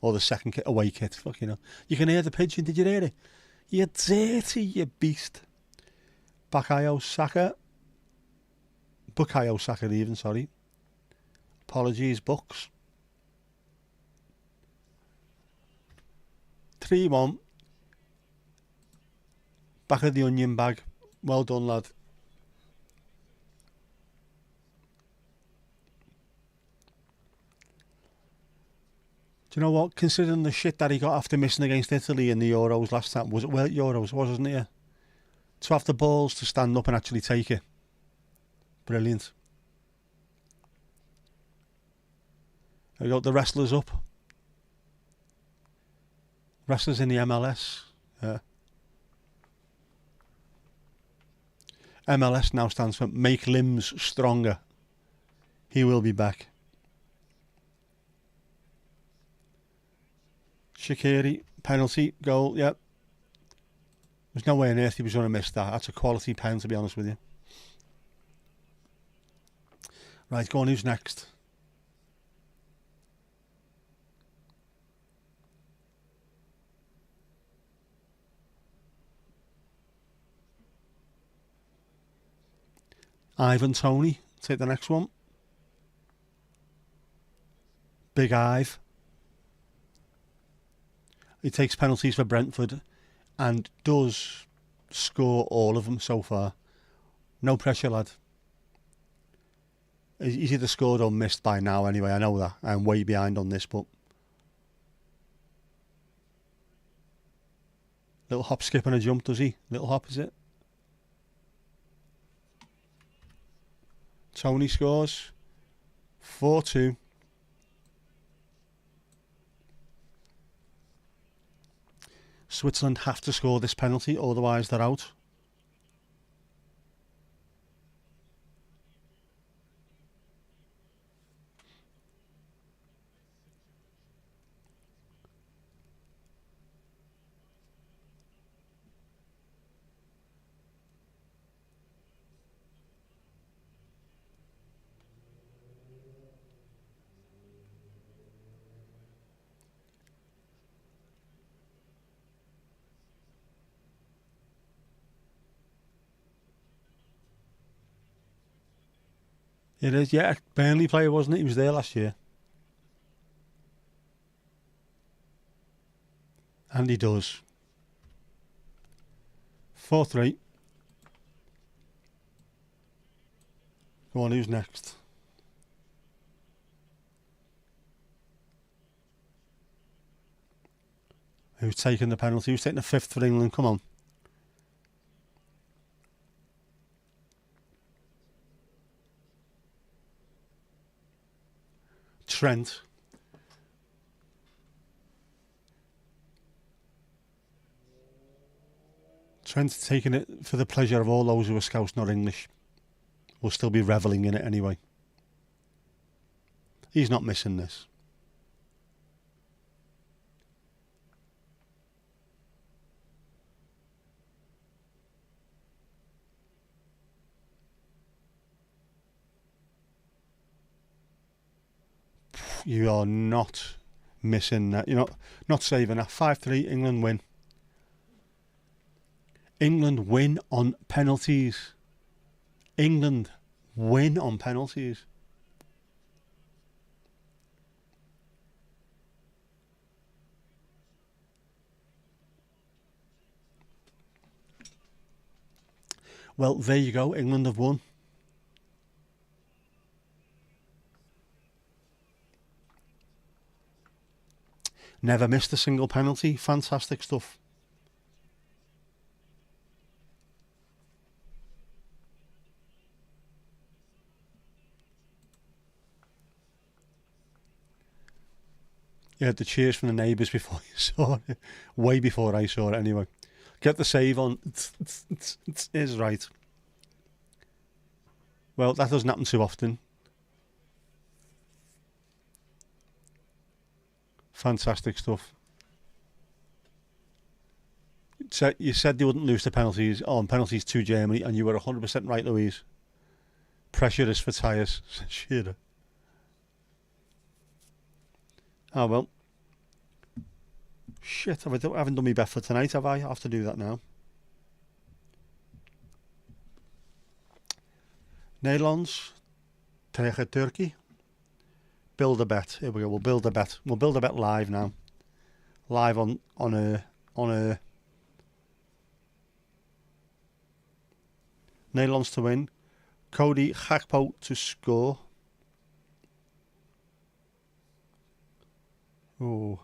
Or the second kit, away kit. Fuck, you know. You can hear the pigeon. Did you hear it? You dirty, you beast. Bukayo Saka. Bukayo Saka even, sorry. Apologies, Bucks. 3-1. Back of the onion bag. Well done, lad. Do you know what? Considering the shit that he got after missing against Italy in the Euros last time, was it Euros, wasn't it? To have the balls to stand up and actually take it. Brilliant. There we go, the wrestlers up. Wrestlers in the MLS. Yeah. MLS now stands for Make Limbs Stronger. He will be back. Shaqiri, penalty, goal, yep. There's no way on earth he was going to miss that. That's a quality pen, to be honest with you. Right, go on, who's next? Ivan Toney, take the next one. Big Ive. He takes penalties for Brentford and does score all of them so far. No pressure, lad. He's either scored or missed by now anyway, I know that. I'm way behind on this, but... Little hop, skip and a jump, does he? Little hop, is it? Tony scores. 4-2. Switzerland have to score this penalty, otherwise they're out. It is, yeah. Burnley player, wasn't it? He was there last year. And he does. 4-3. Go on, who's next? Who's taking the penalty? Who's taking the fifth for England? Come on. Trent. Trent's taking it for the pleasure of all those who are Scouse, not English. Will still be revelling in it anyway. He's not missing this. You are not missing that. You're not saving that. 5-3, England win. England win on penalties. England win on penalties. Well, there you go. England have won. Never missed a single penalty. Fantastic stuff. You had the cheers from the neighbours before you saw it. Way before I saw it anyway. Get the save on. Is right. Well, that doesn't happen too often. Fantastic stuff. So you said they wouldn't lose the penalties on penalties to Germany, and you were 100% right, Louise. Pressure is for tyres. Shearer. Oh well. Shit, I haven't done my bet for tonight, have I? I have to do that now. Nederlands tegen Turkey. Build a bet. Here we go. We'll build a bet. We'll build a bet live now. Live on a Nederlands to win. Cody Gakpo to score. Oh.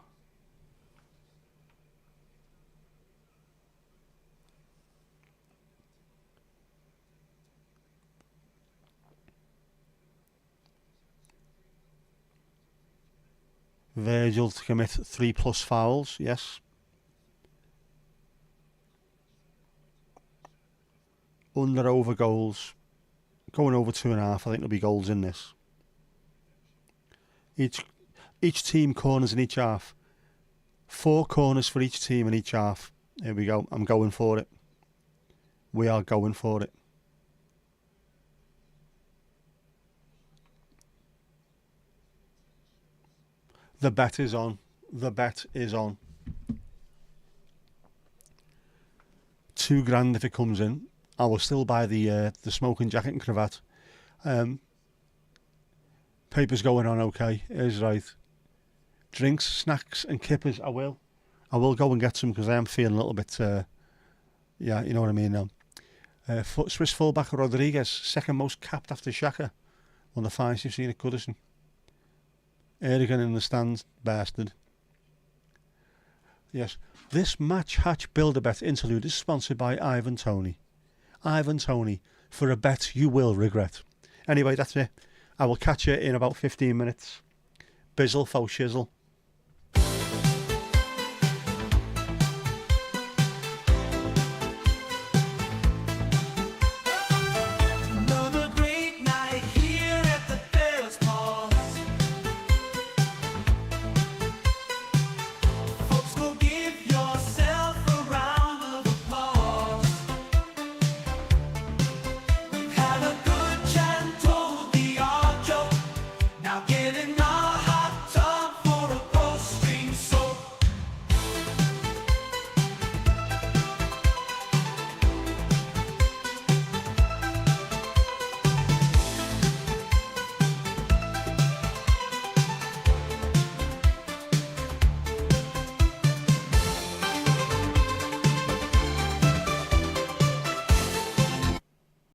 Virgil to commit 3+ fouls, yes. Under over goals. Going over 2.5, I think there'll be goals in this. Each team corners in each half. 4 corners for each team in each half. Here we go. I'm going for it. We are going for it. The bet is on. The bet is on. £2,000 if it comes in. I will still buy the smoking jacket and cravat. Paper's going on okay. It is right. Drinks, snacks and kippers. I will go and get some because I am feeling a little bit. Yeah, you know what I mean now. Swiss fullback Rodriguez, second most capped after Xhaka. One of the finest you've seen at Goodison. Erdogan in the stands, bastard. Yes, this Match Hatch Build-A-Bet interlude is sponsored by Ivan Toney. Ivan Toney, for a bet you will regret. Anyway, that's it. I will catch you in about 15 minutes. Bizzle, faux shizzle.